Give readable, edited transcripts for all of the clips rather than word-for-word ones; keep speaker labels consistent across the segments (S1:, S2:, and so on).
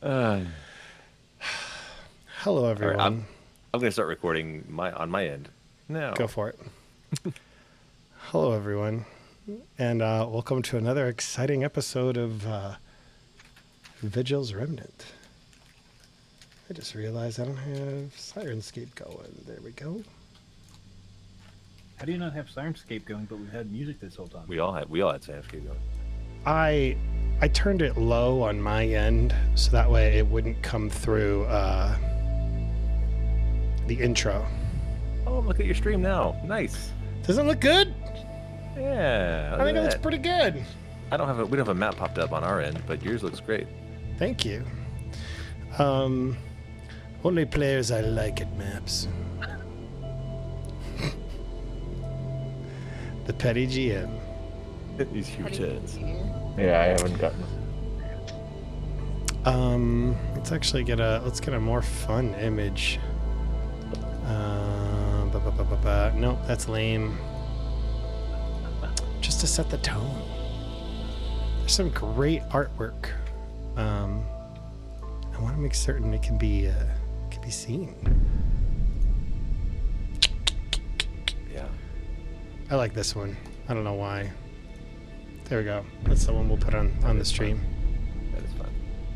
S1: Uh,
S2: Hello,
S1: all right,
S2: everyone.
S1: I'm going to start recording on my end now.
S2: Go for it. Hello, everyone, and welcome to another exciting episode of Vigil's Remnant. I just realized I don't have Sirenscape going. There we go.
S3: How do you not have Sirenscape going, but we've had music this whole time?
S1: We all had Sirenscape going.
S2: I turned it low on my end so that way it wouldn't come through the intro.
S1: Oh, look at your stream now. Nice.
S2: Doesn't it look good?
S1: Yeah.
S2: I think it looks pretty good.
S1: We don't have a map popped up on our end, but yours looks great.
S2: Thank you. Only players I like at maps. The petty GM.
S1: These huge heads.
S4: Yeah, I haven't gotten.
S2: Let's actually get a more fun image. Nope, that's lame. Just to set the tone. There's some great artwork. I want to make certain it can be seen.
S1: Yeah.
S2: I like this one. I don't know why. There we go. That's the one we'll put on the stream.
S1: That is fun.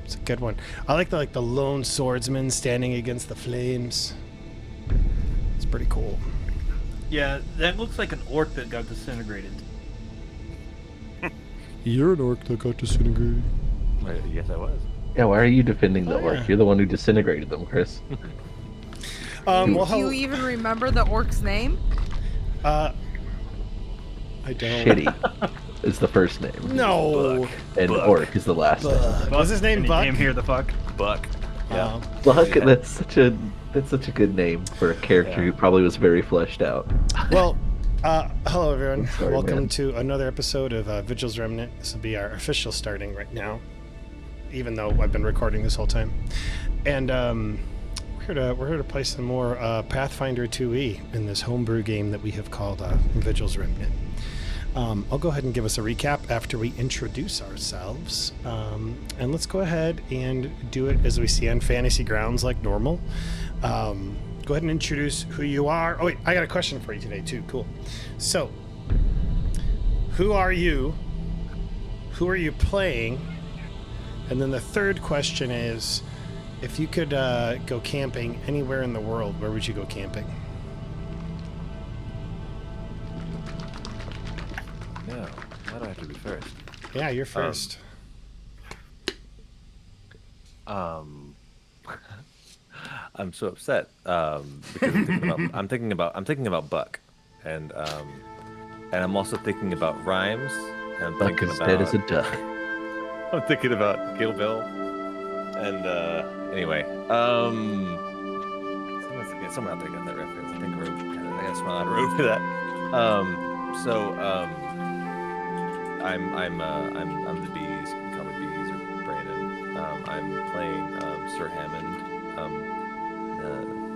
S2: It's a good one. I like the lone swordsman standing against the flames. It's pretty cool.
S3: Yeah, that looks like an orc that got disintegrated.
S2: You're an orc that got disintegrated.
S1: Yes, I was.
S4: Yeah, why are you defending the
S2: Oh,
S4: orc?
S2: yeah.
S4: You're the one who disintegrated them, Chris.
S2: Well,
S5: Do you even remember the orc's name?
S2: I don't.
S4: Shitty is the first name,
S2: No.
S4: and
S1: Buck.
S4: orc is the last name.
S2: Buck. What's his name?
S3: And he
S2: Buck.
S3: came here the fuck.
S1: Buck. Yeah.
S4: Buck,
S1: Yeah.
S4: that's such a good name for a character
S1: Yeah.
S4: who probably was very fleshed out.
S2: Well, hello everyone.
S4: Sorry,
S2: Welcome
S4: man.
S2: to another episode of Vigil's Remnant. This will be our official starting right now, even though I've been recording this whole time. And we're here to play some more Pathfinder 2e in this homebrew game that we have called Vigil's Remnant. I'll go ahead and give us a recap after we introduce ourselves. And let's go ahead and do it as we see on Fantasy Grounds like normal. Go ahead and introduce who you are. Oh, wait, I got a question for you today, too. Cool. So, who are you? Who are you playing? And then the third question is, if you could go camping anywhere in the world, where would you go camping?
S1: Yeah. Why do I have to be first?
S2: Yeah, you're first.
S1: I'm so upset because I'm thinking about Buck, and I'm also thinking about rhymes. And I'm
S4: Buck
S1: thinking
S4: is
S1: about
S4: dead as a duck.
S1: I'm thinking about Kill Bill, and anyway, someone out there got that reference. I think I got a smile out of road for that. I'm TheBeez. You can call me Beez or Brandon. I'm playing Sir Hammond,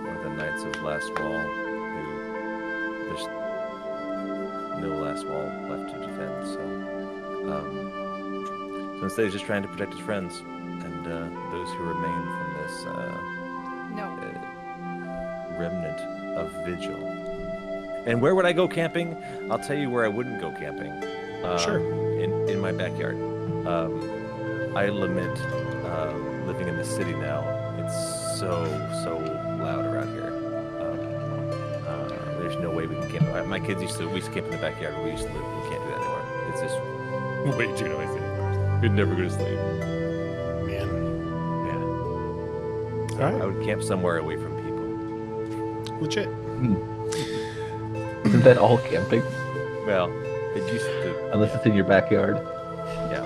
S1: one of the Knights of Last Wall, who there's no last wall left to defend. So instead, he's just trying to protect his friends and those who remain from this
S5: No.
S1: remnant of Vigil. And where would I go camping? I'll tell you where I wouldn't go camping.
S2: Sure.
S1: In my backyard. I lament living in the city now. It's so loud around here. There's no way we can camp. My kids used to camp in the backyard where we used to live. We can't do that anymore. It's just way too noisy. We'd never go to sleep.
S2: Man.
S1: Yeah. So
S2: All right.
S1: I would camp somewhere away from people.
S2: Legit.
S4: Isn't that all camping?
S1: Well, it used to.
S4: Unless it's in your backyard.
S1: Yeah.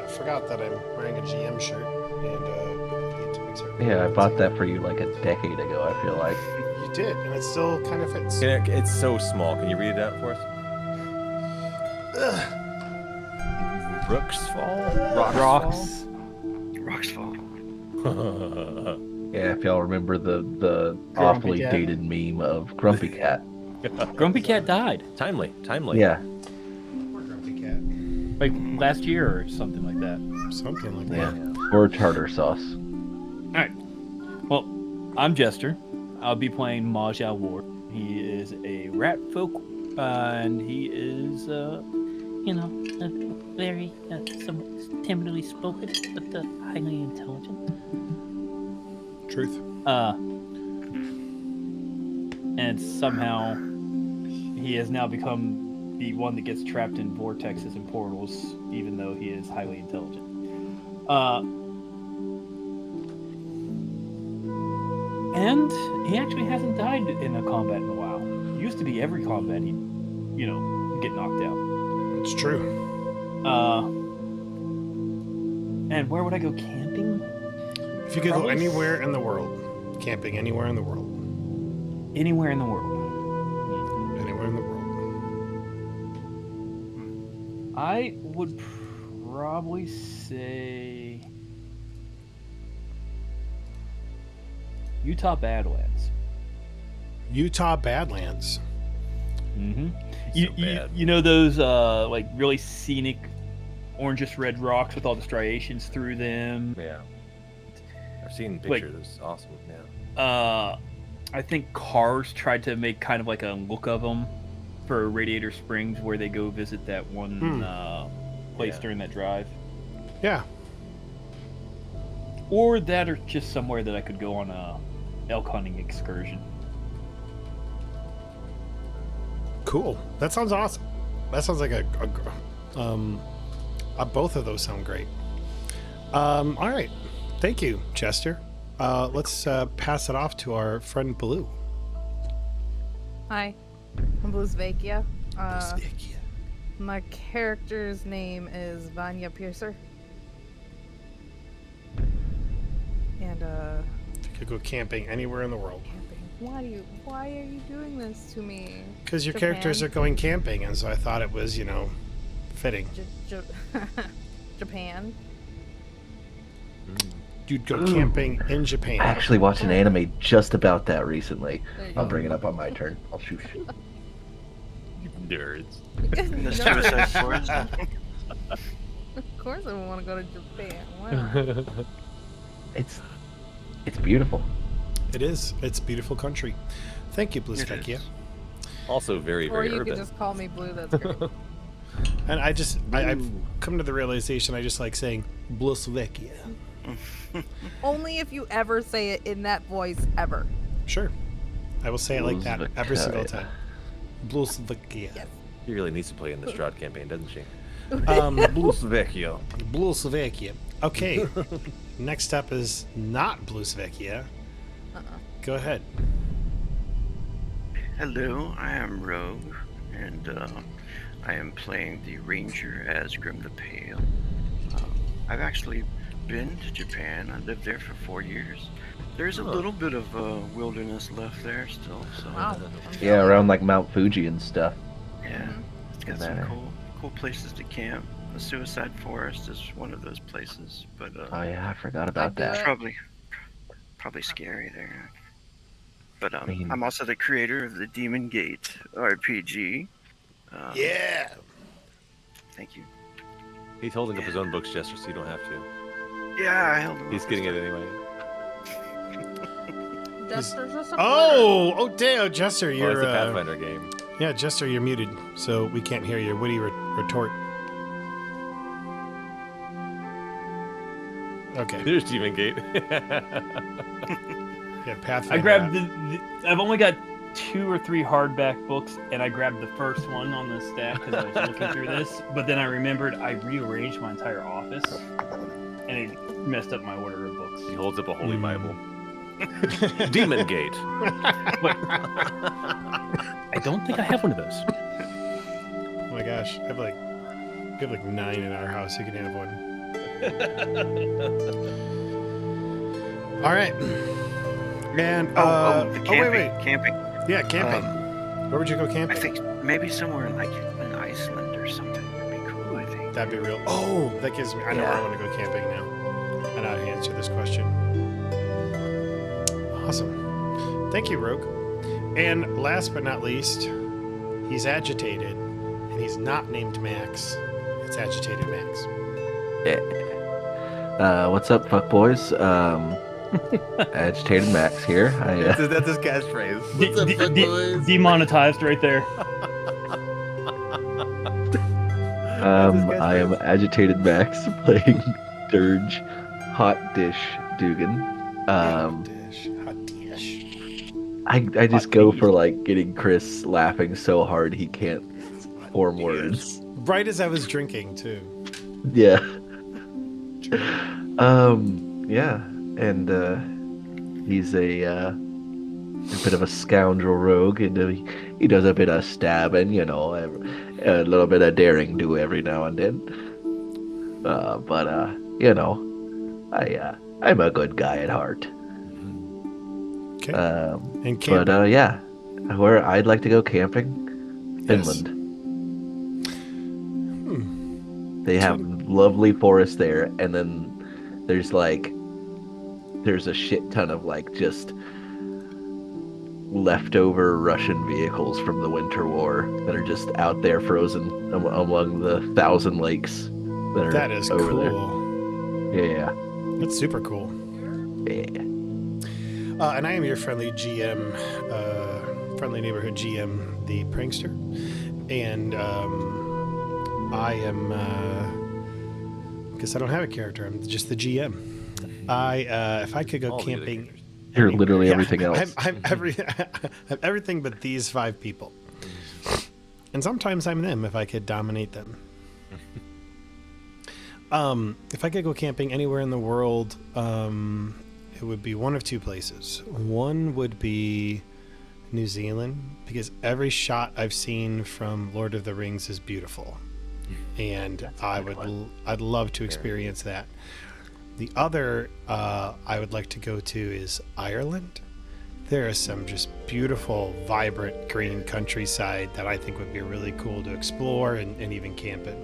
S2: I forgot that I'm wearing a GM shirt, and I need to make certain.
S4: Yeah, I bought that for you like a decade ago, I feel like.
S2: You did, and it still kind of fits.
S1: It's so small. Can you read it out for us?
S2: Ugh.
S1: Rocks
S3: Fall.
S4: Yeah, if y'all remember the awfully
S2: Cat.
S4: dated meme of Grumpy Cat.
S3: Grumpy Cat died.
S1: Timely.
S4: Yeah.
S2: Poor Grumpy Cat.
S3: Like last year or something like that.
S2: Something like
S4: Yeah.
S2: that.
S4: Or tartar sauce.
S6: All right. Well, I'm Jester. I'll be playing Maji Ward. He is a rat folk, and he is,
S7: very somewhat timidly spoken, but highly intelligent.
S2: Truth.
S6: And somehow he has now become the one that gets trapped in vortexes and portals, even though he is highly intelligent. And he actually hasn't died in a combat in a while. It used to be every combat he'd, get knocked out.
S2: It's true.
S6: And where would I go camping?
S2: If you could go
S6: Probably
S2: anywhere in the world, camping anywhere in the world,
S6: Anywhere in the world.
S2: anywhere in the world.
S6: I would probably say Utah Badlands.
S2: Utah Badlands.
S6: Mm-hmm.
S1: So bad.
S6: You know those like really scenic orangish red rocks with all the striations through them?
S1: Yeah. I've seen
S6: Like-
S1: pictures. It's awesome. Yeah.
S6: I think Cars tried to make kind of like a look of them for Radiator Springs, where they go visit that one place
S1: Yeah.
S6: during that drive.
S2: Yeah.
S6: Or that, or just somewhere that I could go on a elk hunting excursion.
S2: Cool. That sounds awesome. That sounds like both of those sound great. All right. Thank you, Chester. Let's pass it off to our friend Blue.
S5: Hi, I'm Blusvekia.
S2: Blusvekia.
S5: My character's name is Vy'nia Piercer. And
S2: You could go camping anywhere in the world.
S5: camping. Why are you doing this to me?
S2: Because your
S5: Japan.
S2: characters are going camping, and so I thought it was, fitting.
S5: Japan.
S2: You'd go camping in Japan.
S4: I actually watched an anime just about that recently.
S5: There you
S4: I'll
S5: go.
S4: bring it up on my turn. I'll shoot.
S1: You nerds.
S8: The Suicide Forest.
S5: Of course I want to go to Japan. Wow.
S4: It's beautiful.
S2: It is. It's a beautiful country. Thank you, Blusvekia.
S8: is.
S1: Also very,
S5: Or
S1: very
S5: you
S1: urban.
S5: could just call me Blue. That's great.
S2: And I've come to the realization I just like saying Blusvekia.
S5: Only if you ever say it in that voice ever.
S2: Sure. I will say it like that every single
S4: Blusvekia.
S2: time. Blusvekia.
S5: Yes.
S1: She really needs to play in the Strahd campaign, doesn't she?
S2: Blusvekia. Blusvekia. Okay. Next up is not Blusvekia. Go ahead.
S8: Hello, I am Rogue, and I am playing the Ranger Azgrymn the Pale. I've actually been to Japan. I lived there for 4 years. There's a little bit of wilderness left there still, so
S5: Wow.
S4: Yeah, around like Mount Fuji and stuff.
S8: yeah, it's got
S4: That-
S8: some cool places to camp. The Suicide Forest is one of those places, but
S4: Oh yeah, I forgot about
S5: do
S4: that.
S5: it.
S8: probably scary there. But
S4: mean-
S8: I'm also the creator of the Demon Gate RPG.
S2: Yeah.
S8: Thank you.
S1: He's holding up his own books, Jester, so you don't have to.
S8: Yeah, I held them
S1: He's
S8: up
S1: getting
S8: this
S1: it anyway.
S5: Jester's a supporter.
S2: Oh, Deo, Jester,
S1: Well,
S2: you're
S1: it's a Pathfinder game.
S2: yeah, Jester, you're muted, so we can't hear your witty retort. Okay.
S1: There's Demon Gate.
S2: Yeah, Pathfinder.
S6: I grabbed I've only got 2 or 3 hardback books, and I grabbed the first one on the stack because I was looking through this. But then I remembered I rearranged my entire office, and it messed up my order of books.
S1: He holds up a holy Bible. Demon Gate.
S6: I don't think I have one of those.
S2: Oh my gosh, we have like 9 in our house. You can have one. All right. And
S8: the
S2: oh
S8: camping.
S2: wait.
S8: Camping.
S2: Yeah, camping. Where would you go
S8: I
S2: camping?
S8: think maybe somewhere like in Iceland or something would be cool. I think.
S2: That'd be real. Oh, that gives me. I know where I want to go camping now. I know how to answer this question. Awesome. Thank you, Rogue. And last but not least, he's agitated, and he's not named Max. It's AgitatedMax.
S4: Yeah. What's up, fuckboys? AgitatedMax here.
S1: That's his catchphrase.
S6: Demonetized right there.
S4: I am AgitatedMax playing Dirge, Hot Dish Dugan.
S2: Hot dish.
S4: I just go for like getting Chris laughing so hard he can't form words.
S2: Right as I was drinking too.
S4: Yeah. Yeah, and he's a bit of a scoundrel rogue, and he does a bit of stabbing, a little bit of daring do every now and then. But I'm a good guy at heart.
S2: Okay.
S4: And
S2: camping.
S4: But yeah, where I'd like to go camping,
S2: Yes.
S4: Finland. They have lovely forests there, and then there's a shit ton of just leftover Russian vehicles from the Winter War that are just out there frozen among the 1,000 lakes
S2: That is
S4: over
S2: cool.
S4: there. Yeah.
S2: That's super cool.
S4: Yeah.
S2: And I am your friendly GM, friendly neighborhood GM, ThePrankster. And I am, because I don't have a character, I'm just the GM. If I could go camping.
S4: You're literally everything else.
S2: I'm everything but these 5 people. And sometimes I'm them if I could dominate them. If I could go camping anywhere in the world, it would be one of 2 places. One would be New Zealand, because every shot I've seen from Lord of the Rings is beautiful. And I'd love to experience that. The other I would like to go to is Ireland. There is some just beautiful, vibrant green countryside that I think would be really cool to explore and even camp in.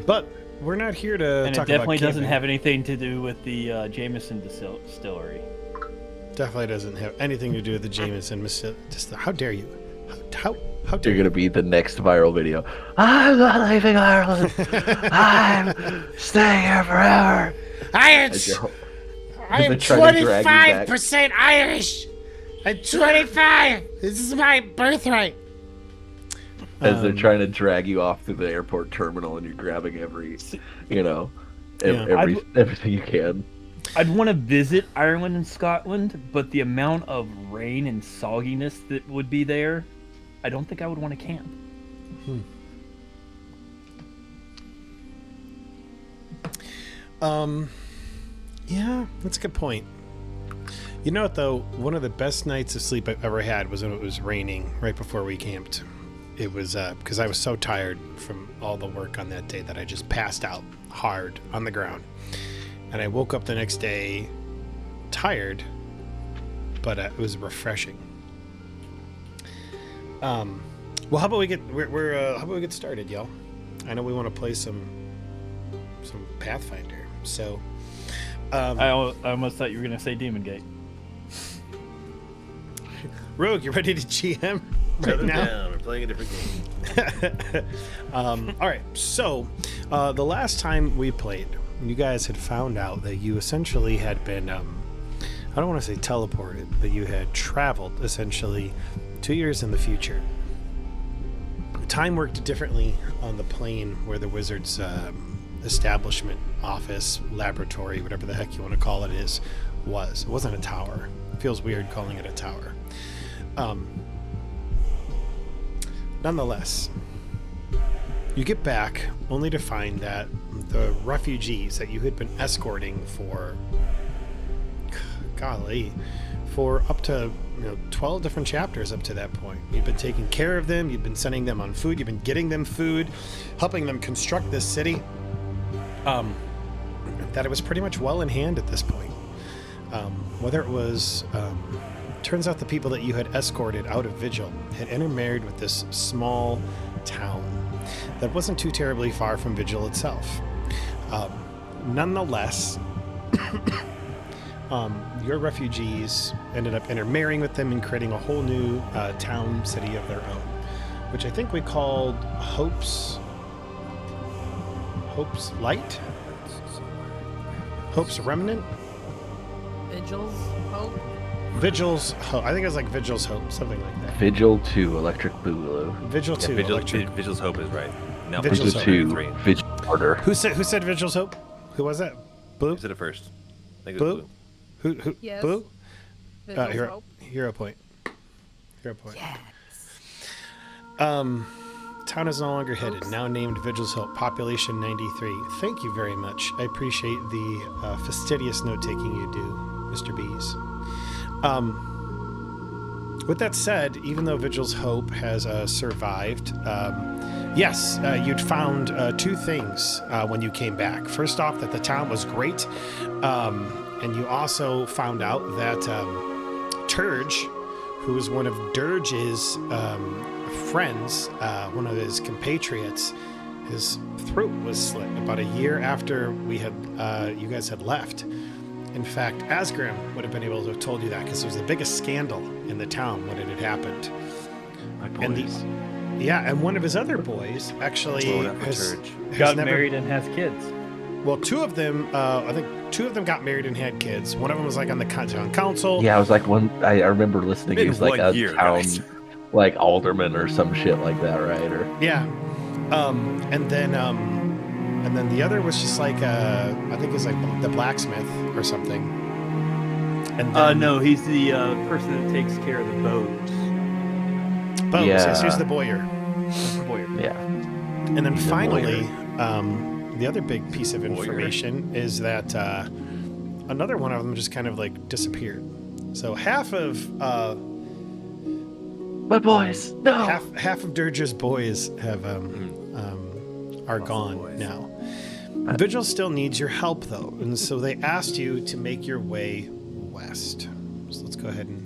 S2: But we're not here to
S6: And
S2: talk
S6: it definitely
S2: about
S6: doesn't
S2: camping.
S6: have anything to do with the Jameson distillery.
S2: Definitely doesn't have anything to do with the Jameson. Just how dare you? How dare
S4: You're
S2: you?
S4: gonna be the next viral video. I'm not leaving Ireland. I'm staying here forever.
S9: I am
S4: They're trying to drag you back.
S9: 25% Irish. I'm 25. This is my birthright.
S4: As they're trying to drag you off through the airport terminal, and you're grabbing everything you can.
S6: I'd want to visit Ireland and Scotland, but the amount of rain and sogginess that would be there, I don't think I would want to camp.
S2: Yeah, that's a good point. You know what, though? One of the best nights of sleep I've ever had was when it was raining right before we camped. It was because I was so tired from all the work on that day that I just passed out hard on the ground. And I woke up the next day tired, but it was refreshing. Well, how about we get how about we get started, y'all? I know we want to play some Pathfinder. So,
S6: I almost thought you were going to say Demon Gate.
S2: Rogue, you ready to GM right now?
S1: Down. We're playing a different game.
S2: All right. So, the last time we played, you guys had found out that you essentially had been, I don't want to say teleported, but you had traveled essentially 2 years in the future. Time worked differently on the plane where the wizard's establishment, office, laboratory, whatever the heck you want to call it was. It wasn't a tower. It feels weird calling it a tower. Nonetheless, you get back only to find that the refugees that you had been escorting for up to 12 different chapters up to that point. You've been taking care of them, you've been sending them on food, you've been getting them food, helping them construct this city. That it was pretty much well in hand at this point. Whether it was, turns out the people that you had escorted out of Vigil had intermarried with this small town that wasn't too terribly far from Vigil itself. Nonetheless, your refugees ended up intermarrying with them and creating a whole new town city of their own, which I think we called Hope's Light. Hope's Remnant?
S5: Vigil's Hope.
S2: Vigil's Hope. I think it was like Vigil's Hope, something like that.
S4: Vigil 2, Electric Boogaloo.
S2: Vigil 2. Electric.
S1: Vigil's Hope is right. No,
S2: Vigil's
S4: Vigil
S2: Hope.
S4: 2, Vigil Order.
S2: Who said Vigil's Hope? Who was that? Blue?
S1: Who said it first? I think it was
S2: Blue?
S1: Blue.
S2: Who?
S5: Yes.
S2: Blue?
S5: Vigil's
S2: Hero
S5: Hope.
S2: point. Hero point.
S5: Yes.
S2: Town is no longer hidden. Now named Vigil's Hope. Population 93. Thank you very much. I appreciate the fastidious note-taking you do, Mr. Bees. With that said, even though Vigil's Hope has survived, yes, you'd found two things when you came back. First off, that the town was great, and you also found out that Dirge, who was one of Dirge's friends, one of his compatriots, his throat was slit about a year after we had you guys had left. In fact, Azgrymn would have been able to have told you that because it was the biggest scandal in the town when it had happened.
S4: My boys.
S2: And one of his other boys actually has
S6: Got
S2: never,
S6: married and has kids.
S2: Well, two of them, I think two of them got married and had kids. One of them was like on the town council.
S4: Yeah, I was like I remember listening. He was like a town, like alderman or some shit like that, right? Or
S2: yeah, and then the other was just like I think it's like the blacksmith or something. And then,
S6: no, he's the person that takes care of the boats.
S2: Boats.
S4: Yeah.
S2: Yes, he's the bowyer.
S4: yeah.
S2: And then finally, the other big piece of information is that another one of them just kind of like disappeared. So half of
S4: My boys, no.
S2: half of Dirge's boys have are gone now. Vigil still needs your help though, and so they asked you to make your way west. So let's go ahead and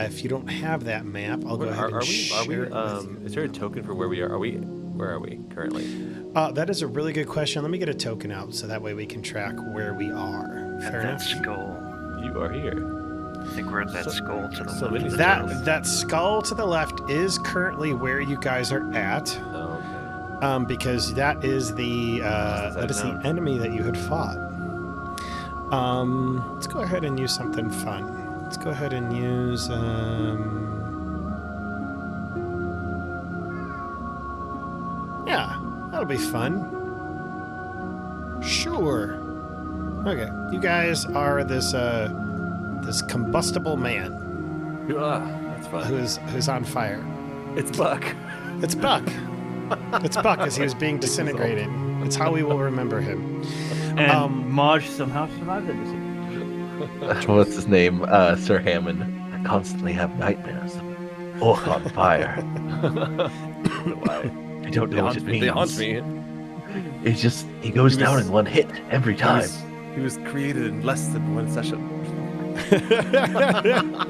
S2: if you don't have that map, I'll go ahead and share it with you.
S1: Is there a token for where we are? Where are we currently?
S2: That is a really good question. Let me get a token out so that way we can track where we are.
S8: At
S2: Fair
S8: that
S2: enough.
S8: skull.
S1: You are here.
S8: I think we're at that skull to the
S1: so
S8: left.
S1: it is
S2: That skull to the left is currently where you guys are at.
S1: Oh, okay.
S2: Because that is the enemy that you had fought. Let's go ahead and use something fun. Let's go ahead and use yeah, that'll be fun. Sure. Okay, you guys are this combustible man
S1: That's fun.
S2: who's on fire.
S1: It's Buck.
S2: It's Buck. It's Buck as he was being disintegrated. It's how we will remember him.
S6: And Maj somehow survived that decision.
S4: What's his name? Sir Hammond. I constantly have nightmares of orc on fire.
S1: Why?
S4: I don't know what it means.
S1: They haunt me.
S4: He goes down in one hit every time.
S1: He was created in less than one session.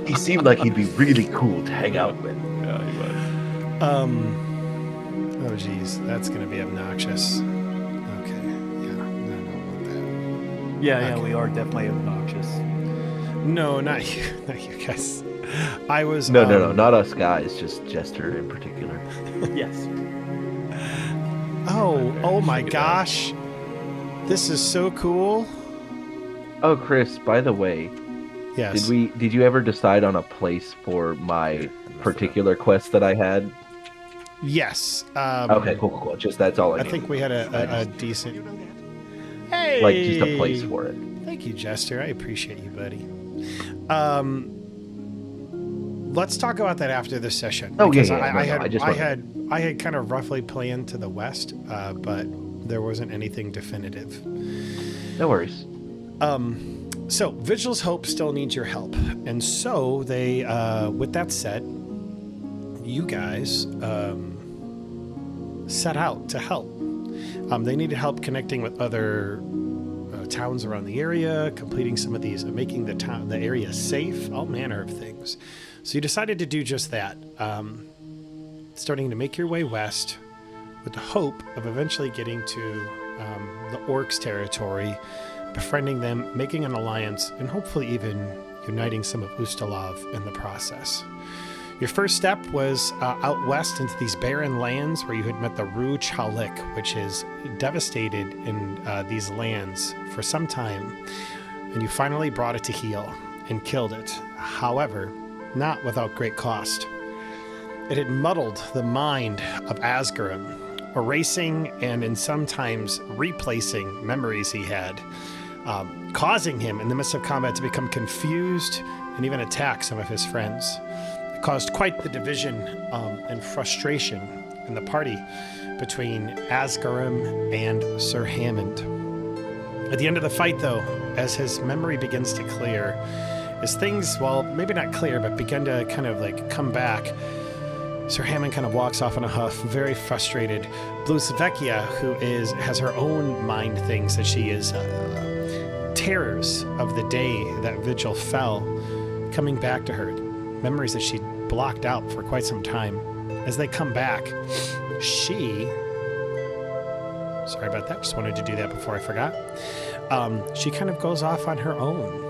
S4: He seemed like he'd be really cool to hang out with.
S1: Yeah, he was.
S2: Oh geez, that's gonna be obnoxious. Okay, yeah, I don't want that.
S3: Yeah,
S2: Okay.
S3: we are definitely obnoxious.
S2: No, not you guys. I was
S4: No, not us guys, just Jester in particular.
S6: Yes.
S2: Oh my gosh, this is so cool.
S4: Oh, Chris, by the way,
S2: Yes.
S4: did you ever decide on a place for my particular quest that I had?
S2: Yes.
S4: Okay, cool. Just that's all I
S2: I
S4: need.
S2: think we had a decent. Hey.
S4: Like just a place for it.
S2: Thank you, Jester. I appreciate you, buddy. Let's talk about that after the session.
S4: Oh, yeah,
S2: because
S4: yeah.
S2: I had kind of roughly planned to the west, but there wasn't anything definitive.
S4: No worries.
S2: So Vigil's Hope still needs your help, and so they, with that said, you guys set out to help. They needed help connecting with other towns around the area, completing some of these, making the area safe, all manner of things. So you decided to do just that, starting to make your way west with the hope of eventually getting to the Orcs' territory, befriending them, making an alliance, and hopefully even uniting some of Ustalov in the process. Your first step was out west into these barren lands where you had met the Rue Chalik, which is devastated in these lands for some time. And you finally brought it to heel and killed it. However, not without great cost. It had muddled the mind of Azgrymn, erasing and in sometimes replacing memories he had, causing him in the midst of combat to become confused and even attack some of his friends. It caused quite the division and frustration in the party between Azgrymn and Sir Hammond. At the end of the fight, though, as his memory begins to clear, as things, well, maybe not clear, but begin to kind of like come back, Sir Hammond kind of walks off in a huff, very frustrated. Blusvekia, who has her own mind things that she is terrors of the day that Vigil fell, coming back to her, memories that she blocked out for quite some time. As they come back, sorry about that, just wanted to do that before I forgot. She kind of goes off on her own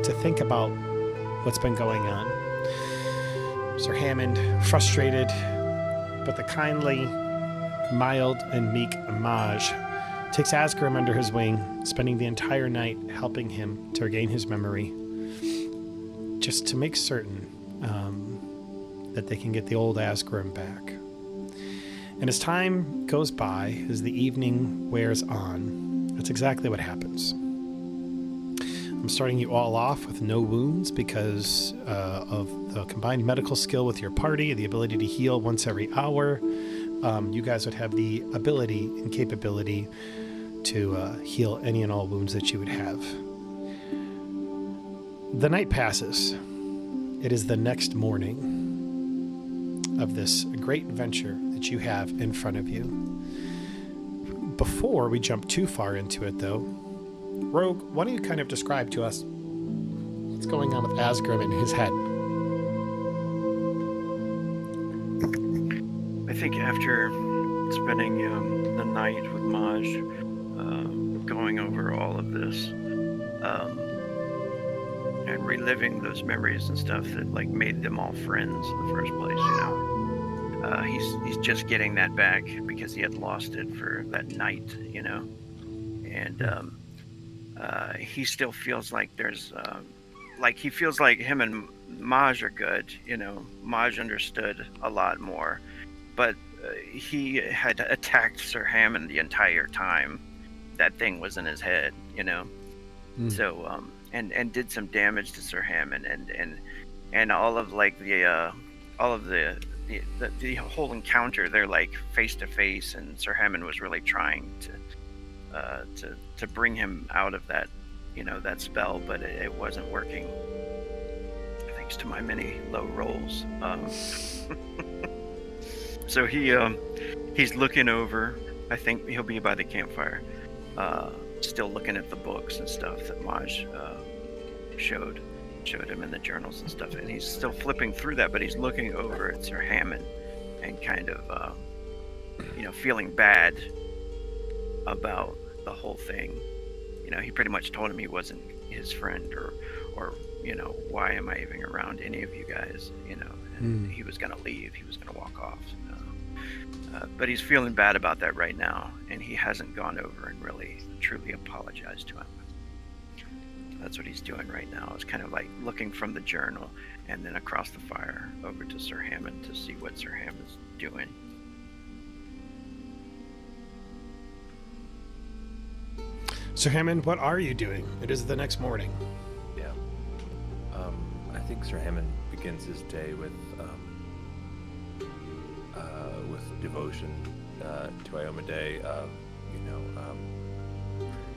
S2: to think about what's been going on. Sir Hammond, frustrated, but the kindly, mild, and meek Maji takes Azgrymn under his wing, spending the entire night helping him to regain his memory, just to make certain that they can get the old Azgrymn back. And as time goes by, as the evening wears on, that's exactly what happens. I'm starting you all off with no wounds because of the combined medical skill with your party, the ability to heal once every hour. You guys would have the ability and capability to heal any and all wounds that you would have. The night passes. It is the next morning of this great adventure that you have in front of you. Before we jump too far into it, though, Rogue, why don't you kind of describe to us what's going on with Azgrymn in his head?
S8: I think after spending the night with Maji, going over all of this, and reliving those memories and stuff that like made them all friends in the first place, he's just getting that back because he had lost it for that night, and he still feels like there's he feels like him and Maji are good. Maji understood a lot more, but he had attacked Sir Hammond the entire time that thing was in his head, so and did some damage to Sir Hammond, and all of the whole encounter, they're like face to face, and Sir Hammond was really trying to bring him out of that, that spell, but it wasn't working, thanks to my many low rolls. So he's looking over. I think he'll be by the campfire, still looking at the books and stuff that Maji showed him in the journals and stuff, and he's still flipping through that, but he's looking over at Sir Hammond and kind of feeling bad about the whole thing. He pretty much told him he wasn't his friend, or why am I even around any of you guys, and he was gonna leave, he was gonna walk off, but he's feeling bad about that right now, and he hasn't gone over and really truly apologized to him. That's what he's doing right now. It's kind of like looking from the journal and then across the fire over to Sir Hammond to see what Sir Hammond's doing.
S2: Sir Hammond, what are you doing? It is the next morning.
S1: Yeah. I think Sir Hammond begins his day with devotion to Iomedae.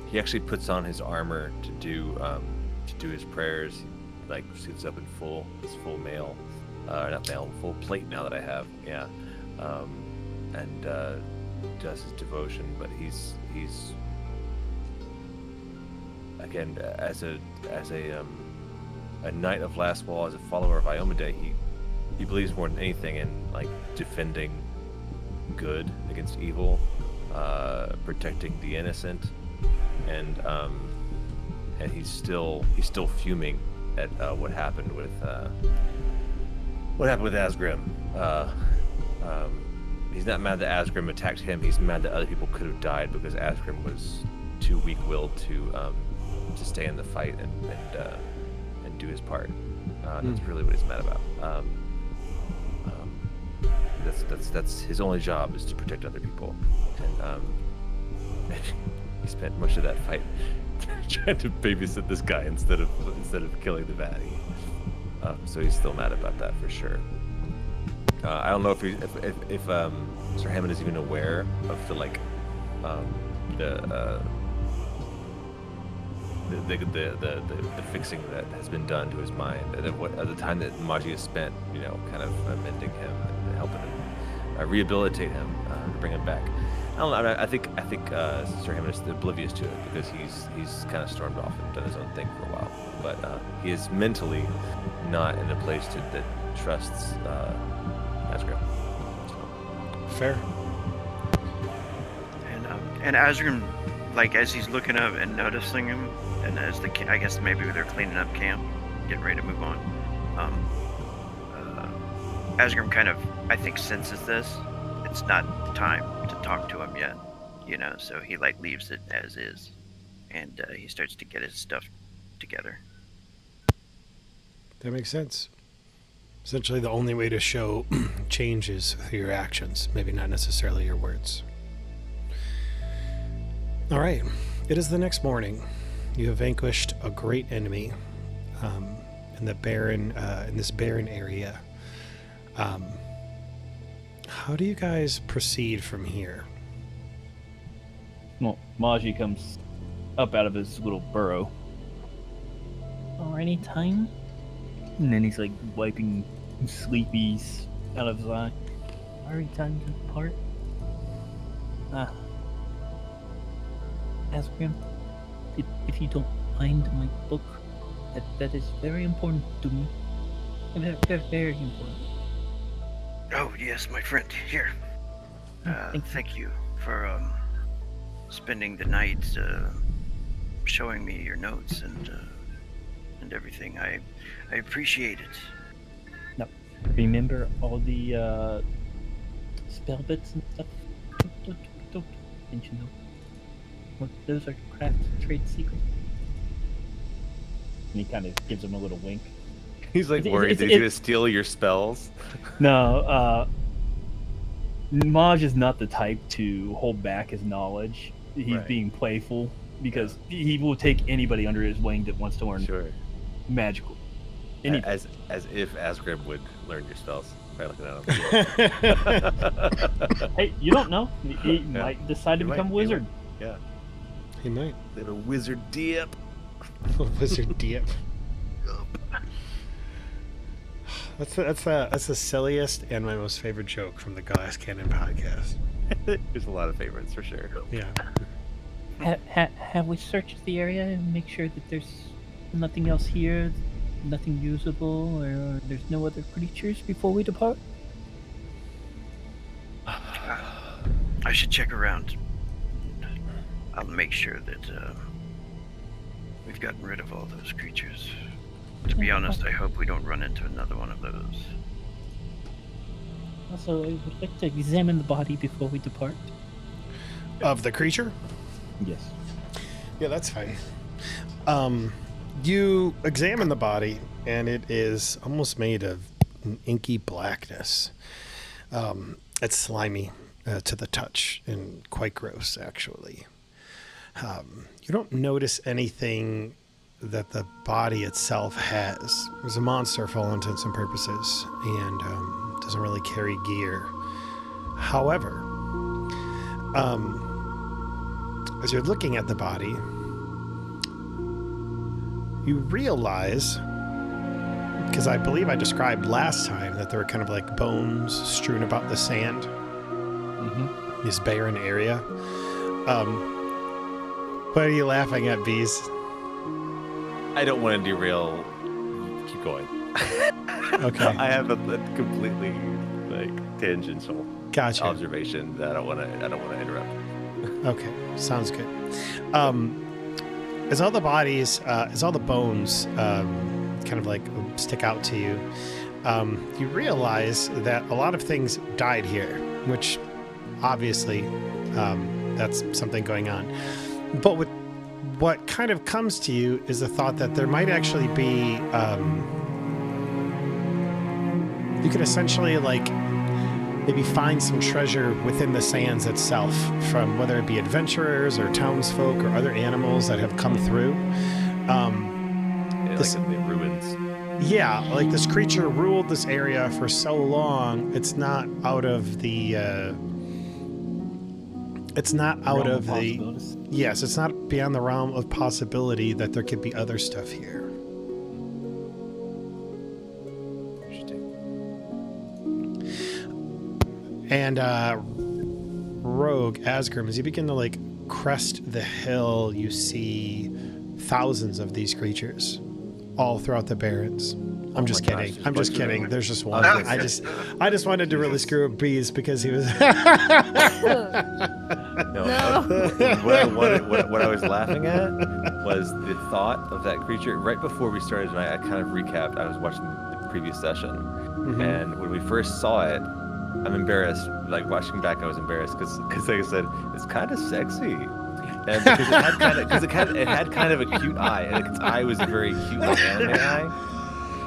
S1: He actually puts on his armor to do his prayers. He, like, suits up in his full mail, not mail, full plate now that I have. Yeah. And does his devotion, but he's again, as a knight of Last Wall, as a follower of Iomedae, he believes more than anything in like defending good against evil, protecting the innocent, and he's still fuming at what happened with what happened with Azgrymn? He's not mad that Azgrymn attacked him. He's mad that other people could have died because Azgrymn was too weak-willed to stay in the fight and do his part. That's really what he's mad about. That's his only job is to protect other people, and he spent much of that fight trying to babysit this guy instead of killing the baddie. So he's still mad about that for sure. I don't know if Sir Hammond is even aware of the fixing that has been done to his mind, and at the time that Maji has spent, kind of mending him and helping him rehabilitate him, to bring him back. I don't know. I think Sir Hammond is oblivious to it because he's kind of stormed off and done his own thing for a while. But he is mentally not in a place that trusts Azgrymn.
S2: Fair.
S8: And Azgrymn, like as he's looking up and noticing him, and as I guess maybe they're cleaning up camp, getting ready to move on. Azgrymn kind of, I think, senses this. It's not time to talk to him yet, so he leaves it as is, and he starts to get his stuff together.
S2: That makes sense. Essentially, the only way to show change is through your actions, maybe not necessarily your words. All right. It is the next morning. You have vanquished a great enemy in this barren area. How do you guys proceed from here?
S6: Well, Maji comes up out of his little burrow.
S7: Already time?
S6: And then he's wiping sleepies out of his eye.
S7: Already time to depart? Azgrymn, if you don't mind my book, that is very important to me. Very, very important.
S8: Oh, yes, my friend. Here. Thank you for spending the night showing me your notes and everything. I appreciate it.
S7: Now, remember all the spell bits and stuff? Don't mention them. Well, those are craft trade secrets.
S6: And he kind of gives him a little wink.
S1: He's worried that he's gonna steal your spells.
S6: No, Maj is not the type to hold back his knowledge. He's being playful because he will take anybody under his wing that wants to learn magical.
S1: As if Azgrymn would learn your spells by looking at him.
S6: Hey, you don't know. He might decide to become a wizard.
S1: Yeah.
S2: He might.
S1: Little wizard dip.
S2: Wizard dip. That's the silliest and my most favorite joke from the Glass Cannon podcast.
S1: There's a lot of favorites for sure.
S2: Yeah.
S7: Have we searched the area and make sure that there's nothing else here, nothing usable, or there's no other creatures before we depart?
S8: I should check around. I'll make sure that we've gotten rid of all those creatures. To be honest, I hope we don't run into another one of those.
S7: Also, I would like to examine the body before we depart.
S2: Of the creature?
S6: Yes.
S2: Yeah, that's fine. You examine the body, and it is almost made of an inky blackness. It's slimy to the touch and quite gross, actually. You don't notice anything that the body itself has. There's a monster for all intents and purposes, and doesn't really carry gear. However, as you're looking at the body, you realize, because I believe I described last time that there were kind of like bones strewn about the sand, this barren area. What are you laughing at, Bees?
S1: I don't want to derail. Keep going.
S2: Okay.
S1: I have a completely tangential
S2: Gotcha.
S1: observation that I don't want to interrupt.
S2: Okay, sounds good. As all the bodies, as all the bones kind of stick out to you, you realize that a lot of things died here, which obviously that's something going on. But what kind of comes to you is the thought that there might actually be, you could essentially like maybe find some treasure within the sands itself, from whether it be adventurers or townsfolk or other animals that have come through.
S1: Like in the ruins.
S2: Yeah, like this creature ruled this area for so long, it's not out of the it's not out of the yes, it's not beyond the realm of possibility that there could be other stuff here. And Rogue Azgrymn, as you begin to like crest the hill, you see thousands of these creatures all throughout the Barrens. I'm just kidding. I'm just kidding. There's just one. I just wanted to really screw up Bees because he was.
S5: No.
S1: What I was laughing at was the thought of that creature. Right before we started tonight, I kind of recapped. I was watching the previous session, and when we first saw it, I'm embarrassed. Like watching back, I was embarrassed because like I said, it's kind of sexy. And because it had kind of a cute eye, and its eye was a very cute like, anime eye.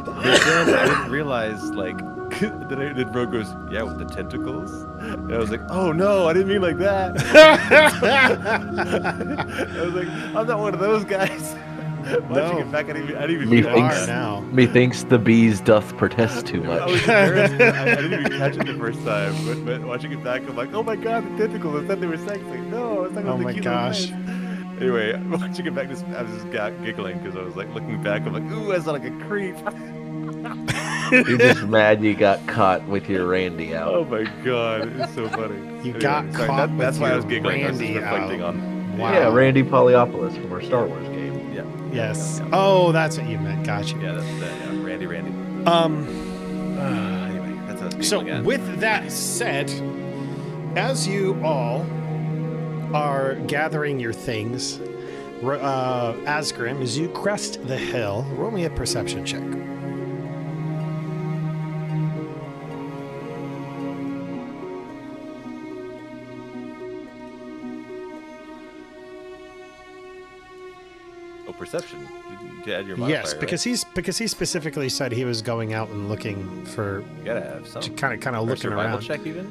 S1: But then I didn't realize like then Rogue goes, yeah, with the tentacles, and I was like, oh no, I didn't mean like that. I was like, I'm not one of those guys. Watching it back, I didn't even
S4: Methinks
S2: now.
S4: Methinks the bees doth protest too
S1: I
S4: much.
S1: was embarrassed. I didn't even catch it the first time, but watching it back, I'm like, oh my god, the tentacles! I thought they were sexy. No, it's not
S2: Oh
S1: the
S2: my
S1: cute
S2: gosh.
S1: little face. Anyway, watching it back, I was just giggling because I was like looking back. I'm like, ooh, I sound like a creep.
S4: You're just mad you got caught with your Randy out.
S1: Oh my god, it's so funny.
S2: You
S1: Anyway,
S2: got
S1: sorry,
S2: caught with
S1: that's why I was
S2: your
S1: giggling. I was
S2: Randy
S1: just reflecting
S2: out.
S1: on.
S2: Wow.
S4: Yeah, Randy Polyopoulos from our Star Wars game.
S1: Yeah.
S2: Yes.
S1: Yeah.
S2: Oh, that's what you meant. Gotcha.
S1: Yeah, that's that. Yeah, Randy. Anyway, that's us
S2: So
S1: giggling at.
S2: with that said, as you all are gathering your things, Azgrymn, as you crest the hill, roll me a perception check.
S1: Oh, perception. You add your modifier,
S2: Yes,
S1: right?
S2: because he specifically said he was going out and looking for,
S1: You gotta have some.
S2: kind of
S1: Or
S2: looking
S1: survival
S2: around.
S1: check even.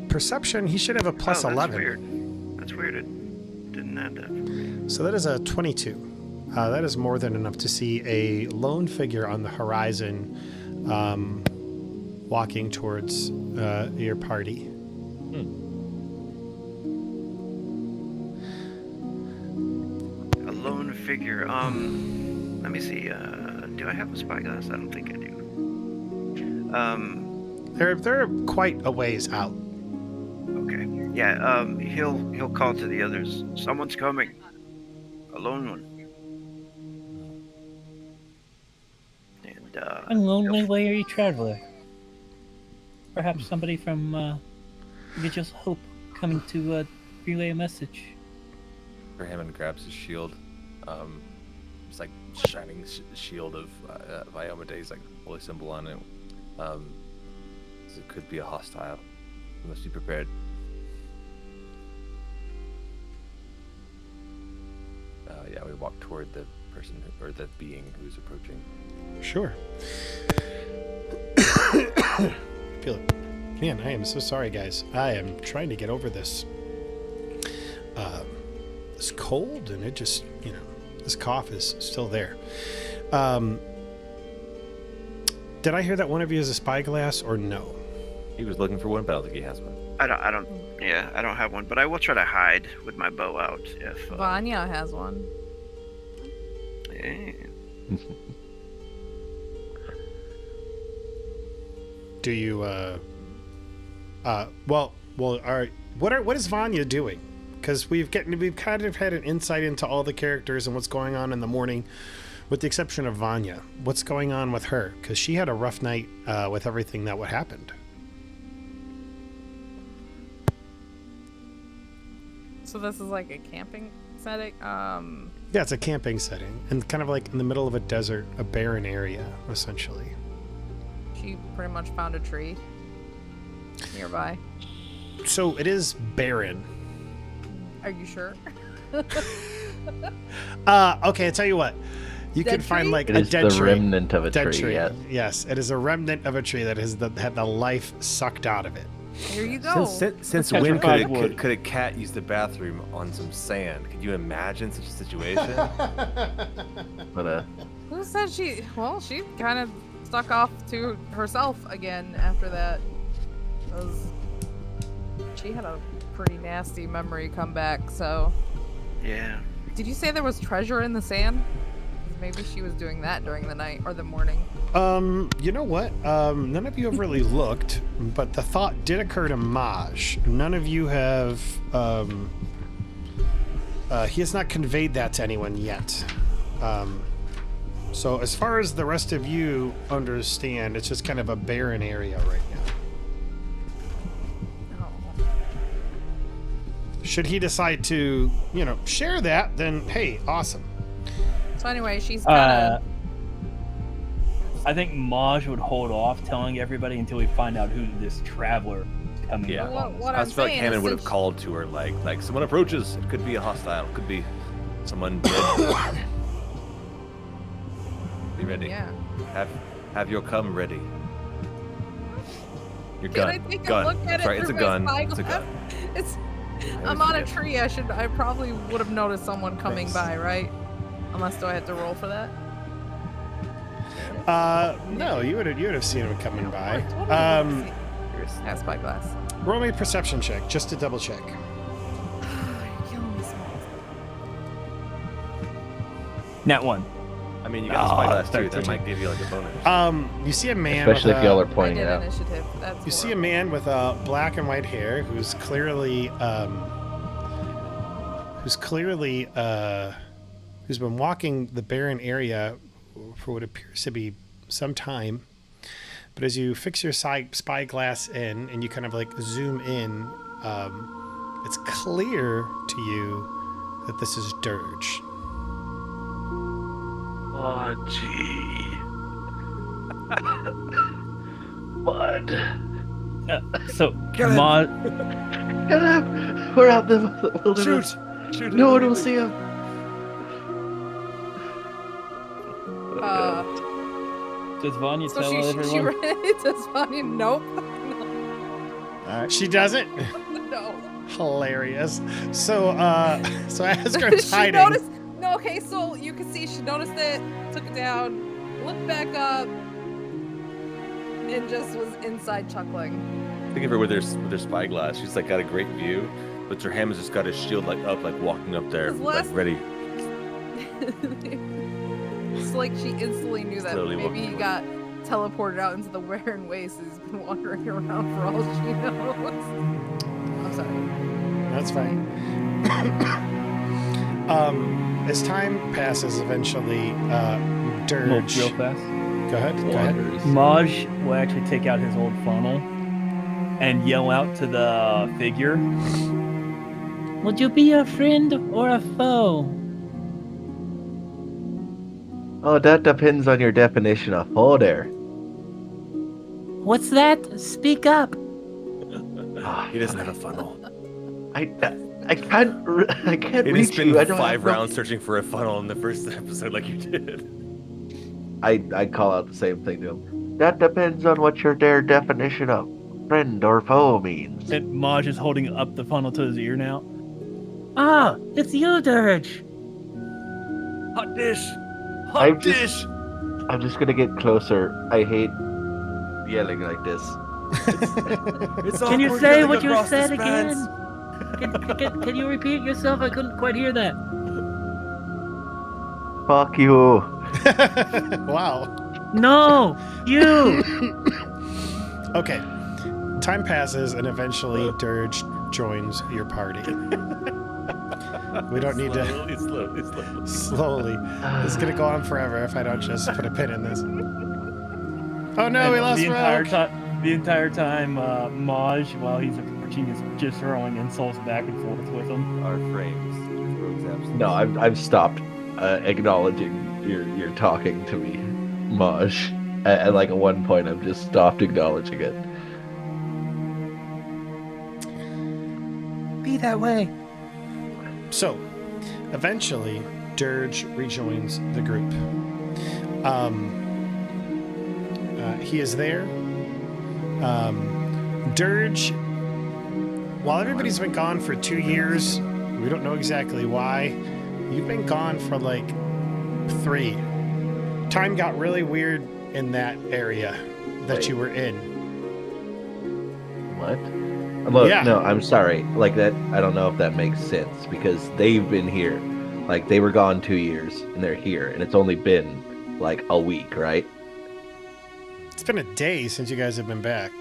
S2: Perception, he should have a plus
S8: oh, that's
S2: 11.
S8: Weird. That's weird. It didn't add that for me.
S2: So that is a 22. That is more than enough to see a lone figure on the horizon walking towards your party.
S8: A lone figure. Let me see. Do I have a spyglass? I don't think I do.
S2: They're quite a ways out.
S8: Okay. Yeah. He'll call to the others. Someone's coming. A lone one. And
S7: A lonely weary traveler. Perhaps somebody from Vigil's Hope coming to relay a message.
S1: Hammond grabs his shield. It's like shining shield of Vy'nia Day's like holy symbol on it. So it could be a hostile. You must be prepared. Yeah, we walk toward the person or the being who's approaching.
S2: Sure. Feel it. Man, I am so sorry, guys. I am trying to get over this. This cold, and it just, this cough is still there. Did I hear that one of you has a spyglass, or no?
S1: He was looking for one, but I don't think he has one.
S8: I don't. Yeah, I don't have one, but I will try to hide with my bow out if.
S5: Vy'nia has one.
S8: Yeah.
S2: Do you? Well. All right. What is Vy'nia doing? Because we've kind of had an insight into all the characters and what's going on in the morning, with the exception of Vy'nia. What's going on with her? Because she had a rough night with everything that happened.
S5: So this is like a camping setting.
S2: Yeah, it's a camping setting, and kind of like in the middle of a desert, a barren area, essentially.
S5: she pretty much found a tree nearby.
S2: So it is barren.
S5: Are you sure?
S2: Okay, I tell you what. You
S5: Dead
S2: can find
S5: tree?
S2: like
S4: It
S2: a
S4: is
S2: dead
S4: the
S2: tree.
S4: remnant of a
S2: Dead
S4: tree.
S2: tree.
S4: Yes.
S2: Yes, it is a remnant of a tree that has had the life sucked out of it.
S5: Here you go.
S1: Since
S6: Petrified
S1: when could
S6: wood.
S1: could a cat use the bathroom on some sand? Could you imagine such a situation?
S4: But
S5: Who said she? Well, she kind of stuck off to herself again after that. 'Cause she had a pretty nasty memory come back. So,
S8: Yeah.
S5: did you say there was treasure in the sand? Maybe she was doing that during the night or the morning.
S2: You know what? None of you have really looked, but the thought did occur to Maj. None of you have. He has not conveyed that to anyone yet. So as far as the rest of you understand, it's just kind of a barren area right now.
S5: Oh.
S2: Should he decide to, share that, then hey, awesome.
S5: So anyway, she's kind of.
S6: I think Maj would hold off telling everybody until we find out who this traveler is coming
S1: Yeah.
S6: up
S5: What-
S6: on.
S5: what
S1: I
S5: I'm
S1: just feel like
S5: saying
S1: Hammond
S5: is
S1: would have
S5: since-
S1: called to her like someone approaches. It could be a hostile. It could be someone dead. Be ready.
S5: Yeah.
S1: Have your cum ready. Your
S5: Can
S1: gun.
S5: I take
S1: gun.
S5: a look at
S1: Sorry,
S5: it
S1: it's a
S5: through
S1: gun.
S5: my
S1: It's a gun.
S5: spyglass? It's.
S1: I
S5: I'm
S1: always
S5: on a
S1: forget.
S5: tree. I probably would have noticed someone coming
S2: Thanks.
S5: by, right? Unless do I have to roll for that?
S2: No, you would have seen him coming by.
S5: I totally would've seen-
S1: Here's-
S5: Yeah, spyglass.
S2: Roll me a perception check, just to double check.
S5: You're killing me, Smalls.
S6: Nat 1.
S1: I mean, you got the spyglass too. That
S6: 13.
S1: might give you like a bonus.
S2: You see a man.
S4: especially
S2: with
S4: if y'all are
S5: I
S4: pointing
S5: did
S4: it out.
S5: initiative. That's
S2: You see a
S5: horrible.
S2: man with black and white hair who's clearly who's been walking the barren area for what appears to be some time. But as you fix your spyglass in and you kind of like zoom in, it's clear to you that this is Dirge.
S4: Oh, gee. Bud.
S6: So,
S1: Kill him.
S6: Maj.
S4: Get him! We're out in the wilderness.
S1: Shoot
S4: No one will see him.
S6: Does Vy'nia
S5: So
S6: tell
S5: she
S6: everyone?
S5: ran into Vy'nia. Nope.
S2: She doesn't.
S5: No.
S2: Hilarious. So Azgrym's
S5: She
S2: hiding.
S5: noticed. No, okay, so you can see she noticed it, took it down, looked back up, and just was inside chuckling.
S1: Think of her with her spyglass. She's like got a great view, but her Hammond's just got his shield like up, like walking up there,
S5: 'Cause
S1: like
S5: last-
S1: ready.
S5: It's like she instantly knew that
S1: Slowly
S5: maybe
S1: walking
S5: he
S1: away.
S5: got teleported out into the barren waste. He's been wandering around for all she knows. I'm sorry.
S2: That's fine. As time passes, eventually,
S6: Well,
S2: Dirge.
S6: real fast.
S2: Go ahead. Go ahead.
S6: Maj will actually take out his old funnel and yell out to the figure.
S7: Would you be a friend or a foe?
S4: Oh, that depends on your definition of foe there.
S7: What's that? Speak up.
S1: He doesn't have a funnel.
S4: I can't
S1: He didn't
S4: reach
S1: spend
S4: you. I don't
S1: 5
S4: have no-
S1: rounds searching for a funnel in the first episode like you did.
S4: I call out the same thing to him. That depends on what your their definition of friend or foe means.
S6: And Maj is holding up the funnel to his ear now.
S7: Ah, it's you, Dirge.
S1: Hot dish!
S4: I'm
S1: Hot
S4: just-
S1: dish!
S4: I'm just gonna get closer. I hate yelling like this.
S1: It's
S7: Can you
S1: awkward
S7: say
S1: yelling
S7: what you
S1: across the
S7: said again?
S1: spans.
S7: Can you repeat yourself? I couldn't quite hear that.
S4: Fuck you.
S2: Wow.
S7: No, you.
S2: Okay. Time passes, and eventually Dirge joins your party. We don't need to
S1: Slowly.
S2: slowly. It's gonna go on forever if I don't just put a pin in this. Oh no, we
S6: And
S2: lost
S6: the entire
S2: Rogue.
S6: time. The entire time, Maj, while he's approaching, is just throwing insults back and forth with him.
S1: Our frames. Rogue's absence.
S4: No, I've stopped acknowledging you're talking to me, Maj. At like at one point, I've just stopped acknowledging it.
S7: Be that way.
S2: So, eventually, Dirge rejoins the group. He is there. Dirge, while everybody's been gone for 2 years, we don't know exactly why. You've been gone for like 3. Time got really weird in that area that you were in.
S4: What? Look,
S2: Yeah.
S4: no, I'm sorry. Like that, I don't know if that makes sense because they've been here. Like they were gone 2 years and they're here, and it's only been like a week, right?
S2: It's been a day since you guys have been back.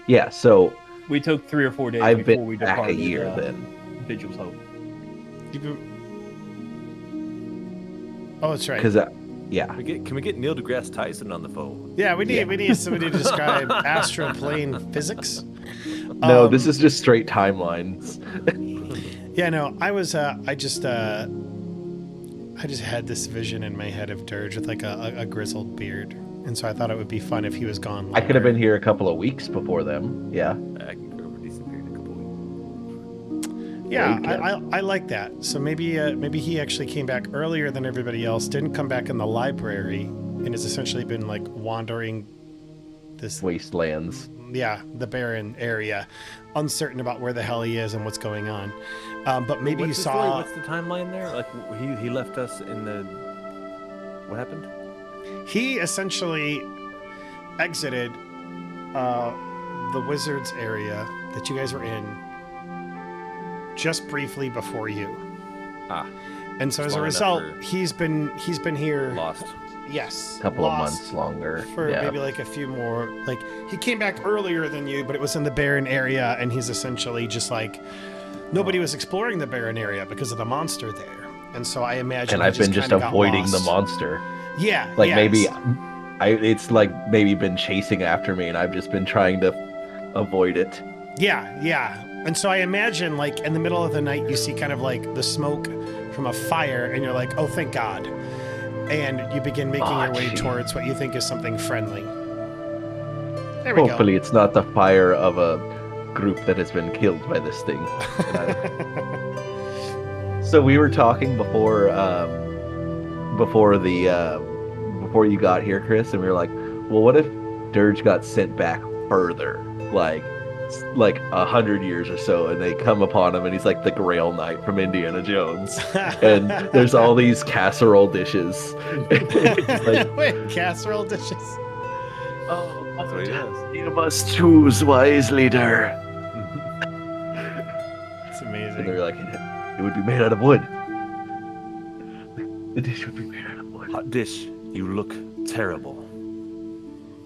S4: Yeah. So
S6: We took 3 or 4 days
S4: I've
S6: before
S4: been
S6: we
S4: back
S6: departed.
S4: a year then.
S6: Vigil's Hope.
S2: You've been... Oh, that's right.
S4: Because yeah.
S1: Can we get Neil deGrasse Tyson on the phone?
S2: Yeah, we need somebody to describe astral plane physics.
S4: No, this is just straight timelines.
S2: Yeah, no, I just had this vision in my head of Dirge with like a grizzled beard, and so I thought it would be fun if he was gone longer.
S4: I could have been here a couple of weeks before them. Yeah.
S1: I can grow a decent beard in a couple weeks.
S2: Yeah,
S4: Yeah,
S2: I like that. So maybe he actually came back earlier than everybody else, didn't come back in the library, and has essentially been like wandering this
S4: Wastelands.
S2: the barren area, uncertain about where the hell he is and what's going on. But maybe you
S1: What's the story?
S2: saw...
S1: What's the timeline there? Like he left us in the. What happened?
S2: He essentially exited the wizards area that you guys were in just briefly before you.
S1: Ah,
S2: And so as a
S1: long enough
S2: result,
S1: for-
S2: he's been here.
S1: lost.
S2: Yes,
S4: Couple of
S2: lost
S4: months longer.
S2: for
S4: Yeah.
S2: maybe like a few more. Like he came back earlier than you, but it was in the barren area, and he's essentially just like nobody was exploring the barren area because of the monster there. And so I imagine.
S4: And
S2: he
S4: I've been just
S2: kinda got
S4: avoiding the
S2: lost.
S4: monster.
S2: Yeah,
S4: Like
S2: yes.
S4: maybe it's like maybe been chasing after me and I've just been trying to avoid it.
S2: Yeah. And so I imagine, like, in the middle of the night, you see kind of like the smoke from a fire, and you're like, oh, thank God. And you begin making your way
S4: Maji.
S2: towards what you think is something friendly. There we
S4: Hopefully it's not the fire of a group that has been killed by this thing. So we were talking before before you got here, Chris, and we were like, well, what if Dirge got sent back further, like 100 years or so, and they come upon him and he's like the Grail Knight from Indiana Jones, and there's all these casserole dishes. It's like,
S2: Wait, casserole dishes.
S4: oh,
S1: That's what he does.
S4: you must choose wisely, Dirge.
S2: It's
S4: And
S2: amazing.
S4: they're like, it would be made out of wood. The dish would be made out of wood.
S1: Hot dish. You look terrible.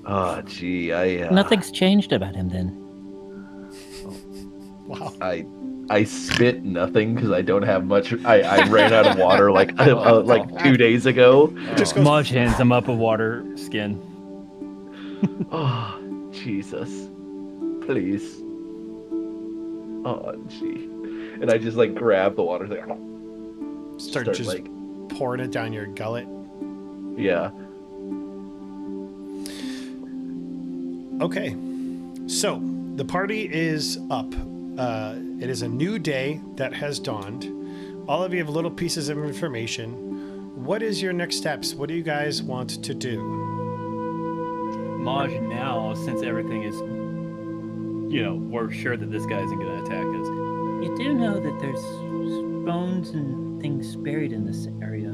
S4: Oh, gee,
S7: Nothing's changed about him then.
S2: Wow.
S4: I spit nothing because I don't have much. I ran out of water like 2 days ago.
S2: Just goes,
S6: Maj hands him up a water skin.
S4: Oh, Jesus, please. Oh, gee. And I just like grab the water, like,
S2: start just
S4: like,
S2: pouring it down your gullet.
S4: yeah.
S2: Okay, so the party is up. It is a new day that has dawned. All of you have little pieces of information. What is your next steps? What do you guys want to do?
S6: Maj now, since everything is, we're sure that this guy isn't going to attack us.
S7: You do know that there's bones and things buried in this area.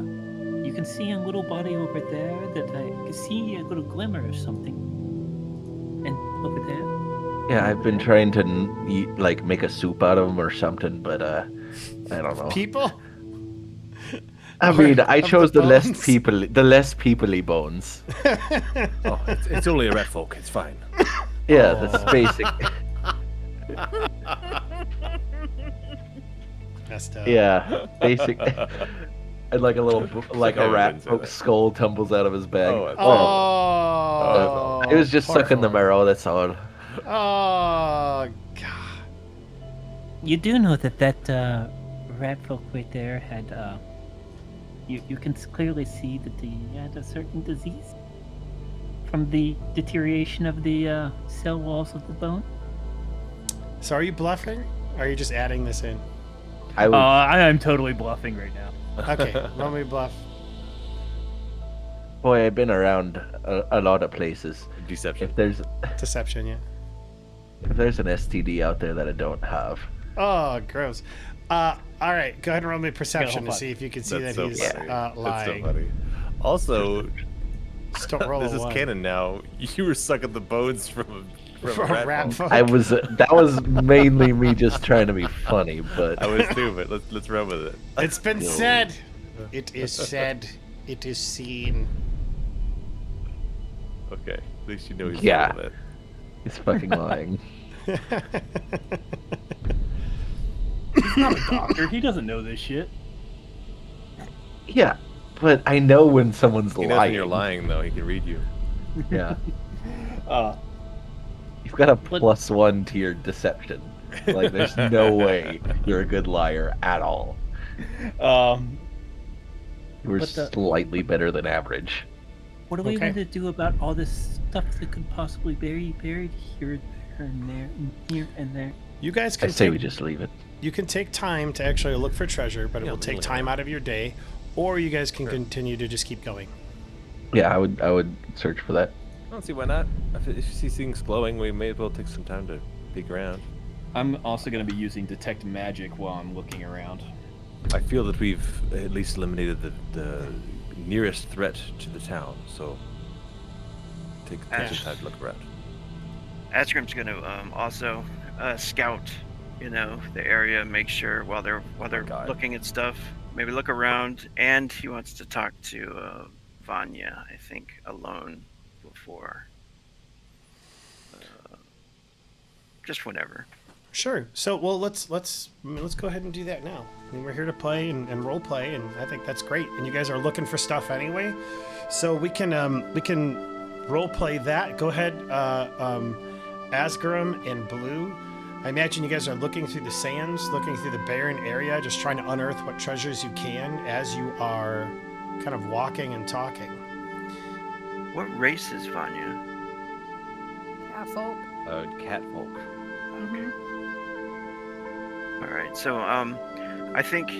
S7: You can see a little body over there that I can see a little glimmer of something. And over there.
S4: Yeah, I've been trying to make a soup out of them or something, but I don't know.
S2: People?
S4: I mean, I
S2: Of the
S4: chose the less
S2: bones?
S4: peoply bones.
S1: Oh, it's only a rat folk. It's fine.
S4: Yeah, that's basic.
S2: Messed up.
S4: Yeah, basic. And like a little, like a rat
S1: Everyone's in
S4: folk
S1: it.
S4: skull tumbles out of his bag.
S1: Oh, it's
S2: Oh.
S4: It was just
S2: poor
S4: sucking the
S2: folk.
S4: marrow. That's all.
S2: Oh, God.
S7: You do know that rat folk right there had, you can clearly see that he had a certain disease. from the deterioration of the cell walls of the bone.
S2: So are you bluffing? Or are you just adding this in?
S6: I am totally bluffing right now.
S2: Okay, roll me bluff.
S4: Boy, I've been around a lot of places.
S1: Deception.
S4: If there's
S2: Deception, yeah.
S4: an STD out there that I don't have,
S2: Oh, gross. All right, go ahead and roll me perception to
S6: fun.
S2: see if you can see
S1: That's
S2: that
S1: so
S2: he's
S1: funny. That's so
S2: lying.
S1: funny. Also,
S2: Just don't roll
S1: this
S2: a
S1: is
S2: one.
S1: canon now. You were sucking the bones from a
S2: For a rat
S1: folk.
S2: folk.
S4: that was mainly me just trying to be funny, but
S1: I was too, but let's run with it.
S2: It's been
S4: Yo.
S2: said. It is said. It is seen.
S1: Okay, at least you know he's
S4: Yeah.
S1: full of it.
S4: he's fucking lying.
S6: He's not a doctor. He doesn't know this shit.
S4: Yeah, but I know when someone's
S1: He knows
S4: lying.
S1: when you're lying, though. He can read you.
S4: Yeah,
S6: Uh,
S4: you've got a +1 to your deception. Like, there's no way you're a good liar at all.
S6: um,
S4: You were
S7: But the-
S4: slightly better than average.
S7: What are we
S2: Okay.
S7: going to do about all this stuff that could possibly be buried here, there, and there, and here and there?
S2: You guys
S4: I
S2: can
S4: say
S2: take,
S4: we just leave it.
S2: you can take time to actually look for treasure, but it
S1: Yeah,
S2: will take
S1: leave it.
S2: time out of your day, or you guys can continue to just keep going.
S4: Yeah, I would search for that.
S1: I don't see why not. If you see things glowing, we may as well take some time to peek around.
S6: I'm also going to be using detect magic while I'm looking around.
S1: I feel that we've at least eliminated the nearest threat to the town, so take some time to look around.
S8: Azgrym's going to also scout, the area, make sure while they're
S1: God.
S8: looking at stuff, maybe look around, and he wants to talk to Vy'nia, I think, alone before. Just whenever.
S2: Sure. So, well, let's go ahead and do that now. I mean, we're here to play and role play, and I think that's great. And you guys are looking for stuff anyway, so we can role play that. Go ahead, Azgrymn and Blue. I imagine you guys are looking through the sands, looking through the barren area, just trying to unearth what treasures you can as you are kind of walking and talking.
S8: What race is Vy'nia?
S5: Catfolk.
S1: Catfolk.
S5: Mm-hmm.
S8: All right, so I think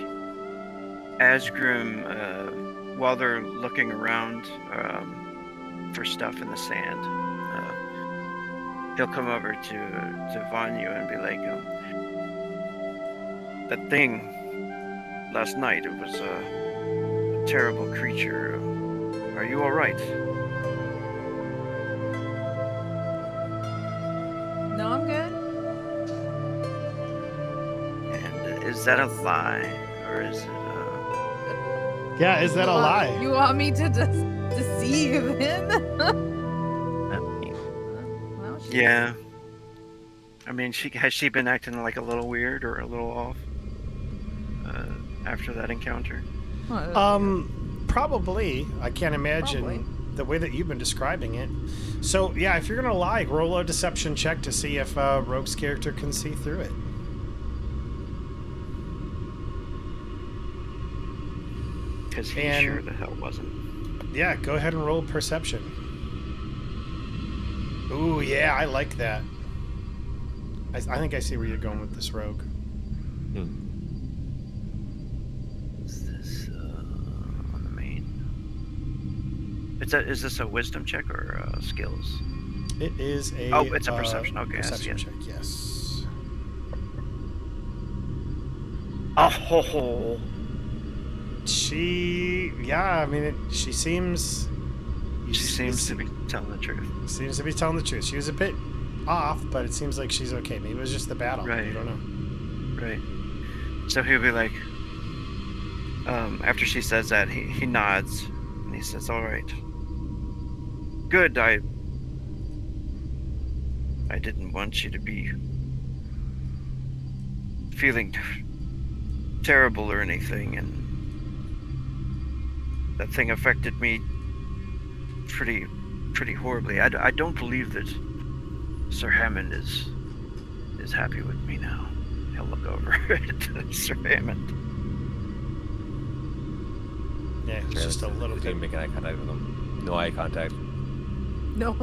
S8: Azgrymn, while they're looking around for stuff in the sand, he'll come over to Vy'nia and be like, "That thing last night, it was a terrible creature. Are you all right?"
S5: No, I'm good.
S8: And is that a lie, or is it?
S2: Yeah, is that a lie?
S5: You want me to deceive him? No, she-
S8: Yeah. I mean, has she been acting like a little weird or a little off after that encounter?
S2: Probably. I can't imagine
S5: Probably.
S2: the way that you've been describing it. So, yeah, if you're gonna lie, roll a deception check to see if Rogue's character can see through it.
S8: Because he
S2: And-
S8: sure the hell wasn't.
S2: Yeah, go ahead and roll perception. Ooh, yeah, I like that. I think I see where you're going with this rogue.
S8: Is this on the main? Is this a wisdom check or skills?
S2: It is a.
S8: Oh, it's a perception. Okay, I see
S2: perception
S8: it.
S2: check. Yes.
S8: Oh,
S2: Yeah, I mean, she seems.
S8: she seems to be telling the truth.
S2: Seems to be telling the truth. She was a bit off, but it seems like she's okay. Maybe it was just the battle.
S8: Right.
S2: You don't know.
S8: Right. So he'll be like, after she says that, he nods and he says, "All right. Good. I didn't want you to be feeling terrible or anything, and that thing affected me pretty horribly. I don't believe that Sir Hammond is happy with me now." He'll look over at Sir Hammond.
S2: Yeah, it's just a little
S1: He's
S2: bit.
S1: making eye contact with him. No eye contact.
S5: No,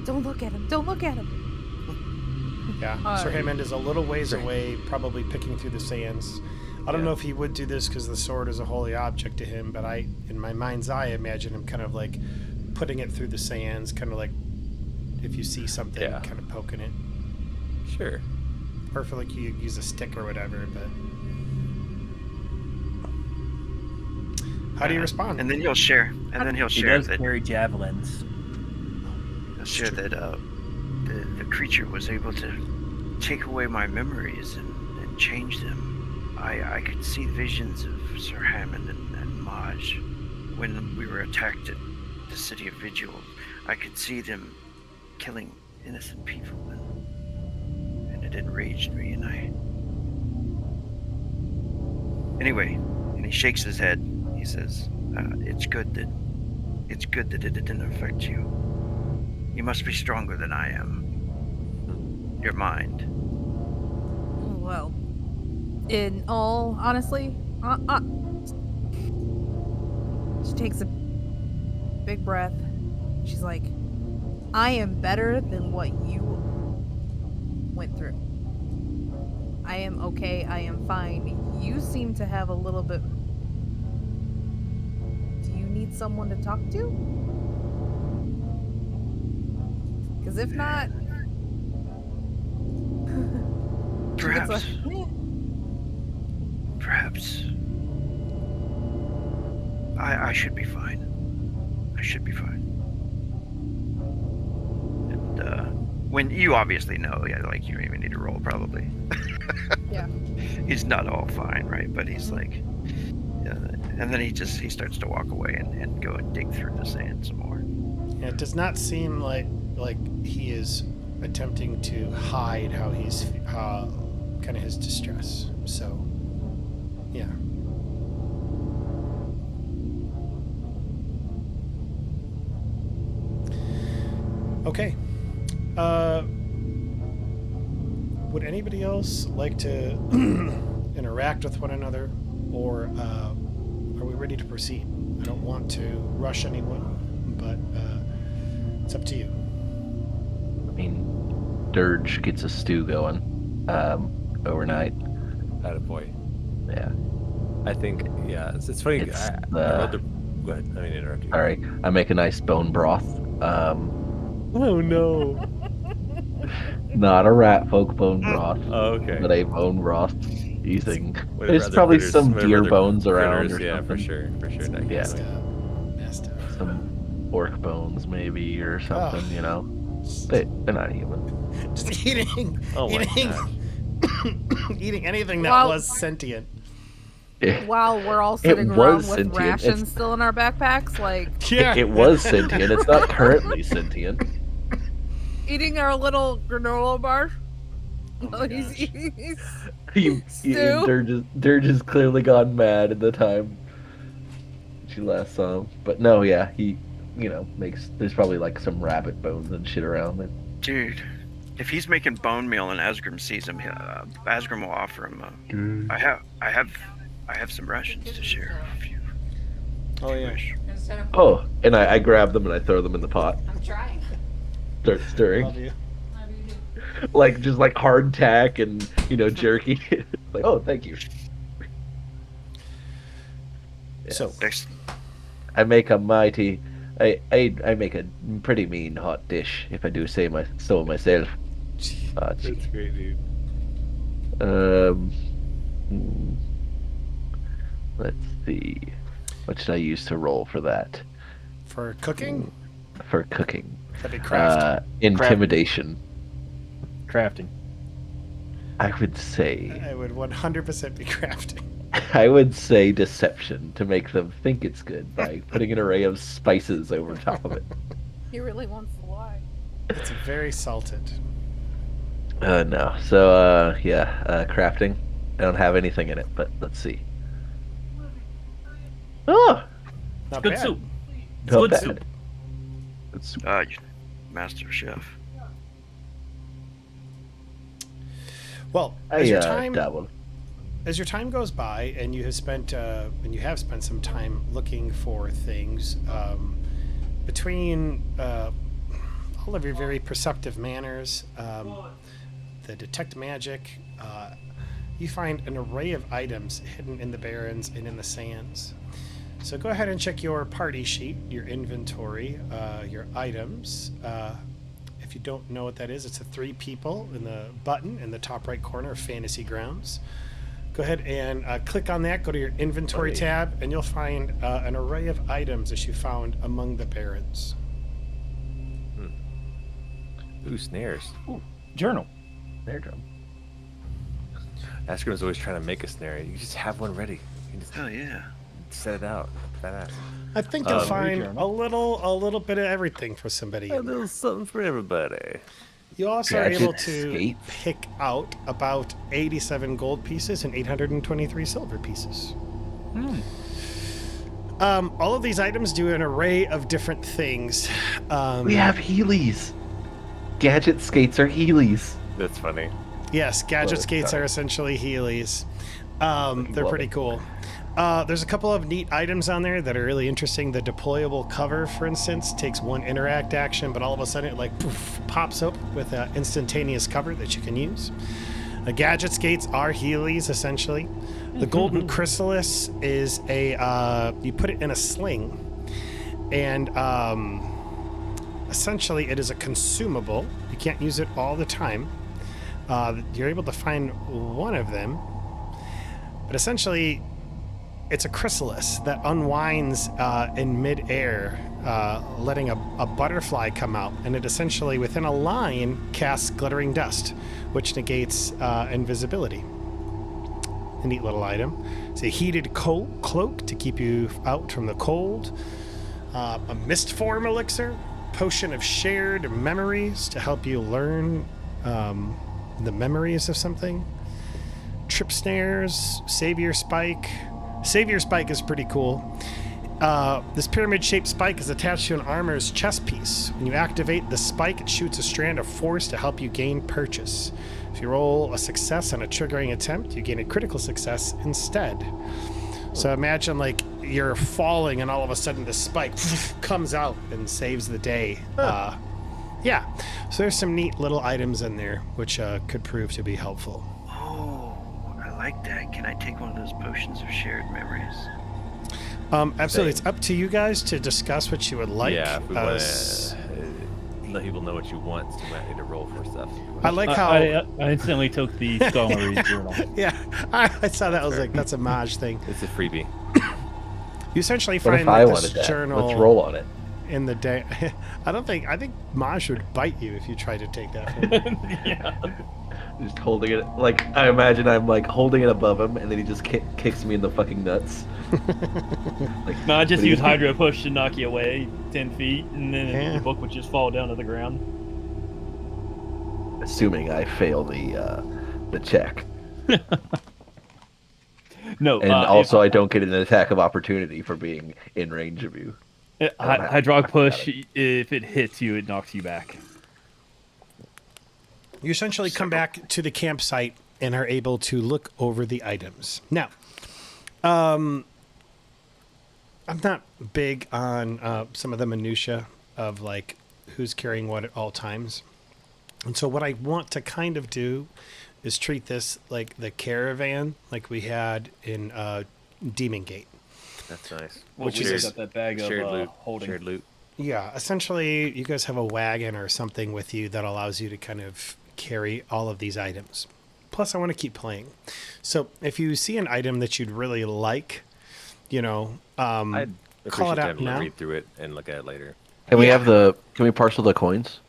S5: don't look at him. Don't look at him.
S2: Yeah, Sir Hammond is a little ways away, probably picking through the sands. I don't know if he would do this because the sword is a holy object to him, but in my mind's eye, imagine him kind of like putting it through the sands, kind of like if you see something, kind of poking it.
S1: Sure.
S2: Or for like you use a stick or whatever, but... How do you respond?
S8: And then he'll share. And then he'll share
S7: does
S8: that.
S7: carry javelins.
S8: He'll share that the creature was able to take away my memories and change them. I could see visions of Sir Hammond and Maji when we were attacked at the city of Vigil. I could see them killing innocent people, and it enraged me. Anyway, and he shakes his head. He says, "It's good that it didn't affect you. You must be stronger than I am. Your mind."
S5: Well, in all honesty, she takes a big breath. She's like, I am better than what you went through. I am okay. I am fine. You seem to have a little bit... Do you need someone to talk to? Because if not...
S8: Perhaps.
S5: Like,
S8: Perhaps. I should be fine. I should be fine. And when you obviously know, like you don't even need to roll probably.
S5: Yeah.
S8: He's not all fine, right? But he's like, and then he starts to walk away and go and dig through the sand some more.
S2: Yeah, it does not seem like he is attempting to hide how he's kind of his distress. So, yeah. Okay. Would anybody else like to interact with one another, or are we ready to proceed? I don't want to rush anyone, but it's up to you.
S4: I mean, Dirge gets a stew going overnight.
S1: Attaboy.
S4: Yeah.
S1: I think, it's funny.
S4: It's
S1: I rolled the... Go ahead. I mean, interrupt you.
S4: All right. I make a nice bone broth.
S2: Oh no.
S4: Not a rat folk bone broth,
S1: Oh, okay.
S4: but a bone broth using.
S1: Whatever
S4: There's
S1: other
S4: probably
S1: critters-
S4: some
S1: whatever
S4: deer
S1: other
S4: bones around
S1: critters,
S4: or
S1: yeah,
S4: something.
S1: for sure. Not
S4: Yeah.
S2: Messed up.
S4: Some orc bones maybe or something, you know. They're not human.
S2: Just eating.
S1: Oh my
S2: eating.
S1: gosh.
S2: Eating anything that
S5: Wow.
S2: was sentient.
S5: While we're all sitting
S4: was
S5: around with
S4: sentient.
S5: rations
S4: It's-
S5: still in our backpacks, like
S2: Yeah.
S4: It was sentient. It's not currently sentient.
S5: eating our little granola bar.
S2: Oh my
S5: While he's
S2: gosh.
S5: eating
S4: Dirge has clearly gone mad in the time she last saw him. But no, yeah, he, makes. There's probably like some rabbit bones and shit around it.
S8: Dude, if he's making bone meal and Azgrymn sees him, Azgrymn will offer him. I have some rations to share with you.
S2: Oh yeah.
S10: Instead of
S4: Oh, and I grab them and I throw them in the pot.
S10: I'm trying.
S4: Start stirring.
S2: Love you.
S10: Love you too.
S4: Like just like hardtack and jerky. Like, oh, thank you.
S2: So
S8: Next,
S4: I make a mighty. I make a pretty mean hot dish if I do say so myself.
S1: That's great, dude.
S4: Let's see. What should I use to roll for that?
S2: for cooking,
S4: For cooking.
S2: that'd be craft.
S4: Intimidation.
S3: Crafting.
S4: I would say.
S2: I would 100% be crafting.
S4: I would say deception to make them think it's good by putting an array of spices over top of it.
S5: He really wants to lie.
S2: It's very salted.
S4: No. So, crafting. I don't have anything in it, but let's see. Oh!
S2: Not
S6: Good
S2: bad.
S6: soup.
S4: Not
S6: Good
S4: bad.
S6: soup.
S4: Good soup.
S8: Master Chef.
S2: Well,
S4: I
S2: as your time
S4: dabble.
S2: as your time goes by, and you have spent some time looking for things, between all of your very perceptive manners, the detect magic, you find an array of items hidden in the barrens and in the sands. So go ahead and check your party sheet, your inventory, your items. If you don't know what that is, it's a 3 people in the button in the top right corner of Fantasy Grounds. Go ahead and click on that, go to your inventory tab, and you'll find an array of items that you found among the barrens.
S1: Ooh, snares.
S3: Ooh, journal.
S4: Snare drum.
S1: Azgrym's always trying to make a snare. You just have one ready. You just
S8: Oh yeah.
S1: set it out. Badass.
S2: I think you'll find a little bit of everything for somebody.
S1: A little something for everybody.
S2: You also are able
S4: Gadget
S2: to
S4: skate.
S2: pick out about 87 gold pieces and 823 silver pieces. All of these items do an array of different things.
S4: We have Heelys. Gadget skates are Heelys.
S1: That's funny.
S2: Yes, gadget
S4: Well,
S2: skates
S4: sorry.
S2: are essentially Heelys. They're
S4: love
S2: pretty
S4: it.
S2: cool. There's a couple of neat items on there that are really interesting. The deployable cover, for instance, takes 1 interact action, but all of a sudden it like poof, pops up with an instantaneous cover that you can use. The gadget skates are Heelys, essentially. The golden chrysalis is you put it in a sling, and essentially it is a consumable. You can't use it all the time. You're able to find one of them, but essentially it's a chrysalis that unwinds in midair, letting a butterfly come out, and it essentially, within a line, casts glittering dust, which negates invisibility. A neat little item. It's a heated cloak to keep you out from the cold. A mist form elixir, potion of shared memories to help you learn the memories of something. Trip snares, savior spike. Savior spike is pretty cool. This pyramid-shaped spike is attached to an armor's chest piece. When you activate the spike, it shoots a strand of force to help you gain purchase. If you roll a success on a triggering attempt, you gain a critical success instead. So imagine like you're falling and all of a sudden the spike comes out and saves the day. Yeah, so there's some neat little items in there which could prove to be helpful.
S8: Oh, I like that. Can I take one of those potions of shared memories?
S2: Absolutely, it's up to you guys to discuss what you would like.
S1: Yeah, if we want to let people know what you want, so you might need to roll for stuff.
S2: I like how
S6: I instantly took the Scholar's journal.
S2: yeah, I saw that. I was like, that's a Maj thing.
S1: It's a freebie.
S2: You essentially
S4: What
S2: find
S4: if I
S2: like,
S4: wanted
S2: this
S4: that?
S2: journal
S4: Let's roll on it.
S2: in the day. I think Maj would bite you if you tried to take that from him.
S6: Yeah.
S4: Just holding it, like, I imagine I'm like holding it above him, and then he just kicks me in the fucking nuts. Like,
S6: No, I just
S4: what do
S6: use
S4: you-
S6: Hydro Push to knock you away 10 feet, and then
S2: Yeah.
S6: the book would just fall down to the ground.
S4: Assuming I fail the check,
S6: No,
S4: and also I don't get an attack of opportunity for being in range of you.
S6: Hydraulic Push, if it hits you, it knocks you back.
S2: You essentially come back to the campsite and are able to look over the items. Now, I'm not big on some of the minutia of like who's carrying what at all times. And so what I want to kind of do is treat this like the caravan like we had in Demon Gate.
S1: That's nice.
S2: Which
S6: we
S2: is
S6: got that bag of
S1: shared loot.
S6: holding.
S1: Shared loot.
S2: Yeah, essentially you guys have a wagon or something with you that allows you to kind of carry all of these items. Plus, I want to keep playing. So if you see an item that you'd really like, you know,
S1: I'd
S2: call it
S1: appreciate
S2: out
S1: having to
S2: now.
S1: read through it and look at it later.
S4: Can we
S2: Yeah.
S4: can we parcel the coins?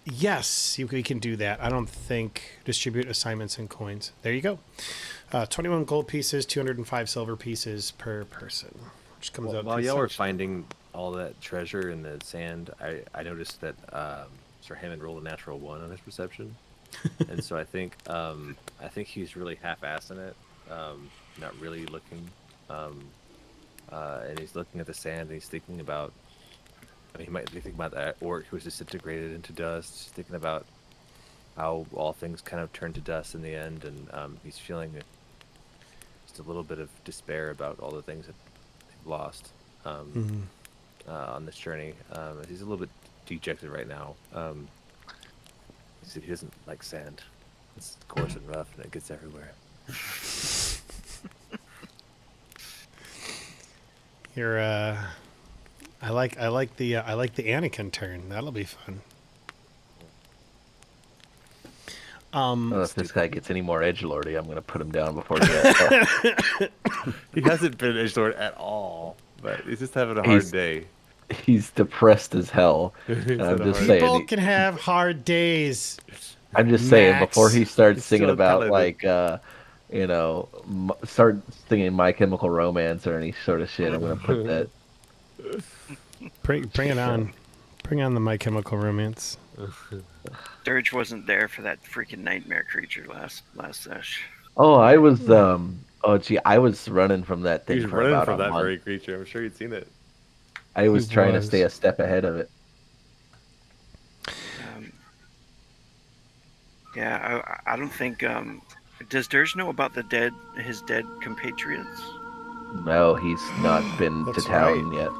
S2: Yes, we can do that. I don't think distribute assignments and coins. There you go. 21 gold pieces, 205 silver pieces per person, which comes out.
S1: While
S2: to
S1: y'all were
S2: such-
S1: finding all that treasure in the sand, I noticed that Sir Hammond rolled a natural 1 on his perception, and so I think he's really half-assing it, not really looking, and he's looking at the sand and he's thinking about. I mean, he might be thinking about that orc who was disintegrated into dust, thinking about how all things kind of turned to dust in the end, and he's feeling just a little bit of despair about all the things that they've lost. on this journey. He's a little bit dejected right now. He said he doesn't like sand. It's coarse and rough, and it gets everywhere.
S2: You're I like the Anakin turn. That'll be fun.
S4: Well, if this guy gets any more edgelordy, I'm gonna put him down before he gets.
S1: He hasn't been edgelord at all, but he's just having a hard day.
S4: He's depressed as hell. And I'm just saying.
S2: People can have hard days.
S4: I'm just saying before
S2: Max.
S4: he starts
S1: He's
S4: singing
S1: still
S4: about
S1: talented.
S4: start singing My Chemical Romance or any sort of shit. I'm gonna put that.
S2: Bring it on. Bring on the My Chemical Romance.
S8: Dirge wasn't there for that freaking nightmare creature last sesh.
S4: Oh, I was I was running from that thing
S1: He's
S4: for
S1: running
S4: about
S1: from
S4: a
S1: that
S4: month.
S1: very creature. I'm sure you'd seen it.
S4: I was trying to
S2: was.
S4: stay a step ahead of it.
S8: I don't think. Does Dirge know about his dead compatriots?
S4: No, he's not been to
S2: That's
S4: town yet.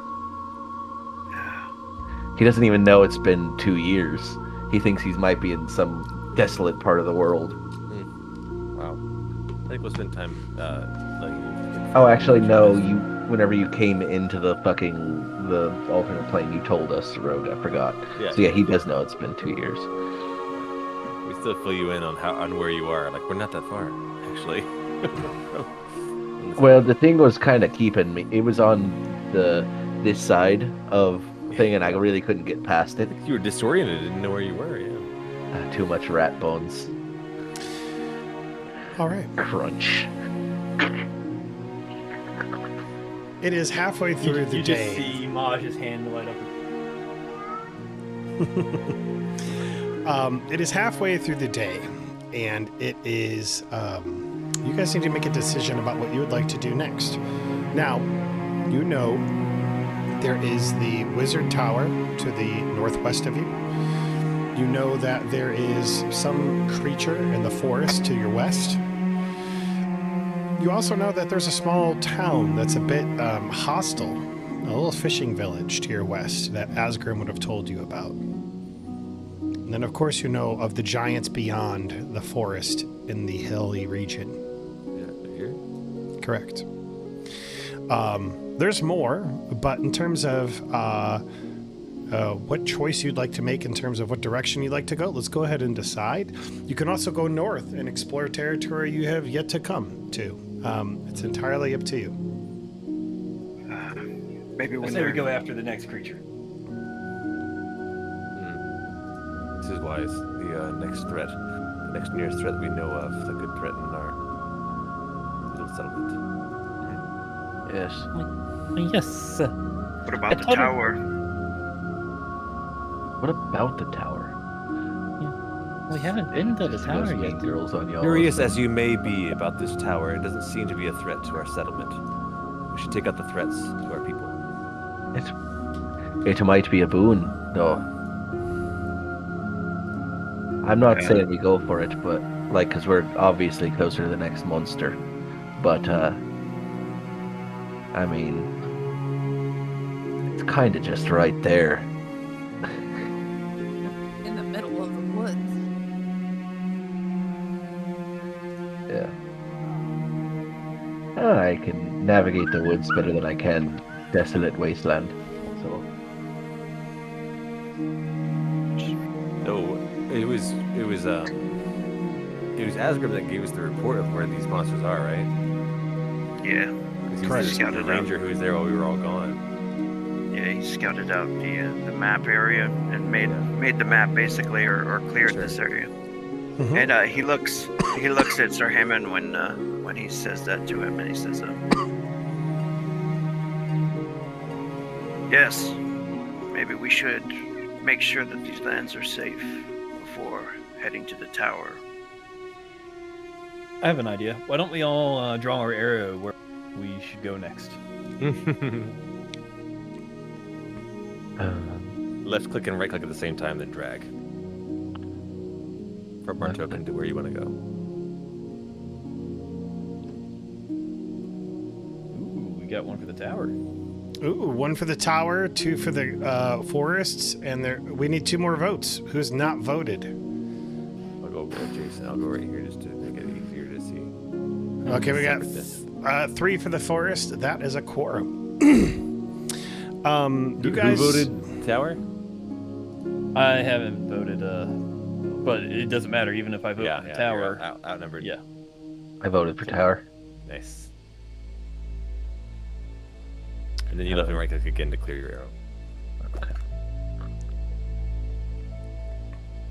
S4: He doesn't even know it's been 2 years. He thinks he might be in some desolate part of the world.
S1: Wow. I think we'll spend time
S4: Oh, actually, no. Whenever you came into the alternate plane, you told us, Rogue. I forgot.
S1: Yeah.
S4: So yeah, he does know it's been 2 years.
S1: We still fill you in on where you are. Like, we're not that far, actually.
S4: Well, the thing was kind of keeping me. It was on this side of thing, and I really couldn't get past it.
S1: You were disoriented, didn't know where you were. Yeah.
S4: Too much rat bones.
S2: All right.
S4: Crunch.
S2: It is halfway through the
S6: you
S2: day.
S6: just see Maj's hand light up.
S2: It is halfway through the day, and it is. You guys need to make a decision about what you would like to do next. Now, you know there is the Wizard Tower to the northwest of you. You know that there is some creature in the forest to your west. You also know that there's a small town that's a bit hostile, a little fishing village to your west that Azgrymn would have told you about. And then, of course, you know of the giants beyond the forest in the hilly region.
S1: Yeah, here?
S2: Correct. There's more, but in terms of what choice you'd like to make in terms of what direction you'd like to go, let's go ahead and decide. You can also go north and explore territory you have yet to come to. It's entirely up to you.
S8: Maybe
S6: I
S8: when
S6: say we
S8: they're
S6: go after the next creature.
S1: This is wise. The next threat, the next nearest threat that we know of that could threaten our little settlement.
S4: Yes.
S7: Yes.
S8: What about the tower?
S4: What about the tower?
S7: We haven't been to the
S4: Just those
S7: tower
S4: mean
S7: yet.
S4: girls on y'all.
S1: Curious as you may be about this tower, it doesn't seem to be a threat to our settlement. We should take out the threats to our people.
S4: It might be a boon, though. I'm not saying we go for it, but because we're obviously closer to the next monster. But I mean, it's kind of just right there.
S5: In the middle of the woods.
S4: Yeah. I can navigate the woods better than I can desolate wasteland. So.
S1: No, it was Azgrymn that gave us the report of where these monsters are, right?
S8: Yeah.
S1: Because he's the
S8: Scouted
S1: ranger
S8: out.
S1: who was there while we were all gone.
S8: Yeah, he scouted out the map area and made the map basically, or cleared this area.
S2: Mhm.
S8: And he looks at Sir Hammond when he says that to him, and he says, "Yes, maybe we should make sure that these lands are safe before heading to the tower."
S6: I have an idea. Why don't we all draw our arrow where we should go next?
S1: Left click and right click at the same time, then drag. From our token to where you want to go.
S6: Ooh, we got one for the tower.
S2: Ooh, 1 for the tower, 2 for the forests, and we need 2 more votes. Who's not voted?
S1: I'll go with Jason. I'll go right here just to make it easier to see.
S2: Okay, we got
S1: Separateness.
S2: 3 for the forest. That is a quorum. You
S1: Who
S2: guys
S1: voted tower?
S6: I haven't voted, but it doesn't matter. Even if I vote for tower,
S1: you're outnumbered.
S6: yeah.
S4: I voted for tower.
S1: Nice. And then you left and right click again to clear your arrow.
S4: Okay.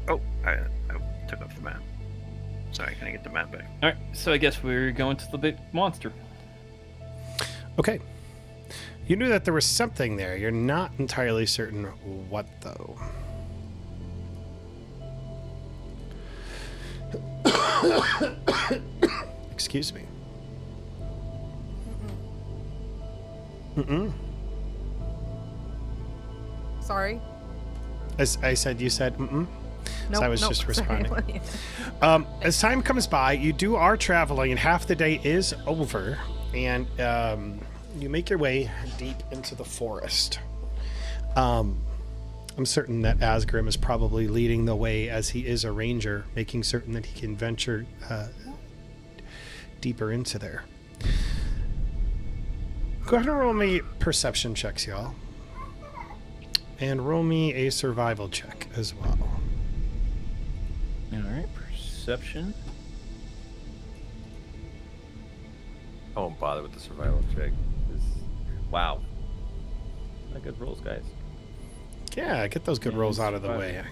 S8: Oh, I took off the map. Sorry, can I get the map back?
S6: All right, so I guess we're going to the big monster.
S2: Okay. You knew that there was something there. You're not entirely certain what, though. Excuse me. Mm-mm.
S5: Sorry.
S2: As I said, you said mm-mm.
S5: Nope,
S2: So I was
S5: nope,
S2: just
S5: sorry.
S2: responding. As time comes by, you are traveling, and half the day is over, and you make your way deep into the forest. I'm certain that Azgrymn is probably leading the way, as he is a ranger, making certain that he can venture deeper into there. Go ahead and roll me perception checks, y'all. And roll me a survival check as well.
S6: All right, perception.
S1: I won't bother with the survival check. Wow. Not good rolls, guys.
S2: Yeah, get those good rolls out of the way.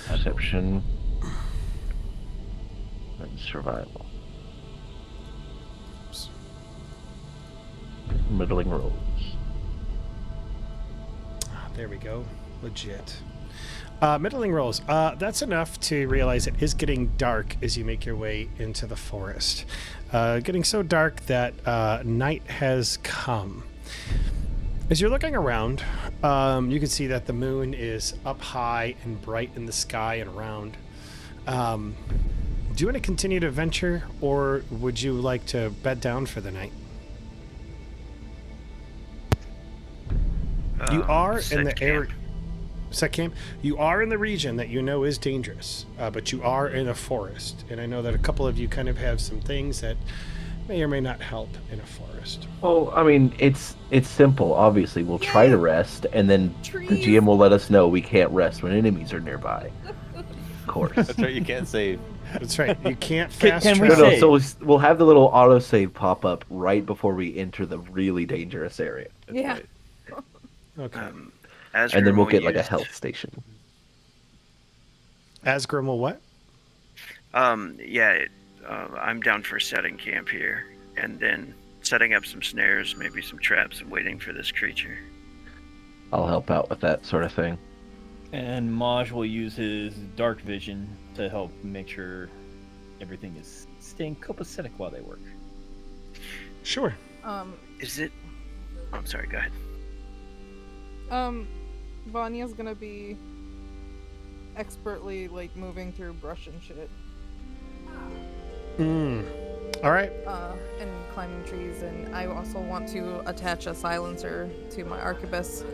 S4: Perception. And survival. Middling rolls.
S2: There we go. Legit. Middling rolls. That's enough to realize it is getting dark as you make your way into the forest. Getting so dark that night has come. As you're looking around, you can see that the moon is up high and bright in the sky and around. Do you want to continue to venture, or would you like to bed down for the night? You are in the area. Set camp. You are in the region that you know is dangerous, but you are in a forest, and I know that a couple of you kind of have some things that may or may not help in a forest.
S4: Well, I mean, it's simple. Obviously, we'll try to rest, and then the
S5: Trees.
S4: GM will let us know we can't rest when enemies are nearby. Of course.
S1: That's right, you can't save.
S2: That's right. You can't
S6: Can-
S2: fast
S6: can we
S2: travel.
S4: No,
S6: say-
S4: so we'll have the little autosave pop up right before we enter the really dangerous area,
S1: That's
S5: Yeah.
S1: right.
S2: Okay.
S8: Azgrymn
S4: and then we'll
S8: will
S4: get like a
S8: use-
S4: health station.
S2: Azgrymn will what?
S8: Yeah, I'm down for setting camp here, and then setting up some snares, maybe some traps, and waiting for this creature.
S4: I'll help out with that sort of thing.
S6: And Maj will use his dark vision to help make sure everything is staying copacetic while they work.
S2: Sure.
S8: Is it? Oh, I'm sorry. Go ahead.
S11: Vy'nia's gonna be expertly like moving through brush and shit.
S2: All right.
S5: And climbing trees, and I also want to attach a silencer to my arquebus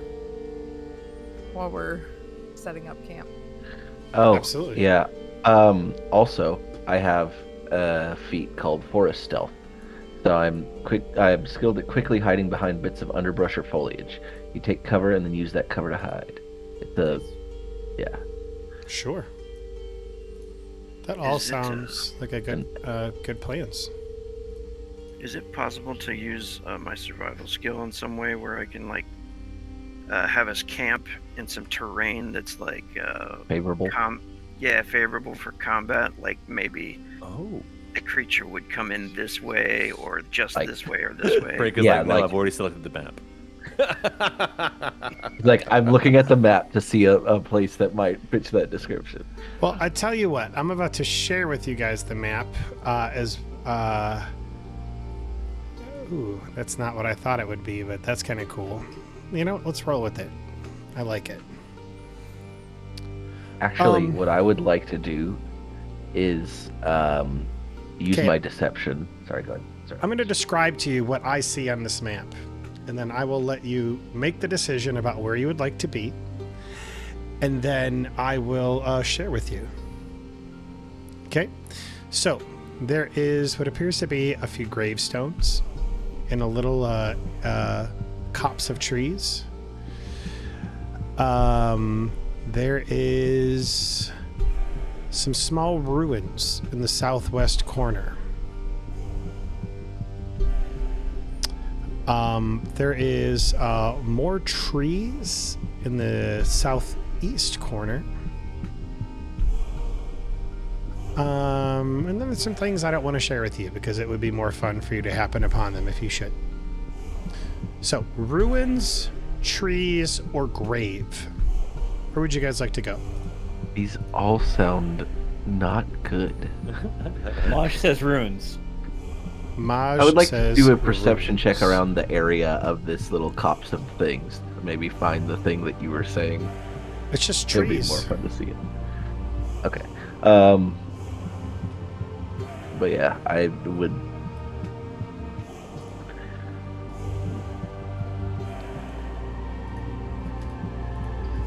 S5: while we're setting up camp.
S4: Oh,
S2: Absolutely.
S4: Yeah. Also, I have a feat called Forest Stealth. So I'm skilled at quickly hiding behind bits of underbrush or foliage. You take cover and then use that cover to hide. Yeah.
S2: Sure. That all
S8: Is it,
S2: sounds like a good plans.
S8: Is it possible to use my survival skill in some way where I can like have us camp in some terrain that's like
S4: Favorable.
S8: favorable for combat? Like maybe
S1: Oh.
S8: the creature would come in this way, or just
S4: Like-
S8: this way, or this way.
S1: Break is
S4: Yeah,
S1: like, no,
S4: like-
S1: I've already selected the map.
S4: Like, I'm looking at the map to see a place that might fit that description.
S2: Well, I tell you what, I'm about to share with you guys the map Ooh, that's not what I thought it would be, but that's kind of cool. You know, let's roll with it. I like it.
S4: Actually, what I would like to do is use
S2: Okay.
S4: my deception. Sorry, go ahead. Sorry.
S2: I'm going to describe to you what I see on this map. and then I will let you make the decision about where you would like to be, and then I will share with you. Okay, so there is what appears to be a few gravestones and a little copse of trees. There is some small ruins in the southwest corner. There is more trees in the southeast corner. And then there's some things I don't want to share with you because it would be more fun for you to happen upon them if you should. So, ruins, trees, or grave. Where would you guys like to go?
S4: These all sound not good.
S6: Maj says ruins.
S2: Maj
S4: I would like to
S2: says
S4: do a perception
S2: ruins.
S4: check around the area of this little copse of things. Maybe find the thing that you were saying.
S2: It's just
S4: It'll be
S2: trees.
S4: more fun to see it. Okay. But yeah, I would.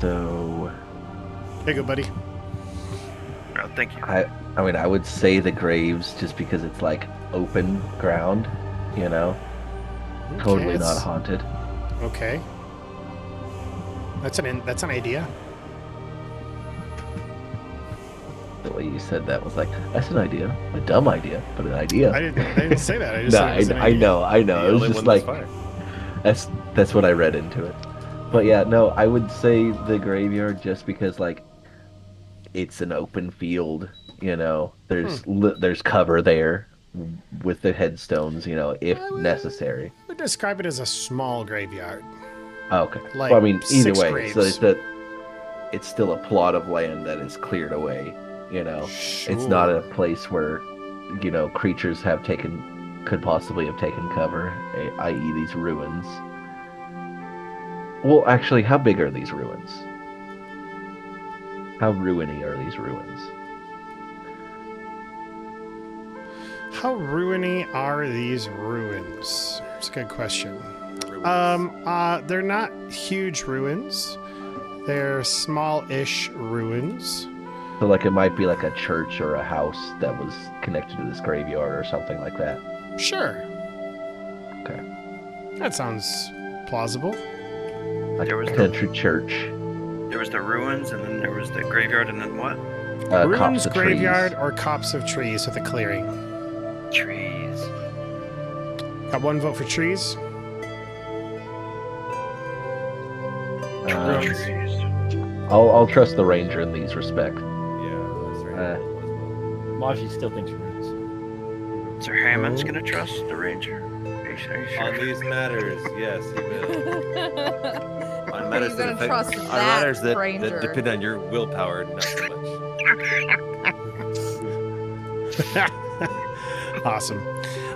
S4: So.
S2: Here you go, buddy.
S8: Oh, thank you.
S4: I mean, I would say the graves just because it's like open ground, you know? Totally
S2: it's-
S4: not haunted.
S2: Okay. That's an idea.
S4: The way you said that was like, that's an idea. A dumb idea, but an idea.
S2: I didn't say that. I just
S4: No,
S2: said it was an
S4: I
S2: idea.
S4: know.
S1: The
S4: It was
S1: only
S4: just
S1: one that's
S4: like,
S1: fire.
S4: that's what I read into it. But yeah, no, I would say the graveyard just because like it's an open field, you know. There's cover there with the headstones, you know, if necessary.
S2: I would describe it as a small graveyard.
S4: Oh, okay.
S2: Like
S4: well, I mean, either
S2: 6
S4: way,
S2: graves.
S4: so it's still a plot of land that is cleared away, you know. It's not a place where, you know, creatures could possibly have taken cover, i.e. these ruins. Well, actually, how big are these ruins? How ruiny are these ruins?
S2: How ruiny are these ruins? It's a good question. They're not huge ruins. They're small-ish ruins.
S4: So, like, it might be like a church or a house that was connected to this graveyard or something like that.
S2: Sure.
S4: Okay.
S2: That sounds plausible.
S4: Like
S8: There was
S4: a
S8: the-
S4: country church.
S8: There was the ruins, and then there was the graveyard, and then what?
S2: Ruins,
S4: Copse of
S2: graveyard,
S4: trees.
S2: or copse of trees with a clearing.
S8: Trees.
S2: Got one vote for trees.
S4: Uh,
S8: Trees.
S4: I'll trust the ranger in these respects.
S1: Yeah, that's right.
S6: Maji still thinks ruins.
S8: So Hammond's gonna trust the ranger? Are you sure?
S1: On these matters, yes, he will. On matters
S11: gonna
S1: that affect,
S11: trust
S1: on
S11: that
S1: matters that
S11: ranger?
S1: depend on your willpower, not so much.
S2: Awesome.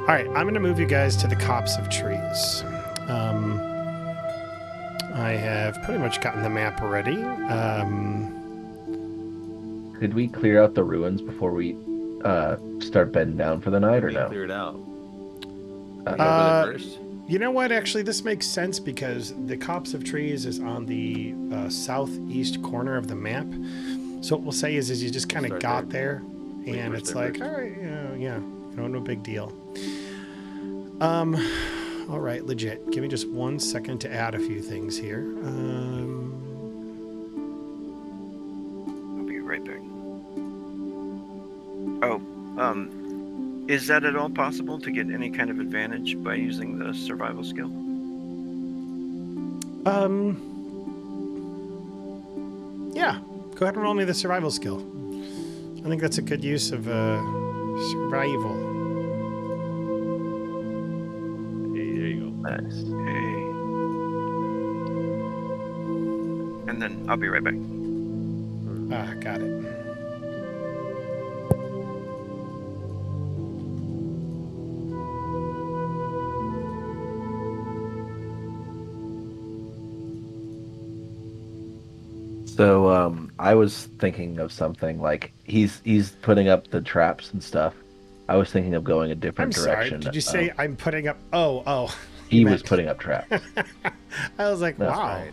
S2: All right, I'm going to move you guys to the copse of trees. I have pretty much gotten the map ready.
S4: Did we clear out the ruins before we start bedding down for the night, or
S1: We
S4: no?
S1: cleared out.
S4: Uh,
S1: Yeah, with it first.
S2: You know what? Actually, this makes sense because the copse of trees is on the southeast corner of the map. So what we'll say is you just kind of
S1: Start
S2: got
S1: there.
S2: there, and
S1: first
S2: it's
S1: there
S2: like,
S1: first.
S2: all right, yeah, no big deal. All right, legit. Give me just 1 second to add a few things here.
S8: I'll be right back. Oh, is that at all possible to get any kind of advantage by using the survival skill?
S2: Yeah, go ahead and roll me the survival skill. I think that's a good use of survival.
S1: Hey, there you go.
S4: nice.
S8: Okay. And then I'll be right back.
S2: Got it.
S4: So I was thinking of something like he's putting up the traps and stuff. I was thinking of going a
S2: I'm
S4: different
S2: sorry.
S4: direction.
S2: Did you say I'm putting up? Oh.
S4: He was putting up traps.
S2: I was like,
S4: That's
S2: wow.
S4: right.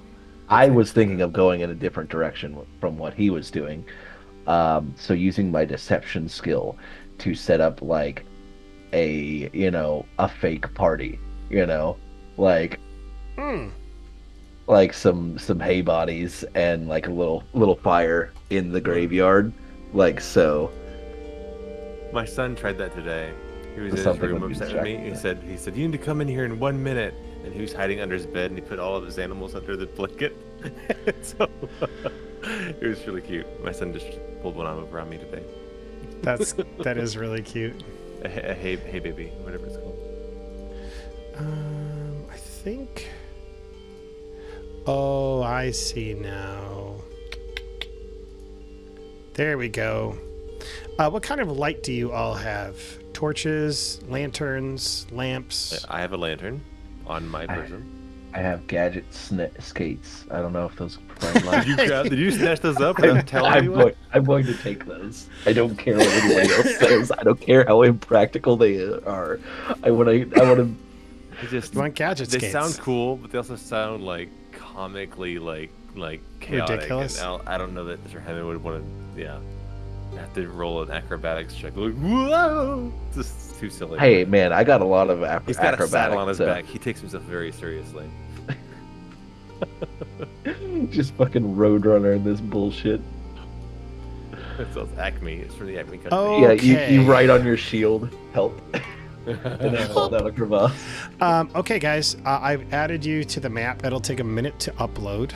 S4: I was thinking of going in a different direction from what he was doing. So using my deception skill to set up like a fake party, like like some hay bodies and like a little fire in the graveyard, like so.
S1: My son tried that today. He was in his
S4: Something
S1: room
S4: would be
S1: upset with me.
S4: distracting,
S1: He said, you need to come in here in 1 minute. And he was hiding under his bed, and he put all of his animals under the blanket. So it was really cute. My son just pulled one over on me today.
S2: That is really cute.
S1: Hey baby, whatever it's called.
S2: I think. Oh, I see now. There we go. What kind of light do you all have? Torches, lanterns, lamps?
S1: I have a lantern on my person.
S4: I have gadget skates. I don't know if those provide light.
S1: Did you snatch those up without telling anyone?
S4: I'm going to take those. I don't care what anybody else says. I don't care how impractical they are. I want to.
S2: You want gadget skates?
S1: They sound cool, but they also sound like comically like chaotic.
S2: Ridiculous.
S1: And I don't know that Mr. Hammond would want to. Yeah. Have to roll an acrobatics check. Like, whoa! It's just too silly.
S4: Hey man, I got a lot of
S1: He's got
S4: acrobatics
S1: a saddle on his back. He takes himself very seriously.
S4: Just fucking Roadrunner in this bullshit.
S1: So it's Acme. It's from the Acme company.
S2: Oh,
S4: Yeah,
S2: okay.
S4: you write on your shield, help, and then fall down a crevasse.
S2: Okay, guys, I've added you to the map. It'll take a minute to upload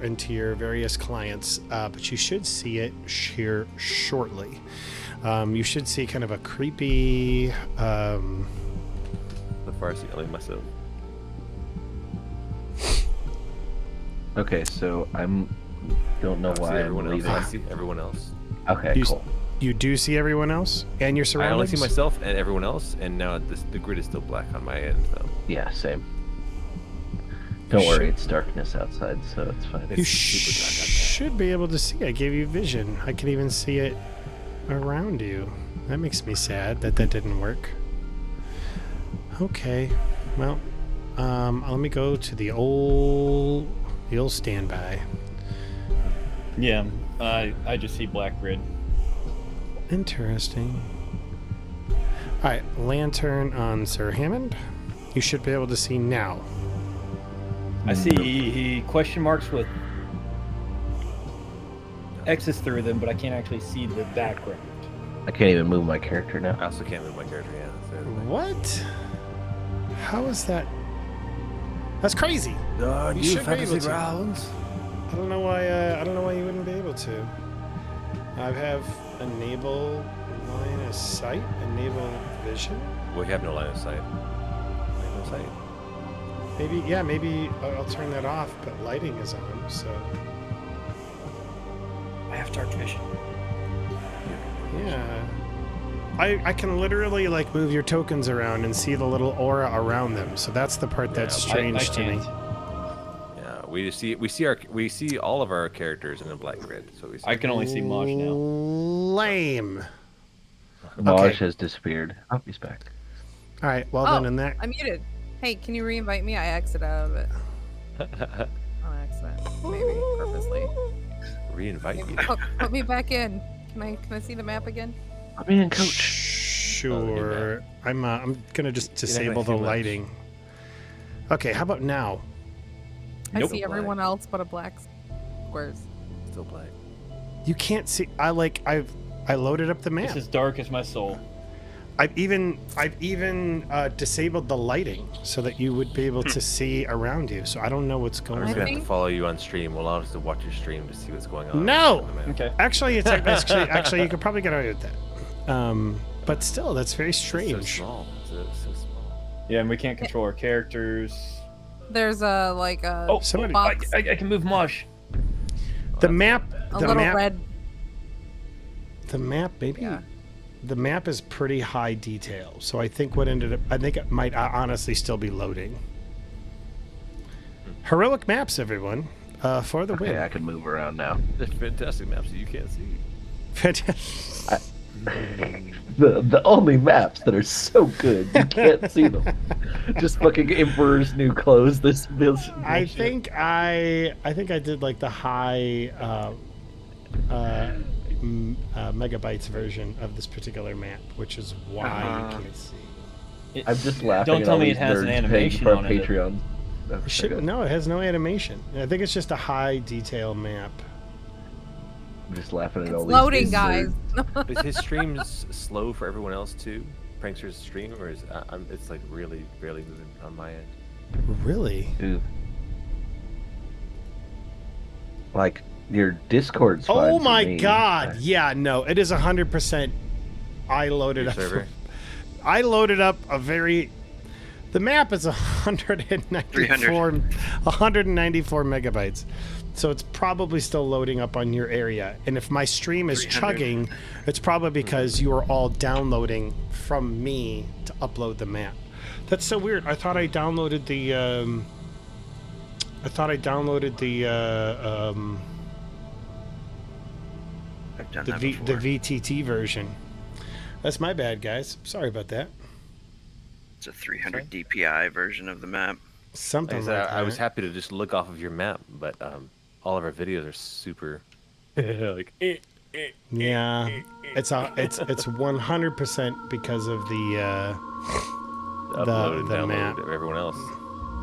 S2: into your various clients, but you should see it here shortly. You should see kind of a creepy.
S1: So far, I see only myself.
S4: Okay, so don't know why I'm leaving.
S1: I see everyone else.
S4: Okay, cool.
S2: You do see everyone else and your
S1: I
S2: surroundings?
S1: only see myself and everyone else, and now the grid is still black on my end. So.
S4: Yeah, same. Don't worry, it's darkness outside, so it's fine.
S2: You should be able to see. I gave you vision. I can even see it around you. That makes me sad that didn't work. Okay, well, let me go to the old standby.
S6: Yeah, I just see black grid.
S2: Interesting. All right, lantern on Sir Hammond. You should be able to see now.
S6: I see he question marks with X's through them, but I can't actually see the background.
S4: I can't even move my character now.
S1: I also can't move my character. Yeah. So.
S2: What? How is that? That's crazy.
S1: You
S2: should be
S1: fantasy
S2: able to.
S1: grounds.
S2: I don't know why. I don't know why you wouldn't be able to. I have enable line of sight, enable vision.
S1: We have no line of sight. We have no sight.
S2: Maybe I'll turn that off, but lighting is on, so.
S6: I have dark vision.
S2: Yeah. I can literally like move your tokens around and see the little aura around them. So that's the part that's strange to me.
S1: Yeah, we see all of our characters in a black grid. So we see.
S6: I can only see Maj now.
S2: Lame.
S4: Maj has disappeared. Oh, he's back.
S2: All right. Well, then in that.
S5: I'm muted. Hey, can you re-invite me? I exited out of it. On accident, maybe purposely.
S1: Re-invite you.
S5: Put me back in. Can I see the map again?
S4: I'm in, coach.
S2: Sure. I'm gonna just disable the lighting. Okay. How about now?
S5: I see everyone else but a black squares.
S1: Still black.
S2: You can't see. I loaded up the map.
S6: This is dark as my soul.
S2: I've even disabled the lighting so that you would be able to see around you. So I don't know what's going
S1: I'm
S2: on.
S1: just gonna have to follow you on stream. We'll allow us to watch your stream to see what's going on.
S2: No.
S6: Okay.
S2: Actually, actually, you could probably get away with that. But still, that's very strange.
S1: It's so small. It's so small.
S6: Yeah, and we can't control our characters.
S5: There's a box.
S6: I can move Maj.
S2: The map.
S5: A little red.
S2: The map, maybe.
S5: Yeah.
S2: The map is pretty high detail, so I think it might honestly still be loading. Heroic maps, everyone, for the win.
S4: Okay, I can move around now.
S1: They're fantastic maps that you can't see.
S4: The only maps that are so good you can't see them. Just fucking Emperor's New Clothes. This bullshit.
S2: I think I did like the high megabytes version of this particular map, which is why you can't see.
S4: I'm just laughing.
S6: Don't
S4: at
S6: tell
S4: all
S6: me
S4: these
S6: it has an
S4: nerds paying
S6: animation
S4: for our
S6: on it.
S4: Patreon. Okay.
S2: No, it has no animation. I think it's just a high detail map.
S4: I'm just laughing at
S5: It's
S4: all
S5: loading,
S4: these
S5: guys.
S1: Is his streams slow for everyone else too? Prankster's stream, or is it's like really barely moving on my end?
S2: Really?
S4: Dude. Like your Discord's fine
S2: Oh
S4: for
S2: my
S4: me.
S2: god! Yeah, no, it is 100%. I loaded
S1: Your
S2: up.
S1: server?
S2: I loaded up a very. The map is 194 megabytes, so it's probably still loading up on your area. And if my stream is chugging, it's probably because you are all downloading from me to upload the map. That's so weird. I thought I downloaded the.
S8: I've done
S2: the
S8: that
S2: the
S8: before.
S2: VTT version. That's my bad, guys. Sorry about that.
S8: It's a 300 DPI version of the map.
S2: Something
S1: Like I said,
S2: like that.
S1: I was happy to just look off of your map, but all of our videos are super like.
S2: Yeah, it's 100% because of the
S1: Upload and download
S2: map.
S1: of everyone else.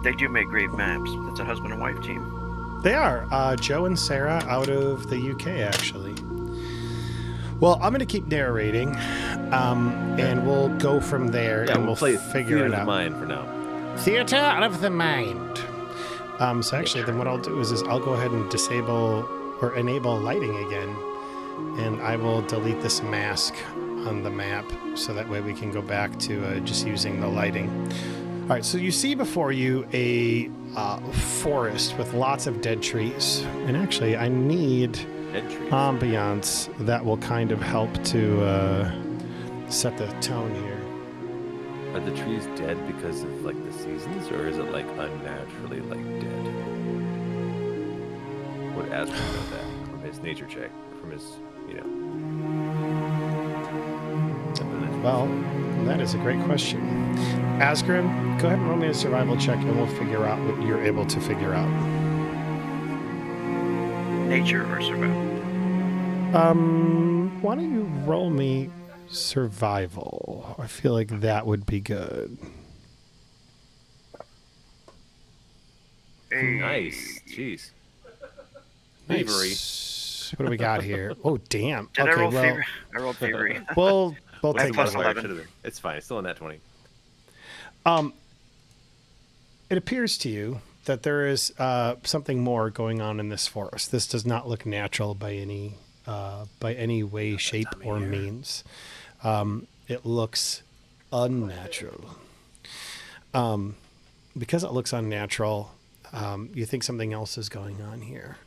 S8: They do make great maps. That's a husband and wife team.
S2: They are Joe and Sarah out of the UK, actually. Well, I'm gonna keep narrating, and we'll go from there,
S1: Yeah,
S2: and we'll
S1: play
S2: figure
S1: Theater
S2: it
S1: of the
S2: out.
S1: Mind for now.
S2: Theater of the Mind. So actually, then what I'll do is I'll go ahead and disable or enable lighting again, and I will delete this mask on the map, so that way we can go back to just using the lighting. All right, so you see before you a forest with lots of dead trees, and actually I need
S1: Dead trees.
S2: ambiance that will kind of help to set the tone here.
S1: Are the trees dead because of like the seasons, or is it like unnaturally like dead? Would Azgrymn know that from his nature check, from his, you know?
S2: Well, that is a great question. Azgrymn, go ahead and roll me a survival check, and we'll figure out what you're able to figure out.
S8: Nature or survival?
S2: Why don't you roll me survival? I feel like that would be good.
S8: Hey.
S1: Nice. Jeez.
S2: Nice. What do we got here? Oh, damn.
S8: Did I
S2: Okay,
S8: roll
S2: well,
S8: thievery? I rolled thievery.
S2: we'll
S8: That's
S2: take
S8: plus
S2: that.
S8: 11.
S1: It's fine. It's still in that 20.
S2: It appears to you that there is something more going on in this forest. This does not look natural by any way, shape, or means. It looks unnatural. Because it looks unnatural, you think something else is going on here.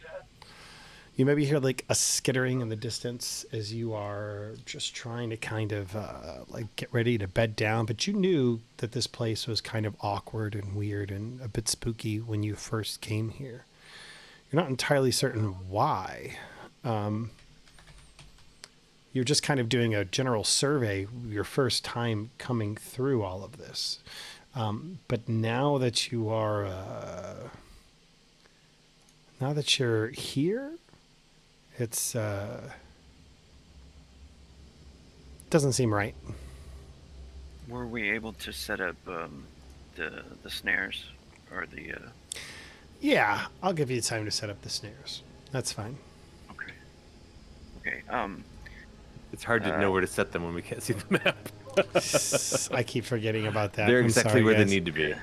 S2: You maybe hear like a skittering in the distance as you are just trying to kind of like get ready to bed down. But you knew that this place was kind of awkward and weird and a bit spooky when you first came here. You're not entirely certain why. You're just kind of doing a general survey your first time coming through all of this. But now that you are, now that you're here, it's doesn't seem right.
S8: Were we able to set up the snares or the?
S2: Yeah, I'll give you time to set up the snares. That's fine.
S8: Okay. Okay.
S1: It's hard to know where to set them when we can't see the map.
S2: I keep forgetting about that.
S1: They're
S2: I'm
S1: exactly
S2: sorry,
S1: where
S2: guys.
S1: they need to be.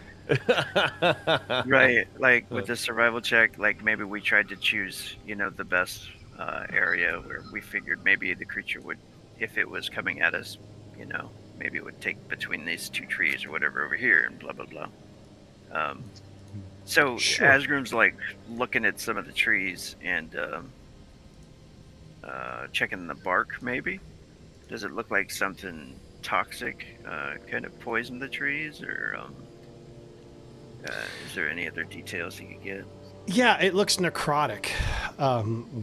S8: Right. Like with the survival check, like maybe we tried to choose, the best area where we figured maybe the creature would, if it was coming at us, maybe it would take between these two trees or whatever over here and blah blah blah. So
S2: Sure.
S8: Azgrym's like looking at some of the trees and checking the bark. Maybe does it look like something toxic kind of poisoned the trees, or is there any other details you could get?
S2: Yeah, it looks necrotic,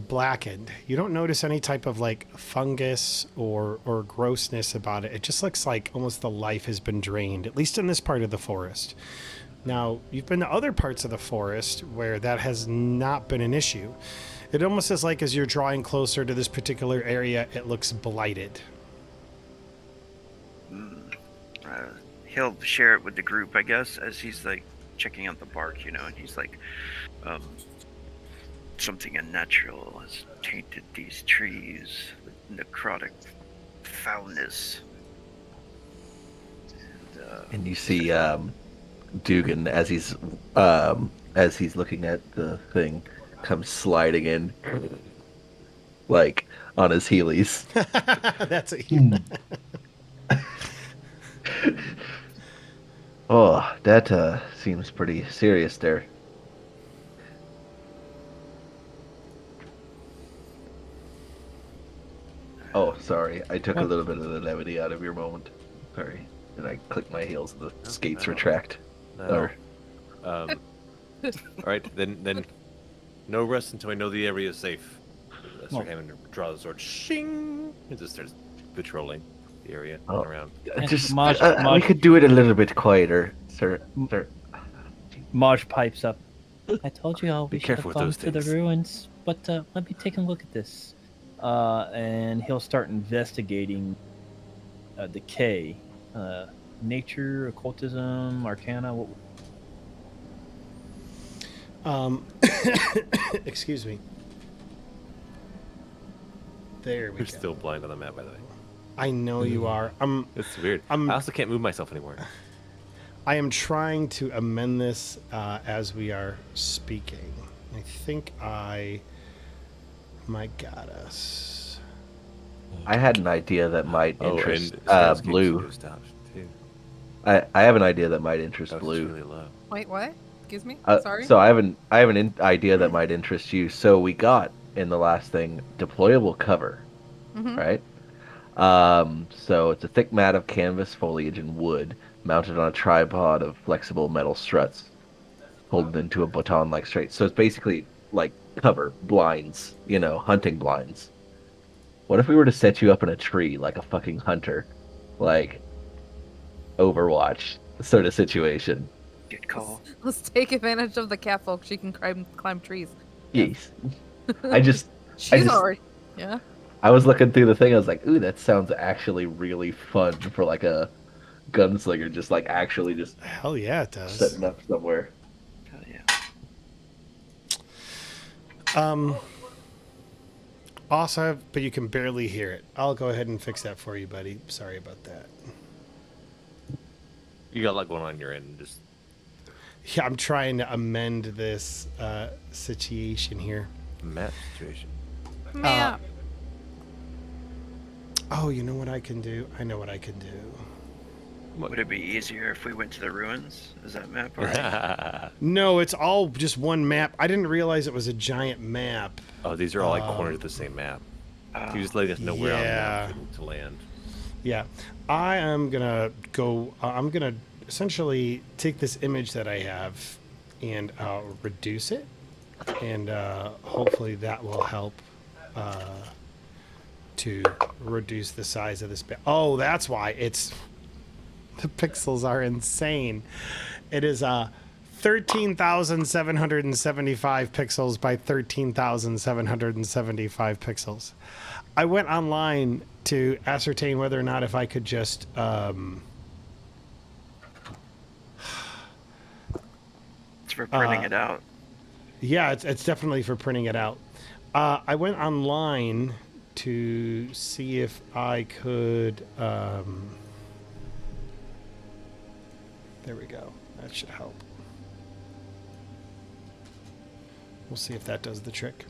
S2: blackened. You don't notice any type of like fungus or grossness about it. It just looks like almost the life has been drained, at least in this part of the forest. Now, you've been to other parts of the forest where that has not been an issue. It almost is like as you're drawing closer to this particular area, it looks blighted.
S8: He'll share it with the group, I guess, as he's like checking out the bark, and he's like, something unnatural has tainted these trees with necrotic foulness.
S4: And you see Dugan as he's looking at the thing, comes sliding in, like on his heelys.
S2: That's it.
S4: Oh, that seems pretty serious there. Oh, sorry. I took a little bit of the levity out of your moment. Sorry. And I clicked my heels and the skates retract.
S1: No. All right, then no rest until I know the area is safe. Start having to draw the sword. Shing! It just starts patrolling the area around.
S4: Just
S7: Maj,
S4: we could do it a little bit quieter, sir.
S7: Maj pipes up. I told you all
S1: Be
S7: we should
S1: careful
S7: have
S1: with
S7: gone
S1: those
S7: to the
S1: things.
S7: ruins, but let me take a look at this. And he'll start investigating decay, nature, occultism, arcana. What?
S2: Excuse me. There we
S1: You're
S2: go.
S1: still blind on the map, by the way.
S2: I know you are.
S1: It's weird. I also can't move myself anymore.
S2: I am trying to amend this as we are speaking. I think I might got us.
S4: I had an idea that might interest
S1: and
S4: Blue.
S1: stopped too.
S4: I have an idea that might interest
S1: Oh, it's
S4: Blue.
S1: really low.
S11: Wait, what? Excuse me? Sorry?
S4: So I have an idea that might interest you. So we got in the last thing deployable cover,
S11: Mhm.
S4: right? So it's a thick mat of canvas, foliage, and wood, mounted on a tripod of flexible metal struts, folded into a baton-like straight. So it's basically like cover, blinds, hunting blinds. What if we were to set you up in a tree like a fucking hunter, like Overwatch sort of situation?
S8: Good call.
S11: Let's take advantage of the catfolk. She can climb trees.
S4: Yes. I just
S11: She's already. Yeah.
S4: I was looking through the thing. I was like, "Ooh, that sounds actually really fun for like a gunslinger." Just like actually just
S2: Hell yeah, it does.
S4: setting up somewhere.
S8: Hell yeah.
S2: Also, but you can barely hear it. I'll go ahead and fix that for you, buddy. Sorry about that.
S1: You got a lot going on your end. Just
S2: Yeah, I'm trying to amend this situation here.
S1: map situation.
S11: Map.
S2: Oh, you know what I can do? I know what I can do.
S8: Would it be easier if we went to the ruins? Is that map alright?
S2: No, it's all just one map. I didn't realize it was a giant map.
S1: Oh, these are all like cornered to the same map. You just letting us know where on the map to land.
S2: Yeah, I am gonna go. I'm gonna essentially take this image that I have and reduce it, and hopefully that will help to reduce the size of this. Oh, that's why it's. The pixels are insane. It is 13,775 pixels by 13,775 pixels. I went online to ascertain whether or not if I could just
S8: It's for printing it out.
S2: yeah, it's definitely for printing it out. I went online to see if I could there we go. That should help. We'll see if that does the trick.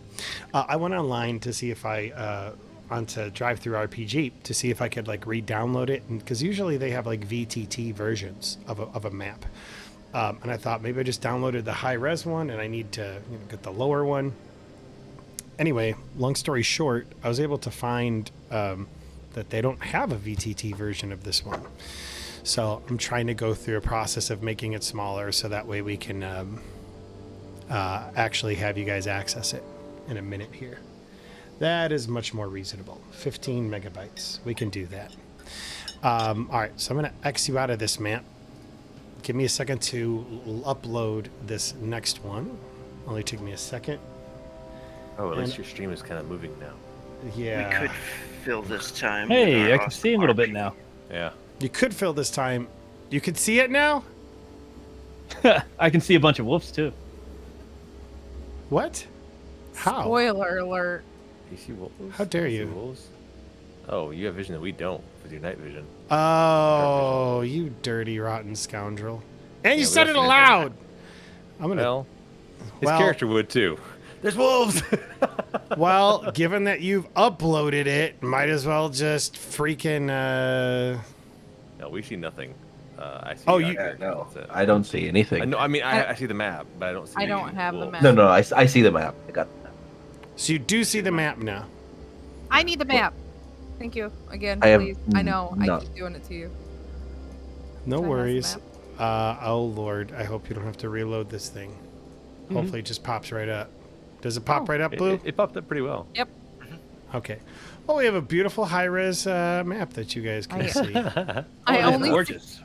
S2: I went online to see if I onto DriveThruRPG to see if I could like re-download it, because usually they have like VTT versions of a map, and I thought maybe I just downloaded the high-res one and I need to get the lower one. Anyway, long story short, I was able to find that they don't have a VTT version of this one. So I'm trying to go through a process of making it smaller so that way we can actually have you guys access it in a minute here. That is much more reasonable. 15 megabytes. We can do that. All right, so I'm going to X you out of this map. Give me a second to upload this next one. Only took me a second.
S1: Oh, at least your stream is kind of moving now.
S2: Yeah.
S8: We could fill this time.
S6: Hey,
S8: with
S6: I
S8: our
S6: can
S8: awesome
S6: see a little bit
S8: RP.
S6: now.
S1: Yeah.
S2: You could fill this time. You could see it now?
S6: I can see a bunch of wolves too.
S2: What? How?
S11: Spoiler alert.
S1: You see wolves?
S2: How dare
S1: You see
S2: you?
S1: wolves? Oh, you have vision that we don't with your night vision.
S2: Oh, you dirty, rotten scoundrel. And you
S1: Yeah, we
S2: said it
S1: also did
S2: aloud! I'm going to...
S1: Well, his
S2: Well-
S1: character would too. There's wolves!
S2: Well, given that you've uploaded it, might as well just freaking...
S1: No, we see nothing. I see.
S2: Oh,
S1: our
S2: you-
S1: character,
S4: No,
S1: that's it.
S4: I don't see anything.
S1: No, I mean, I see the map, but I don't see
S11: I don't have the
S1: wolves.
S11: map.
S4: No, I see the map. I got the map.
S2: So you do see the map now.
S11: I need the map. Thank you. Again,
S4: I have
S11: please. I know. I
S4: not.
S11: keep doing it to you.
S2: No
S11: Can I have the
S2: worries.
S11: map?
S2: Oh, Lord. I hope you don't have to reload this thing. Hopefully it just pops right up. Does it pop
S11: Oh.
S2: right up,
S1: It,
S2: Blue?
S1: it popped up pretty well.
S11: Yep.
S2: Okay. Well, we have a beautiful high-res map that you guys can
S11: I-
S2: see.
S11: I
S6: Oh,
S11: only
S6: gorgeous.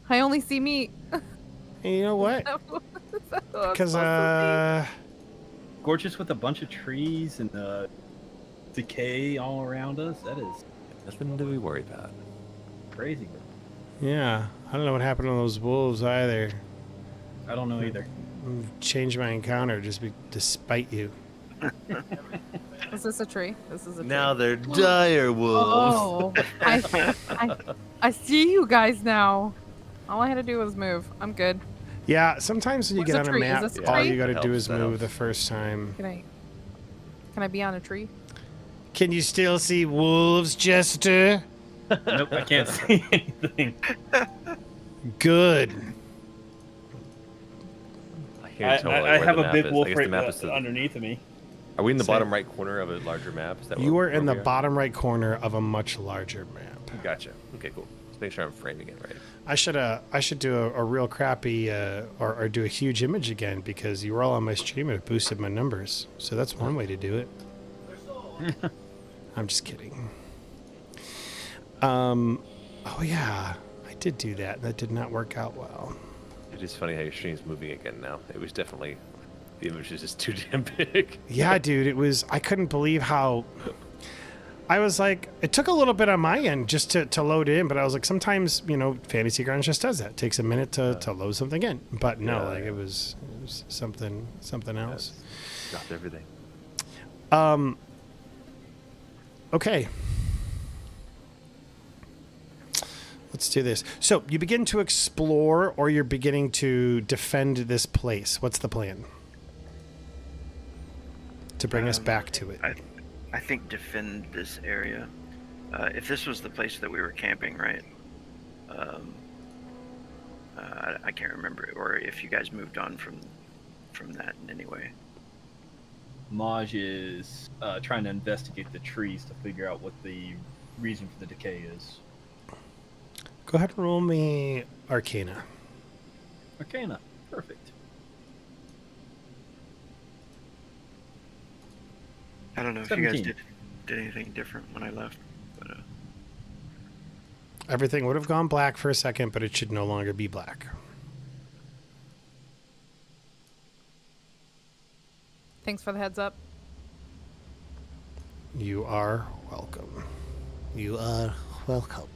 S11: I only see meat.
S2: And you know what? Because,
S6: Gorgeous with a bunch of trees and decay all around us. That is
S1: Nothing to be worried about.
S6: crazy.
S2: yeah, I don't know what happened to those wolves either.
S6: I don't know either.
S2: Changed my encounter despite you.
S11: Is this a tree? This is a tree.
S1: Now they're dire wolves.
S11: Oh, I see you guys now. All I had to do was move. I'm good.
S2: Yeah, sometimes when you
S11: What's
S2: get
S11: a
S2: on a
S11: tree? Is
S2: map,
S11: this a
S2: all
S11: tree?
S2: you got to
S1: That
S2: do
S1: helps,
S2: is
S1: that
S2: move
S1: helps.
S2: the first time.
S11: Can I be on a tree?
S2: Can you still see wolves, Jester?
S6: Nope, I can't see anything.
S2: Good.
S1: I can't tell, like,
S6: I
S1: where
S6: have
S1: the
S6: a
S1: map
S6: big
S1: is.
S6: wolf
S1: I guess the
S6: right
S1: map is to the-
S6: underneath of me.
S1: Are we in the
S2: Same.
S1: bottom right corner of a larger map? Is that
S2: You
S1: where
S2: are in the
S1: we are?
S2: bottom right corner of a much larger map.
S1: Gotcha. Okay, cool. Let's make sure I'm framing it right.
S2: I should do a real crappy or do a huge image again because you were all on my stream and it boosted my numbers. So that's one way to do it. I'm just kidding. Oh yeah, I did do that. That did not work out well.
S1: It is funny how your stream's moving again now. It was definitely, the image is just too damn big.
S2: Yeah, dude, it was. I couldn't believe how. I was like, it took a little bit on my end just to load it in, but I was like, sometimes, Fantasy Grounds just does that. It takes a minute to load something in. But no,
S1: Yeah,
S2: like
S1: yeah.
S2: it was something else.
S1: Dropped everything.
S2: Okay. Let's do this. So you begin to explore or you're beginning to defend this place. What's the plan? To bring us back to it.
S8: I think defend this area. If this was the place that we were camping, right? I can't remember, or if you guys moved on from that in any way.
S6: Maj is trying to investigate the trees to figure out what the reason for the decay is.
S2: Go ahead and roll me Arcana.
S6: Arcana, perfect.
S8: I don't know if
S6: 17.
S8: you guys did anything different when I left, but
S2: Everything would have gone black for a second, but it should no longer be black.
S11: Thanks for the heads up.
S2: You are welcome. You are welcome.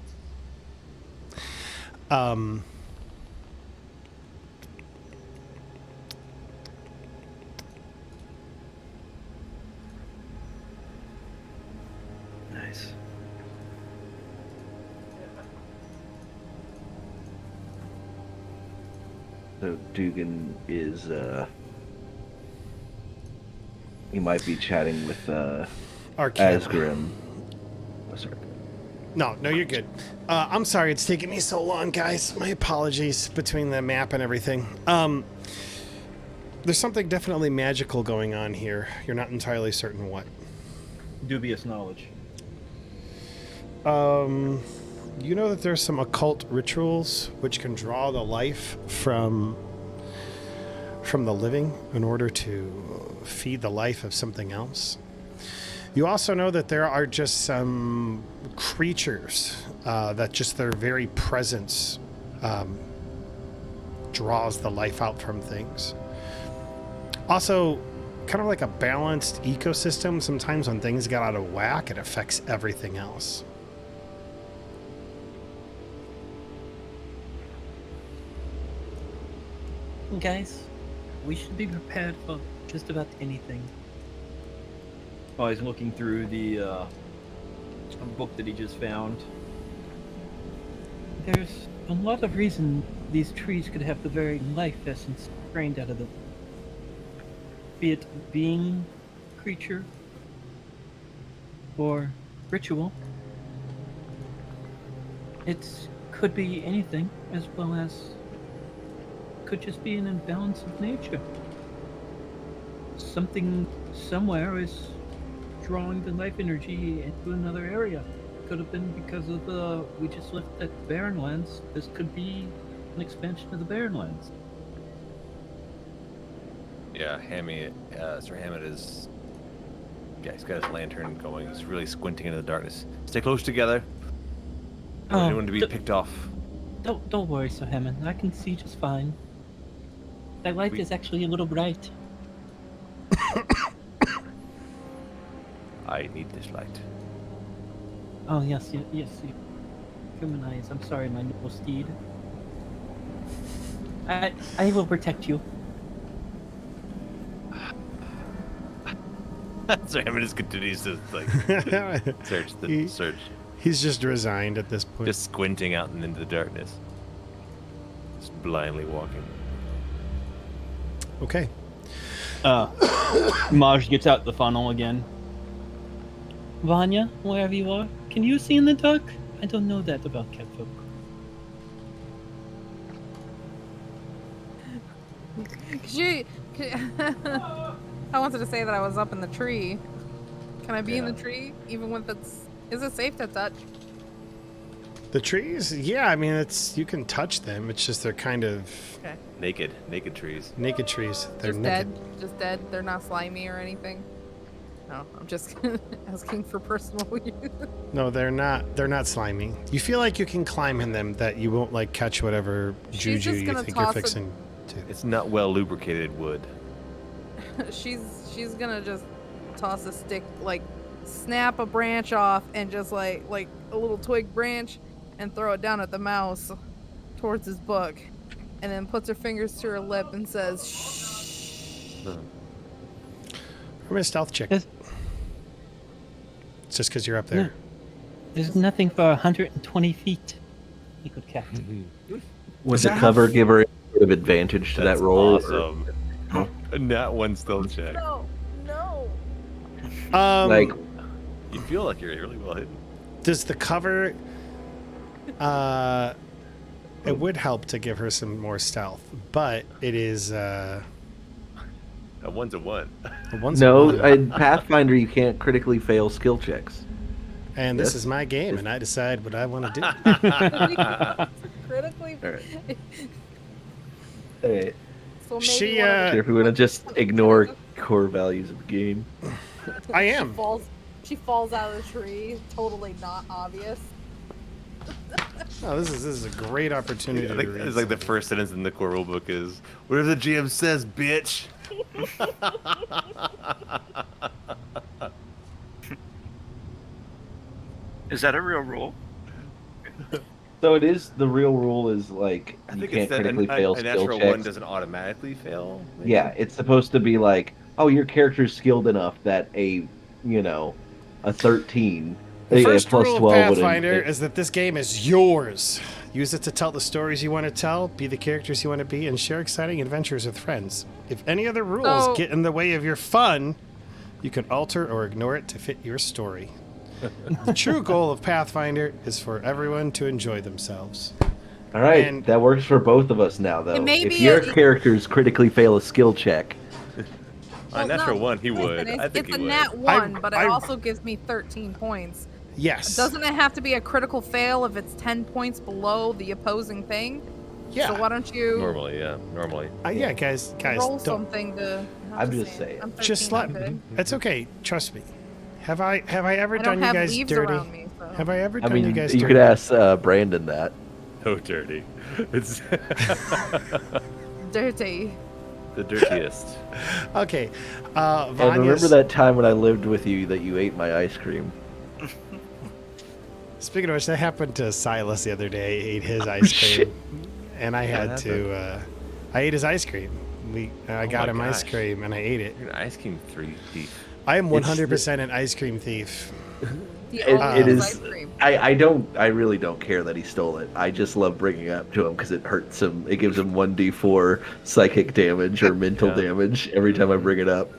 S8: nice.
S4: So Dugan is he might be chatting with
S2: Arcana.
S4: Azgrymn. Oh, sorry.
S2: No, you're good. I'm sorry it's taking me so long, guys. My apologies between the map and everything. There's something definitely magical going on here. You're not entirely certain what.
S6: Dubious knowledge.
S2: You know that there's some occult rituals which can draw the life from from the living in order to feed the life of something else. You also know that there are just some creatures that just their very presence draws the life out from things. Also, kind of like a balanced ecosystem, sometimes when things get out of whack, it affects everything else.
S7: Guys, we should be prepared for just about anything.
S6: While he's looking through the book that he just found.
S7: There's a lot of reason these trees could have the very life essence drained out of them. Be it being, creature, or ritual. It could be anything, as well as could just be an imbalance of nature. Something somewhere is drawing the life energy into another area. Could have been because of we just left that barren lands. This could be an expansion of the barren lands.
S1: Yeah, Sir Hammond is. Yeah, he's got his lantern going. He's really squinting into the darkness. Stay close together. I don't want anyone to be picked off.
S7: Don't worry, Sir Hammond. I can see just fine. That light is actually a little bright.
S1: I need this light.
S7: Oh yes, yes. Human eyes. I'm sorry, my noble steed. I will protect you.
S1: Sir Hammond just continues to search.
S2: He's just resigned at this point.
S1: Just squinting out and into the darkness. Just blindly walking.
S2: Okay.
S6: Maj gets out the funnel again.
S7: Vy'nia, wherever you are, can you see in the dark? I don't know that about Catfolk.
S11: I wanted to say that I was up in the tree. Can I be in the tree, even with is it safe to touch?
S2: The trees? Yeah, I mean, you can touch them. It's just they're kind of
S1: naked trees.
S2: Naked trees. They're
S11: just
S2: naked.
S11: Just dead. They're not slimy or anything. No, I'm just asking for personal use.
S2: No, they're not. They're not slimy. You feel like you can climb in them, that you won't like catch whatever juju you think you're fixing to.
S1: It's not well lubricated wood.
S11: she's gonna just toss a stick, like snap a branch off and just like a little twig branch and throw it down at the mouse towards his book, and then puts her fingers to her lip and says shh.
S2: I'm a stealth check. It's just because you're up there.
S7: No. There's nothing for 120 feet. You could catch.
S4: Would the cover give her a bit of advantage to that roll?
S1: Awesome. Not one stealth check.
S11: No.
S4: Like,
S1: you feel like you're really well hidden.
S2: Does the cover? It would help to give her some more stealth, but it is.
S1: A one's a one.
S4: In Pathfinder you can't critically fail skill checks.
S2: And this is my game, and I decide what I want to do.
S11: Critically.
S4: All right.
S11: So maybe
S4: If we want to just ignore core values of the game.
S2: I am.
S11: She falls out of the tree. Totally not obvious.
S2: Oh, this is a great opportunity.
S1: It's like the first sentence in the core rulebook is whatever the GM says, bitch.
S8: Is that a real rule?
S4: So it is. The real rule is like you can't critically fail
S1: a
S4: skill
S1: natural
S4: checks.
S1: one doesn't automatically fail. Maybe?
S4: Yeah, it's supposed to be like, oh, your character's skilled enough that a 13.
S2: The first
S4: plus
S2: rule
S4: 12
S2: of Pathfinder is that this game is yours. Use it to tell the stories you want to tell, be the characters you want to be, and share exciting adventures with friends. If any other rules get in the way of your fun, you can alter or ignore it to fit your story. The true goal of Pathfinder is for everyone to enjoy themselves.
S4: All right, that works for both of us now, though. If your characters critically fail a skill check,
S1: natural one, he would. I think
S11: it's
S1: he
S11: a
S1: would.
S11: nat 1, but it also gives me 13 points.
S2: Yes.
S11: Doesn't it have to be a critical fail if it's 10 points below the opposing thing?
S2: Yeah.
S11: So why don't you
S1: Normally, yeah. Normally.
S2: Yeah, guys,
S11: roll
S2: don't.
S11: something to?
S4: I'm just saying.
S11: I'm 13,
S2: Just
S11: I
S2: let.
S11: could.
S2: It's okay. Trust me. Have I ever
S11: I don't
S2: done you
S11: have
S2: guys
S11: leaves
S2: dirty?
S11: around me. So.
S2: Have I ever
S4: I
S2: done
S4: mean,
S2: you guys
S4: you
S2: dirty?
S4: could ask Brandon that.
S1: So dirty. It's
S11: Dirty.
S1: the dirtiest.
S2: Okay.
S4: And remember
S2: Vanya's,
S4: that time when I lived with you that you ate my ice cream?
S2: Speaking of which, that happened to Silas the other day. He ate his ice cream, and I had to. I ate his ice cream. I got
S1: my
S2: him ice
S1: gosh.
S2: cream, and I ate it.
S1: You're an ice cream thief.
S2: I am 100% an ice cream thief.
S11: The
S4: It
S11: only
S4: is.
S11: ice cream.
S4: I really don't care that he stole it. I just love bringing it up to him because it hurts him. It gives him 1d4 psychic damage or mental damage every time I bring it up.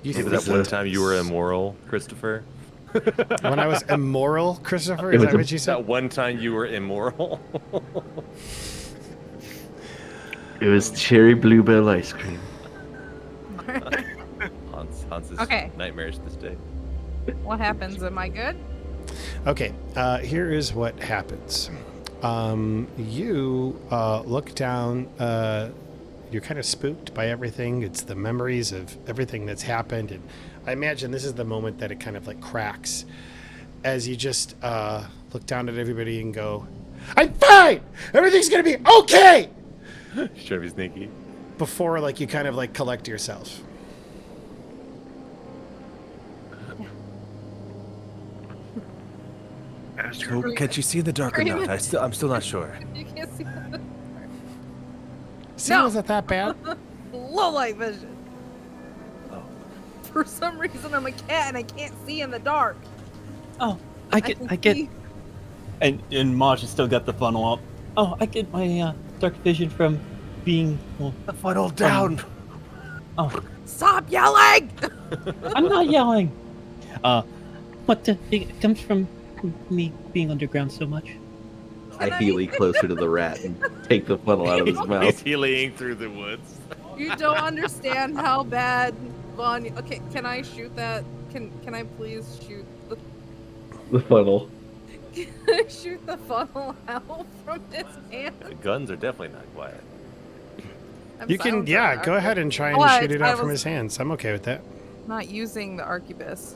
S2: You
S1: Was
S2: think
S1: that one time you were immoral, Christopher?
S2: when I was immoral, Christopher?
S4: It
S2: Is
S4: was
S2: that
S4: a-
S2: what you said?
S1: That one time you were immoral?
S4: It was cherry bluebell ice cream.
S1: Hans's
S11: Okay.
S1: nightmares this day.
S11: What happens? Am I good?
S2: Okay, here is what happens. You look down. You're kind of spooked by everything. It's the memories of everything that's happened, and I imagine this is the moment that it kind of like cracks as you just look down at everybody and go, "I'm fine. Everything's gonna be okay."
S1: He's trying to be sneaky.
S2: Before like you kind of like collect yourself.
S8: Azgrym,
S1: Can't you see in the dark or not? I'm still not sure.
S11: You can't see the
S2: See,
S11: No.
S2: was it that bad?
S11: low light vision.
S1: Oh.
S11: For some reason, I'm a cat and I can't see in the dark.
S7: Oh,
S11: I can see-
S6: And Maj has still got the funnel up.
S7: Oh, I get my dark vision from being. Well,
S1: The funnel down.
S7: oh,
S11: Stop yelling!
S7: I'm not yelling. It comes from me being underground so much.
S4: I heely closer to the rat and take the funnel out of his
S1: He's
S4: mouth.
S1: healing through the woods.
S11: You don't understand how bad Vy'nia. Okay, can I shoot that? Can I please shoot the?
S4: The funnel.
S11: Can I shoot the funnel out from his hand?
S1: The guns are definitely not quiet.
S11: I'm
S2: You can,
S11: silent
S2: yeah,
S11: on
S2: go
S11: that.
S2: ahead and try and
S11: What?
S2: shoot it
S11: I
S2: out from
S11: was
S2: his hands. I'm okay with that.
S11: Not using the arquebus.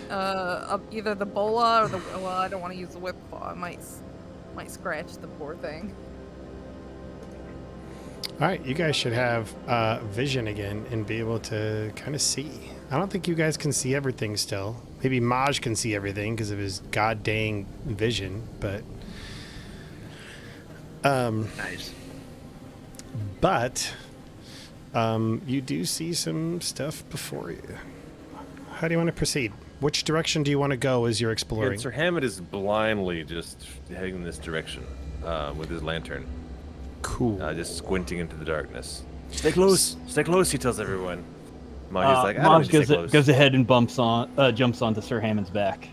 S11: Either the bola or the. Well, I don't want to use the whip claw. It might scratch the poor thing.
S2: All right, you guys should have vision again and be able to kind of see. I don't think you guys can see everything still. Maybe Maj can see everything because of his god dang vision, but
S8: nice.
S2: but you do see some stuff before you. How do you want to proceed? Which direction do you want to go as you're exploring?
S1: And Sir Hammond is blindly just heading in this direction with his lantern,
S2: Cool.
S1: just squinting into the darkness. Stay close, he tells everyone. Maji's like, I don't
S6: Maj
S1: need to stay
S6: goes,
S1: close.
S6: ahead and jumps onto Sir Hammond's back.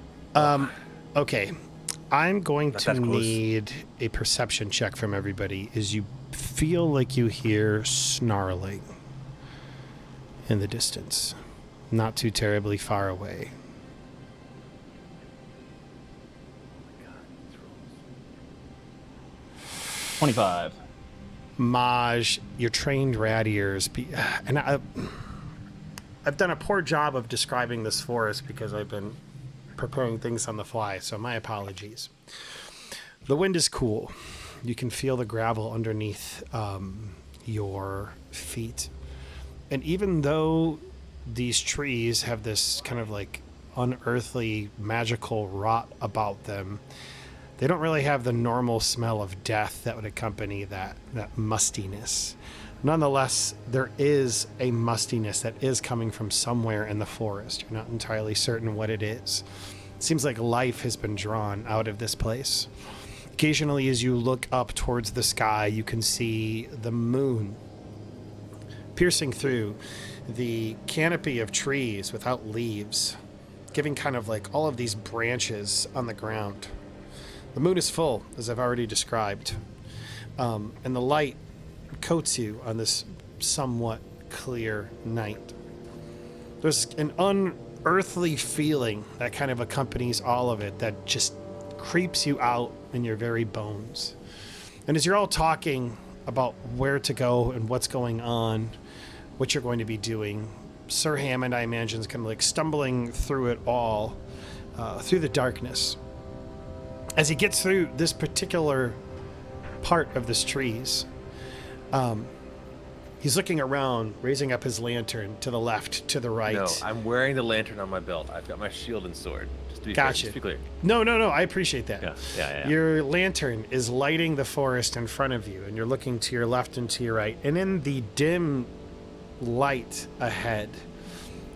S2: Okay. I'm going
S1: Not
S2: to
S1: that close.
S2: need a perception check from everybody as you feel like you hear snarling in the distance, not too terribly far away.
S6: God. 25.
S2: Maj, your trained rat ears, and I've done a poor job of describing this forest because I've been preparing things on the fly, so my apologies. The wind is cool. You can feel the gravel underneath your feet. And even though these trees have this kind of like unearthly magical rot about them, they don't really have the normal smell of death that would accompany that mustiness. Nonetheless, there is a mustiness that is coming from somewhere in the forest. You're not entirely certain what it is. It seems like life has been drawn out of this place. Occasionally, as you look up towards the sky, you can see the moon piercing through the canopy of trees without leaves, giving kind of like all of these branches on the ground. The moon is full, as I've already described, and the light coats you on this somewhat clear night. There's an unearthly feeling that kind of accompanies all of it that just creeps you out in your very bones. And as you're all talking about where to go and what's going on, what you're going to be doing, Sir Hammond, I imagine, is kind of like stumbling through it all, through the darkness. As he gets through this particular part of this trees, he's looking around, raising up his lantern to the left, to the right.
S1: No, I'm wearing the lantern on my belt. I've got my shield and sword. Just to be
S2: Gotcha.
S1: clear. Just to be clear.
S2: No, I appreciate that.
S1: Yeah.
S2: Your lantern is lighting the forest in front of you, and you're looking to your left and to your right. And in the dim light ahead,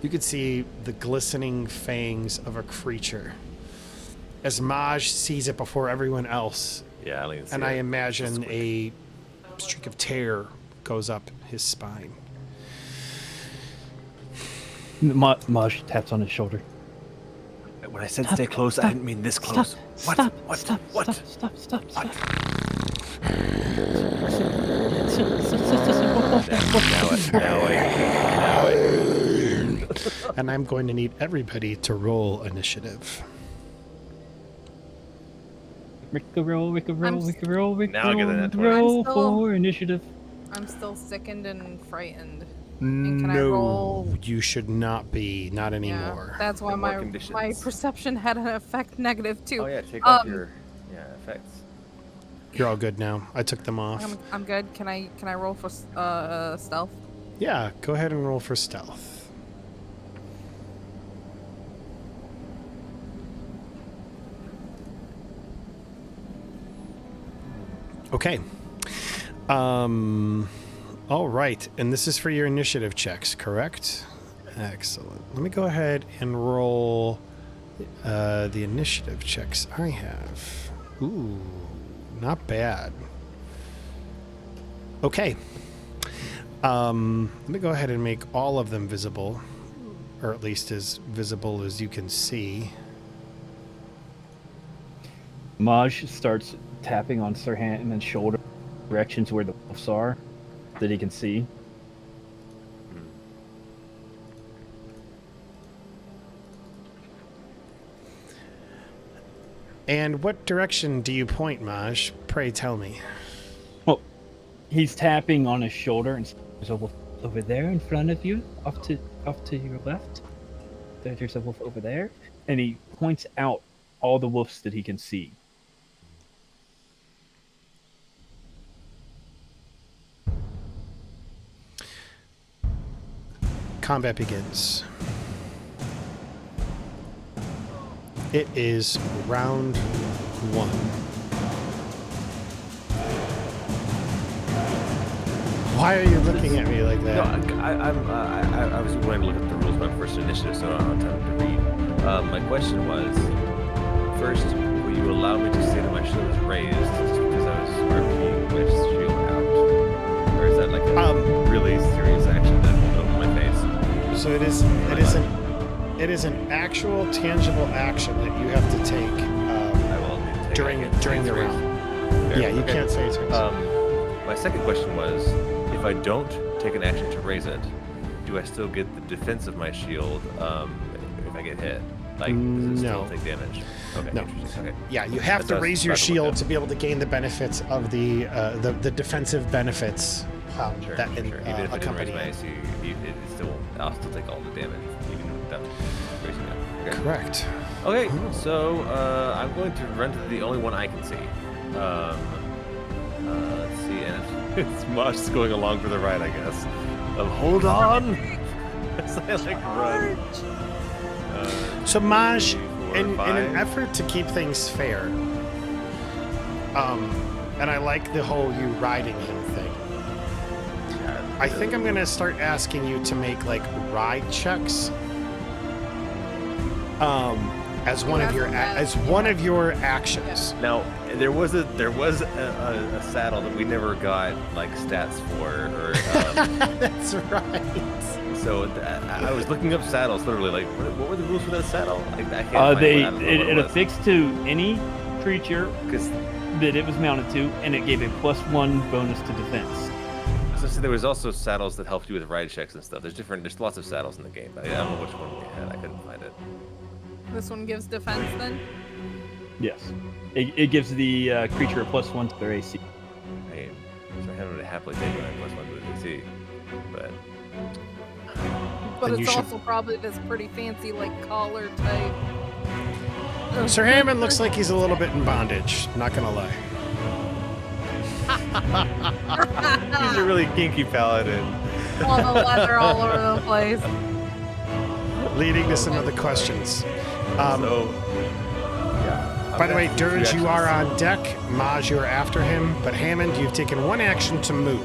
S2: you could see the glistening fangs of a creature. As Maj sees it before everyone else,
S1: Yeah, I didn't see
S2: and
S1: it.
S2: I
S1: It's
S2: imagine
S1: quick.
S2: a streak of terror goes up his spine.
S3: Maj taps on his shoulder.
S1: When I said stay close, I didn't mean this close.
S7: Stop!
S1: What?
S7: Stop!
S1: What?
S7: Stop!
S1: Now
S2: And I'm going to need everybody to roll initiative.
S3: Roll,
S1: Now I'll get that 20.
S3: roll
S5: I'm still-
S3: for initiative.
S5: I'm still sickened and frightened. And can I roll?
S2: No, you should not be. Not
S5: Yeah,
S2: anymore.
S5: that's why
S1: No more
S5: my
S1: conditions.
S5: perception had an effect negative too.
S1: Oh yeah, take off
S5: Um,
S1: your effects.
S2: You're all good now. I took them off.
S5: I'm good. Can I roll for stealth?
S2: Yeah, go ahead and roll for stealth. Okay. All right, and this is for your initiative checks, correct? Excellent. Let me go ahead and roll the initiative checks I have. Ooh, not bad. Okay. Let me go ahead and make all of them visible, or at least as visible as you can see.
S3: Maj starts tapping on Sir Hammond's shoulder, directions where the wolves are, that he can see.
S2: And what direction do you point, Maj? Pray tell me.
S3: Well, he's tapping on his shoulder, and there's a wolf over there in front of you, off to your left. There's a wolf over there, and he points out all the wolves that he can see.
S2: Combat begins. It is round 1. Why are you looking at me like
S1: No,
S2: that?
S1: I was going to look at the rules of my first initiative, so I don't have time to read. My question was, first, will you allow me to say that my shield is raised just because I was RPing my shield out? Or is that like a really serious action that will go in my face?
S2: So it is an actual tangible action that you have to take
S1: I will take
S2: during
S1: it.
S2: the
S1: It's raised.
S2: round.
S1: Fair.
S2: Yeah, you
S1: Okay.
S2: can't say it's raised.
S1: My second question was, if I don't take an action to raise it, do I still get the defense of my shield if I get hit? Like, does it
S2: No.
S1: still take damage? Okay,
S2: No.
S1: interesting. Okay.
S2: Yeah, you have
S1: That's
S2: to
S1: what I was
S2: raise your
S1: about to look
S2: shield
S1: at.
S2: to be able to gain the benefits of the defensive benefits
S1: Sure,
S2: that
S1: sure. Even if I didn't
S2: accompany
S1: raise my
S2: it.
S1: AC, I'll still take all the damage, even without raising it. Okay.
S2: Correct.
S1: Okay, so I'm going to run to the only one I can see. Let's see, and it's Mosh going along for the ride, I guess. Hold on! As I like run.
S2: So Maj,
S1: 3, 4,
S2: in an
S1: 5.
S2: effort to keep things fair, and I like the whole you riding him thing. I think I'm gonna start asking you to make like ride checks. As one of your actions.
S1: Now there was a saddle that we never got like stats for, or
S2: That's right.
S1: so I was looking up saddles literally. Like, what were the rules for that saddle? I can't find
S3: It
S1: it was.
S3: affixed to any creature
S1: 'Cause-
S3: that it was mounted to, and it gave a +1 bonus to defense.
S1: So there was also saddles that helped you with ride checks and stuff. There's lots of saddles in the game. But I don't know which one we had. I couldn't find it.
S5: This one gives defense then?
S6: Yes. It gives the creature a +1 to their AC.
S1: I mean, so Hammond would happily take my +1 to his AC, but
S11: But
S2: Then you
S11: it's
S2: should-
S11: also probably this pretty fancy, like, collar type.
S2: Sir Hammond looks like he's a little bit in bondage. Not gonna lie.
S1: he's a really kinky paladin.
S11: All the leather all over the place.
S2: Leading to some of the questions.
S1: So, yeah.
S2: By the way, Dirge, you are on deck. Maj, you are after him. But Hammond, you've taken one action to move.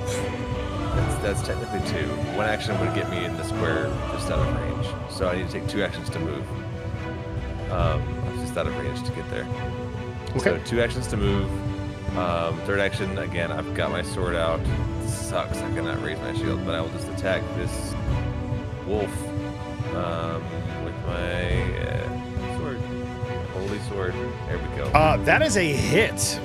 S1: That's technically 2. One action would get me in the square just out of range. So I need to take 2 actions to move. I was just out of range to get there.
S2: Okay.
S1: So 2 actions to move. Third action, again, I've got my sword out. This sucks, I cannot raise my shield, but I will just attack this wolf with my sword. Holy sword. There we go.
S2: That is a hit.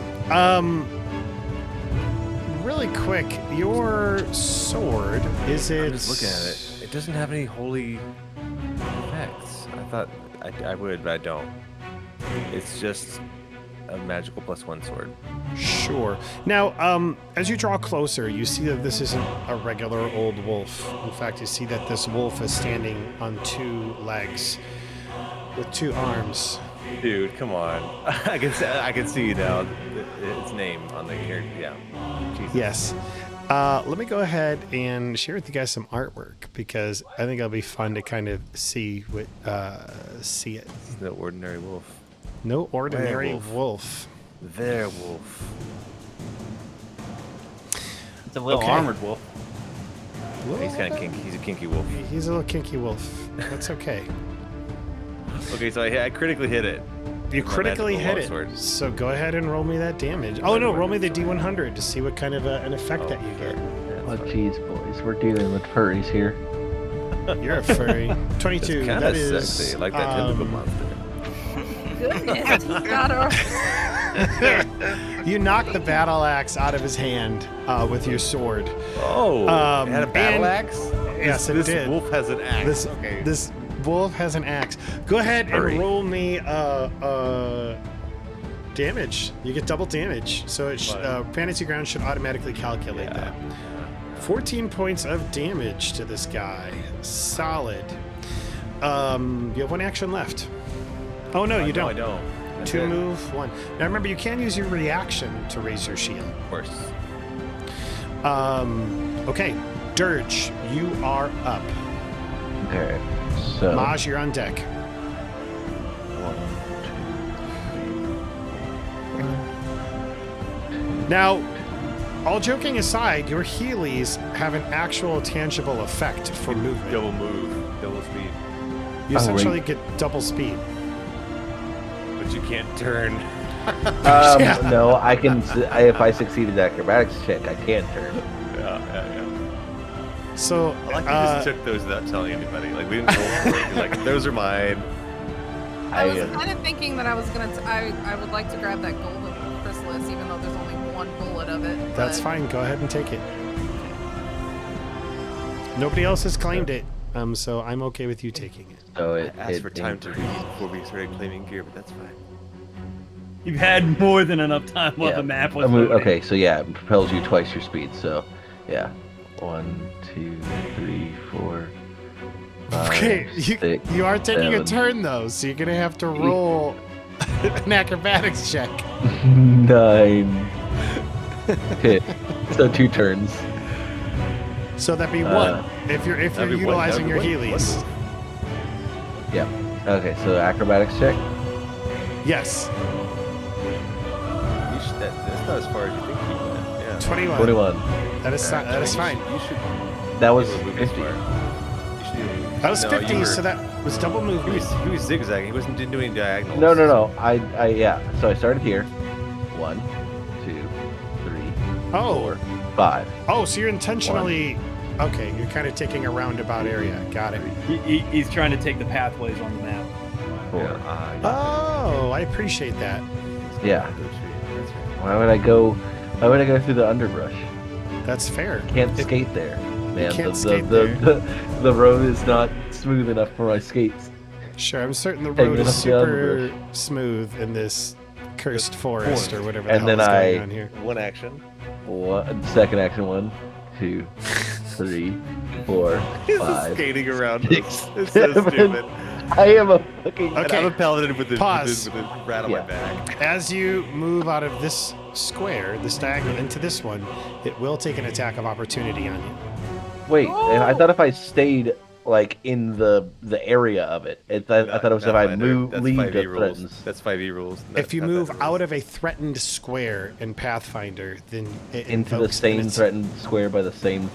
S2: Really quick, your sword, is it...
S1: I'm just looking at it. It doesn't have any holy effects. I thought I would, but I don't. It's just a magical +1 sword.
S2: Sure. Now, as you draw closer, you see that this isn't a regular old wolf. In fact, you see that this wolf is standing on 2 legs with 2 arms.
S1: Dude, come on. I can see now its name on the here. Yeah. Jesus.
S2: Yes. Let me go ahead and share with you guys some artwork because I think it'll be fun to kind of see it.
S1: It's no ordinary wolf.
S2: No ordinary
S1: Werewolf.
S2: wolf.
S1: Werewolf.
S6: It's a little
S2: Okay.
S6: armored wolf.
S1: He's kind of kinky. He's a kinky wolf.
S2: He's a little kinky wolf. That's okay.
S1: Okay, so I critically hit it.
S2: You
S1: My
S2: critically
S1: magical
S2: hit it.
S1: longsword.
S2: So go ahead and roll me that damage. Oh no, roll me the D100 to see what kind of an effect that you get.
S4: Oh, jeez, boys, we're dealing with furries here.
S2: You're a furry. 22.
S1: Kind
S2: That
S1: of
S2: is
S1: sexy, like that tentacle monster.
S11: Goodness, he got her.
S2: You knock the battle axe out of his hand with your sword.
S1: Oh, it had a battle
S2: and-
S1: axe?
S2: Yes, it
S1: this
S2: did.
S1: wolf has an axe.
S2: This
S1: okay.
S2: this wolf has an axe. Go ahead
S1: Hurry.
S2: and roll me damage. You get double damage. So it Fantasy Ground should automatically calculate that. 14 points of damage to this guy. Solid. You have 1 action left. Oh no, you don't.
S1: No, I don't. That's
S2: 2
S1: it.
S2: move, 1. Now remember, you can use your reaction to raise your shield.
S1: Of course.
S2: Okay, Dirge, you are up.
S4: Okay, so
S2: Maj, you're on deck.
S4: 1, 2, 3.
S2: Now, all joking aside, your Heelys have an actual tangible effect for movement.
S1: Double move. Double speed.
S2: You
S4: Oh,
S2: essentially
S4: wait.
S2: get double speed.
S1: But you can't turn.
S2: Yeah.
S4: No, I can. If I succeeded the acrobatics check, I can turn.
S1: Yeah.
S2: So,
S1: I like you just took those without telling anybody. Like, we didn't roll for it. You're like, those are mine.
S11: I was kind of thinking that I was gonna. I would like to grab that golden chrysalis, even though there's only 1 bullet of it.
S2: that's
S11: but-
S2: fine. Go ahead and take it. Nobody else has claimed it, so I'm okay with you taking it.
S4: So
S1: I
S4: it
S1: asked for time to read before we started claiming gear, but that's fine.
S6: You've had more than enough time while
S4: Yeah.
S6: the map was
S4: I'm gonna-
S6: loading.
S4: okay, so yeah, it propels you twice your speed. So, yeah, 1, 2, 3, 4. 5,
S2: Okay,
S4: 6,
S2: you are taking a
S4: 7.
S2: turn though, so you're gonna have to roll an acrobatics check.
S4: 9. 10. So 2 turns.
S2: So that'd be 1 if you're
S1: That'd be one-
S2: utilizing your
S1: that'd be one-
S2: Heelys.
S1: one move.
S4: Yeah. Okay, so acrobatics check.
S2: Yes,
S1: That's not as far as you think you went. Yeah.
S2: 21.
S4: 21.
S2: That is
S1: Yeah,
S2: that is
S1: you
S2: fine.
S1: should
S4: That was
S1: be able to move
S4: 50.
S1: this far. You should be able to-
S2: That was
S1: No,
S2: 50,
S1: you were-
S2: so that was double
S1: He
S2: movement.
S1: was zigzagging. He wasn't doing diagonals.
S4: No. Yeah. So I started here. 1, 2, 3,
S2: Oh,
S4: 4, 5.
S2: oh, so you're intentionally. Okay, you're kind of taking a roundabout area. Got it.
S6: He's trying to take the pathways on the map.
S4: 4.
S2: Oh, I appreciate that.
S4: Yeah.
S1: That's right.
S4: Why would I go through the underbrush?
S2: That's fair.
S4: Can't
S2: If-
S4: skate there, man.
S2: can't
S4: the,
S2: skate
S4: the, the, the road is not smooth enough for my skates.
S2: Sure, I'm certain the
S4: Taking
S2: road
S4: it
S2: is
S4: up the
S2: super
S4: underbrush.
S2: smooth in this cursed forest or whatever the
S4: And
S2: hell
S4: then
S2: is going
S4: I-
S2: on here.
S1: One action.
S4: Second action, 1, 2, 3, 4,
S1: He's
S4: 5.
S1: skating around.
S4: six,
S1: It's so
S4: 7.
S1: stupid.
S4: I am a fucking.
S2: Okay.
S1: And I'm a paladin with a
S2: Pause.
S1: rat on
S4: Yeah.
S1: my back.
S2: As you move out of this square, this diagonal, into this one, it will take an attack of opportunity on you.
S4: Wait, and I thought if I stayed like in the area of it, I thought it was if I leave the threatens.
S1: That's 5e rules.
S2: If you move out of a threatened square in Pathfinder, then it
S4: Into the
S2: invokes
S4: same
S2: its-
S4: threatened square by the same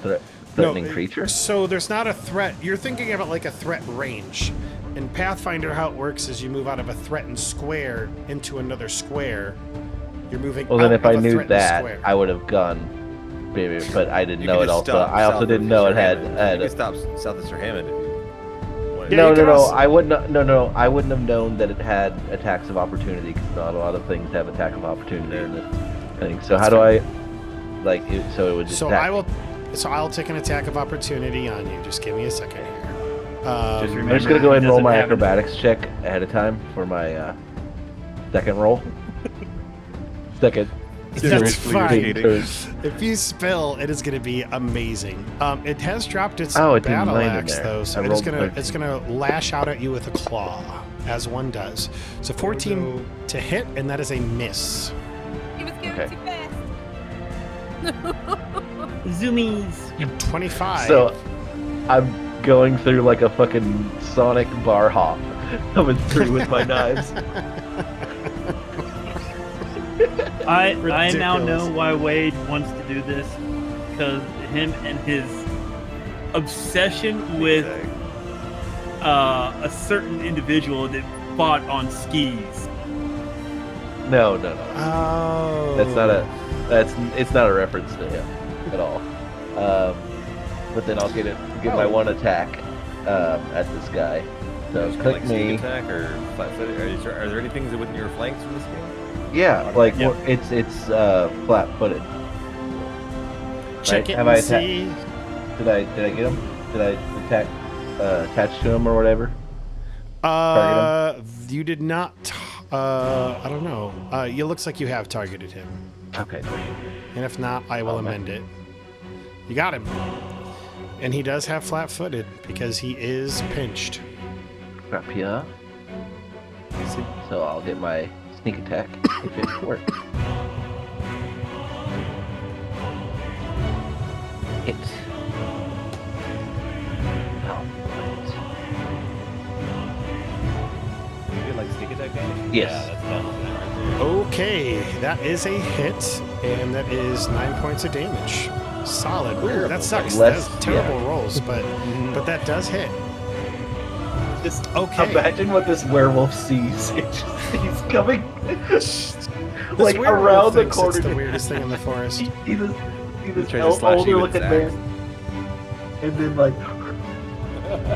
S4: threatening creature.
S2: So there's not a threat. You're thinking of it like a threat range. In Pathfinder, how it works is you move out of a threatened square into another square. You're moving.
S4: Well, then
S2: out
S4: if I
S2: of a
S4: knew
S2: threatened
S4: that,
S2: square.
S4: I would have gone. Maybe, but I didn't
S1: You
S4: know
S1: can
S4: it.
S1: just
S4: Also,
S1: stop
S4: I also
S1: south
S4: didn't
S1: of
S4: know it
S1: Sir
S4: had.
S1: Hammond.
S4: had
S1: You
S4: a,
S1: can stop south of Sir Hammond if you want.
S2: Yeah,
S4: no,
S2: you
S4: no,
S2: can
S4: no.
S2: also-
S4: I wouldn't. No. I wouldn't have known that it had attacks of opportunity because not a lot of things have attack of opportunity in this thing. So how do I, like, so it would just.
S2: So
S4: attack.
S2: I will. So I'll take an attack of opportunity on you. Just give me a second here.
S6: Just
S4: I'm
S6: remember,
S4: just gonna go ahead and
S6: he
S4: roll
S6: doesn't
S4: my
S6: have an-
S4: acrobatics check ahead of time for my second roll. Second.
S2: That's fine.
S4: turn.
S2: If you spill, it is going to be amazing. It has dropped its
S4: Oh, it didn't
S2: battle
S4: land in
S2: axe
S4: there.
S2: though, so
S4: I
S2: it's
S4: rolled
S2: gonna
S4: 13.
S2: lash out at you with a claw, as one does. So 14 to hit, and that is a miss.
S5: He was going
S4: Okay.
S5: too fast.
S7: Zoomies.
S2: 25.
S4: So I'm going through like a fucking Sonic bar hop, coming through with my knives.
S6: I now
S2: Ridiculous.
S6: know why Wade wants to do this, because him and his obsession with a certain individual that fought on skis.
S4: No.
S2: Oh.
S4: It's not a reference to him at all. But then I'll get my one attack at this guy. So
S1: Just
S4: click
S1: like sneak
S4: me.
S1: attack or flat-footed. Are there any things that wouldn't your flanks from this game?
S4: Yeah, like
S6: Yep.
S4: it's flat-footed.
S2: Check
S4: Right?
S2: it
S4: Have
S2: and
S4: I
S2: see.
S4: Did I get him? Did I attach to him or whatever?
S2: You did not. I don't know. It looks like you have targeted him,
S4: Okay.
S2: and if not, I will amend it. You got him, and he does have flat-footed because he is pinched.
S4: Crap, yeah. So I'll get my sneak attack if it works. Hit. Oh,
S1: You did like sneak attack damage?
S4: Yes.
S1: Yeah, that's done.
S2: Okay, that is a hit, and that is 9 points of damage. Solid. Ooh, that sucks.
S4: Less-
S2: That's terrible rolls, but that does hit.
S4: Just
S2: Okay.
S4: imagine what this werewolf sees. He's coming
S2: This
S4: like
S2: werewolf
S4: around the
S2: thinks
S4: corner.
S2: It's the weirdest thing in the forest.
S4: See this
S1: tries to slash
S4: older
S1: you with
S4: looking
S1: his
S4: man, and then like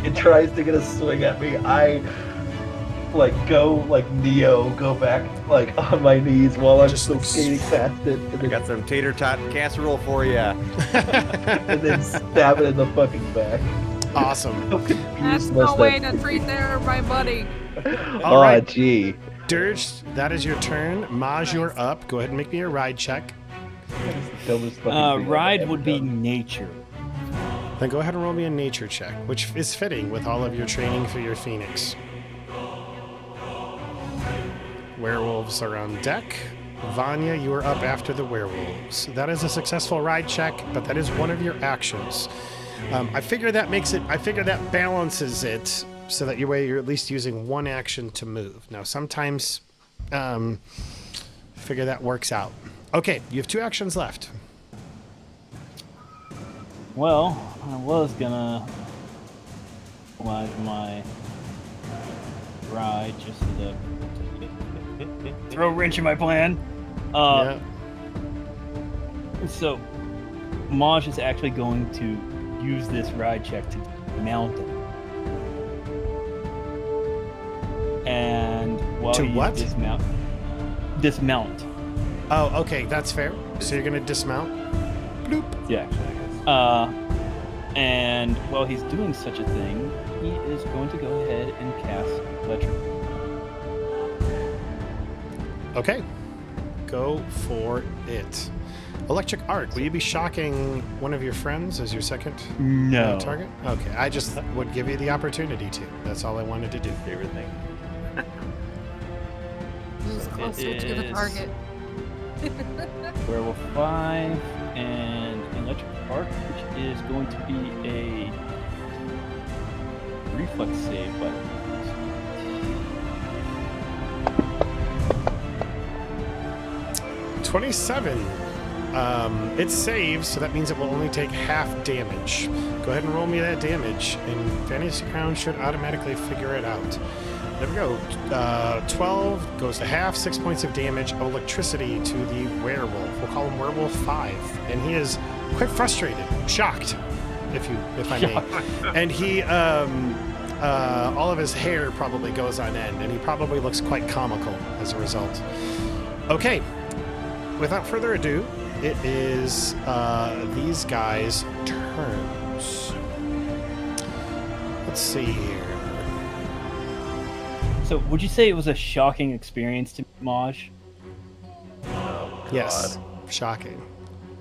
S4: it tries to get a swing at me. I like go like Neo, go back like on my knees while I'm
S2: Just
S4: still
S2: like
S4: skating past it, and
S1: I
S4: then,
S1: got some tater tot casserole for you.
S4: and then stab it in the fucking back.
S2: Awesome.
S4: How confused
S5: That's
S4: must
S5: no
S4: that
S5: way to
S4: be?
S5: treat there, my buddy.
S2: All
S4: Oh,
S2: right.
S4: gee.
S2: Dirge, that is your turn. Maj, you're up. Go ahead and make me a ride check.
S4: Dumbest fucking thing I've
S3: Ride
S4: ever
S3: would be
S4: done.
S3: nature.
S2: Then go ahead and roll me a nature check, which is fitting with all of your training for your phoenix. Werewolves are on deck. Vy'nia, you are up after the werewolves. That is a successful ride check, but that is one of your actions. I figure that balances it so that you're at least using one action to move. Now, sometimes, figure that works out. Okay, you have 2 actions left.
S3: Well, I was gonna ride my ride just to throw a wrench in my plan.
S2: Yeah.
S3: So, Maj is actually going to use this ride check to mount it. And while
S2: To
S3: you
S2: what?
S3: dismount.
S2: Oh, okay, that's fair. So you're gonna dismount. Bloop.
S3: Yeah. And while he's doing such a thing, he is going to go ahead and cast Electric.
S2: Okay. go for it. Electric Arc, will you be shocking one of your friends as your second
S3: No.
S2: target? Okay, I just would give you the opportunity to. That's all I wanted to do.
S1: Favorite thing.
S11: Who's closer to the
S6: is-
S11: target?
S6: Werewolf 5 and Electric Arc, which is going to be a reflex save, but
S2: 27. It saves, so that means it will only take half damage. Go ahead and roll me that damage, and Fantasy Crown should automatically figure it out. There we go. 12 goes to half, 6 points of damage of electricity to the werewolf. We'll call him Werewolf 5, and he is quite frustrated, shocked, if I may. And he, all of his hair probably goes on end, and he probably looks quite comical as a result. Okay, without further ado, it is these guys' turns. Let's see here.
S6: so would you say it was a shocking experience to Maj?
S1: Oh,
S2: Yes,
S1: God.
S2: shocking.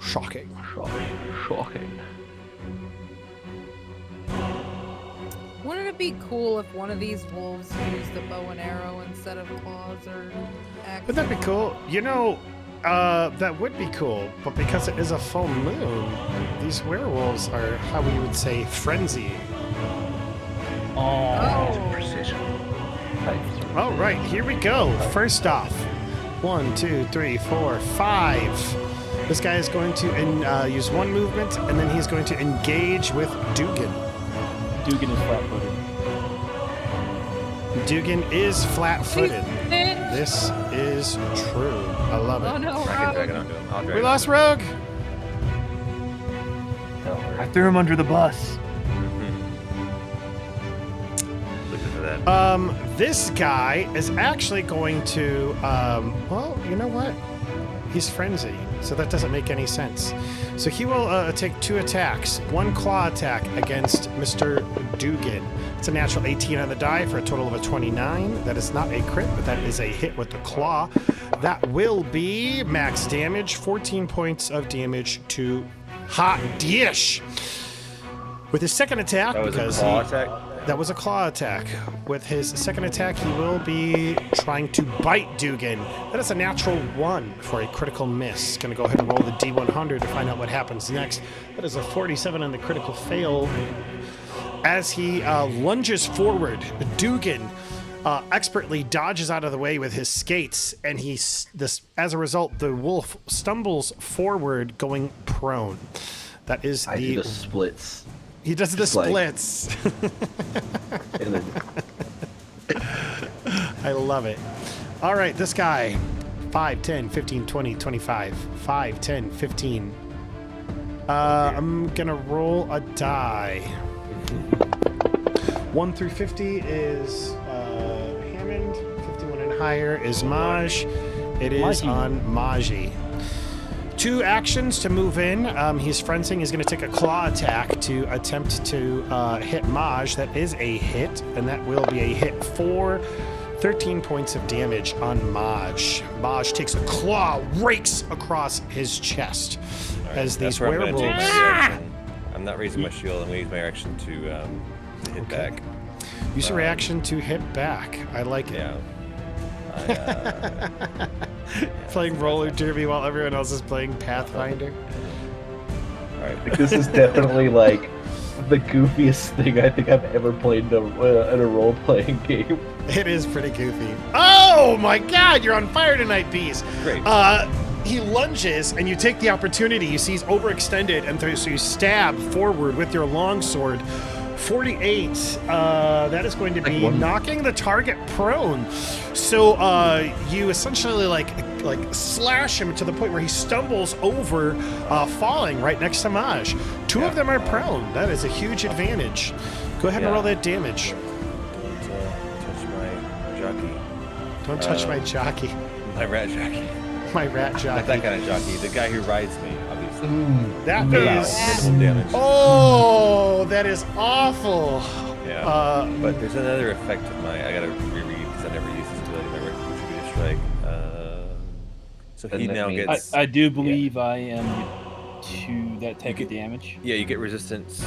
S2: Shocking.
S4: Shocking.
S11: Wouldn't it be cool if one of these wolves used a bow and arrow instead of claws or axes?
S2: Would that be cool? You know, that would be cool, but because it is a full moon, these werewolves are how we would say frenzy.
S11: Oh.
S8: Precision.
S2: All right, here we go. First off, 1, 2, 3, 4, 5. This guy is going to use one movement, and then he's going to engage with Dugan.
S6: Dugan is flat-footed.
S2: Dugan is flat-footed. This is true. I love it.
S11: Oh no,
S1: I can
S11: Rob.
S1: drag it onto him. I'll drag
S2: We
S1: it
S2: lost
S1: onto him.
S2: Rogue.
S4: Don't worry.
S6: I threw him under the bus.
S1: Looking for that.
S2: This guy is actually going to, well, you know what? He's frenzy, so that doesn't make any sense. So he will take 2 attacks. 1 claw attack against Mr. Dugan. It's a natural 18 on the die for a total of a 29. That is not a crit, but that is a hit with the claw. That will be max damage, 14 points of damage to Hot Dish. With his second attack,
S1: That was a
S2: because
S1: claw
S2: he,
S1: attack?
S2: that was a claw attack. With his second attack, he will be trying to bite Dugan. That is a natural 1 for a critical miss. Gonna go ahead and roll the D100 to find out what happens next. That is a 47 on the critical fail. As he lunges forward, Dugan expertly dodges out of the way with his skates, and as a result, the wolf stumbles forward, going prone. That is
S4: I do the splits.
S2: He does the
S4: Just like-
S2: splits.
S4: And then
S2: I love it. All right, this guy. 5, 10, 15, 20, 25. 5, 10, 15. I'm going to roll a die. 1 through 50 is Hammond. 51 and higher is Maj. It is
S3: Maji.
S2: on Maji. 2 actions to move in. He's frenzying. He's going to take a claw attack to attempt to hit Maj. That is a hit, and that will be a hit for 13 points of damage on Maj. Maj takes a claw, rakes across his chest as
S1: That's
S2: these
S1: where I'm gonna take my
S2: werewolves.
S1: reaction. I'm not raising my shield. I'm going to use my reaction to hit back.
S2: Use a reaction to hit back. I like it.
S1: Yeah.
S2: Playing roller derby while everyone else is playing Pathfinder.
S1: All right.
S4: like, this is definitely like the goofiest thing I think I've ever played in a role-playing game.
S2: It is pretty goofy. Oh my god, you're on fire tonight, Bees.
S1: Great.
S2: He lunges, and you take the opportunity. You see he's overextended, and so you stab forward with your longsword. 48. That is going to be knocking the target prone. So you essentially like slash him to the point where he stumbles over, falling right next to Maj. 2 of them are prone. That is a huge advantage. Go ahead and roll that damage.
S1: Don't touch my jockey.
S2: Don't touch my jockey.
S1: My rat jockey.
S2: My rat
S1: Not
S2: jockey.
S1: that kind of jockey. The guy who rides me, obviously.
S2: That
S1: Wow.
S2: is.
S1: Minimum damage.
S2: Oh, that is awful.
S1: Yeah. But there's another effect of my. I gotta reread because I never used this ability. My retributed strike. So
S4: Then
S1: he
S4: that
S1: now
S4: means-
S1: gets.
S6: I do believe I am to that type of damage.
S1: Yeah, you get resistance.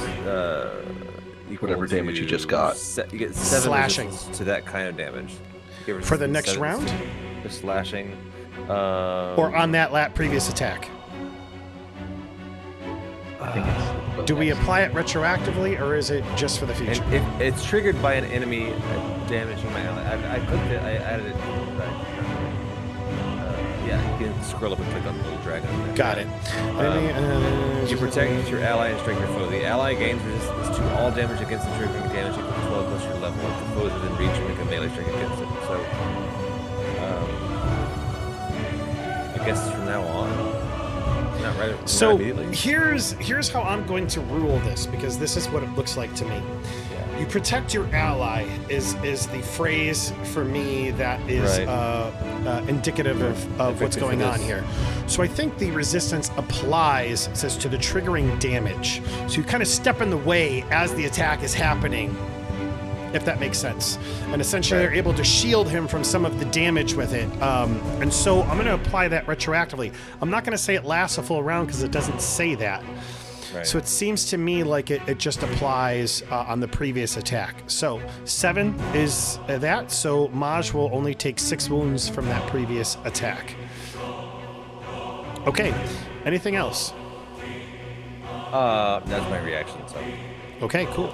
S1: Equal
S4: Whatever damage you
S1: to
S4: just got.
S1: You get 7
S2: Slashing.
S1: resistance to that kind of damage. You get
S2: For the
S1: resistance
S2: next
S1: 7
S2: round?
S1: For slashing.
S2: Or on that previous attack?
S4: I think it's
S2: Do we apply it retroactively, or is it just for the future?
S1: And if it's triggered by an enemy damaging my ally, I clicked it. I added it. Yeah, you can scroll up and click on the little dragon. On there.
S2: Got it.
S1: You protect your ally and strike your foe. The ally gains resistance to all damage against the triggering damage equal to 12 plus your level. If the foe is within reach, make a melee strike against it. So, I guess from now on. Not right.
S2: So
S1: not immediately.
S2: here's how I'm going to rule this, because this is what it looks like to me. You protect your ally is the phrase for me that is
S1: Right.
S2: indicative of what's going on here. So I think the resistance applies, it says, to the triggering damage. So you kind of step in the way as the attack is happening, if that makes sense. And essentially they're able to shield him from some of the damage with it. And so I'm going to apply that retroactively. I'm not going to say it lasts a full round because it doesn't say that.
S1: Right.
S2: So it seems to me like it just applies on the previous attack. So 7 is that. So Maj will only take 6 wounds from that previous attack. Okay. Anything else?
S1: That's my reaction. So.
S2: Okay, cool.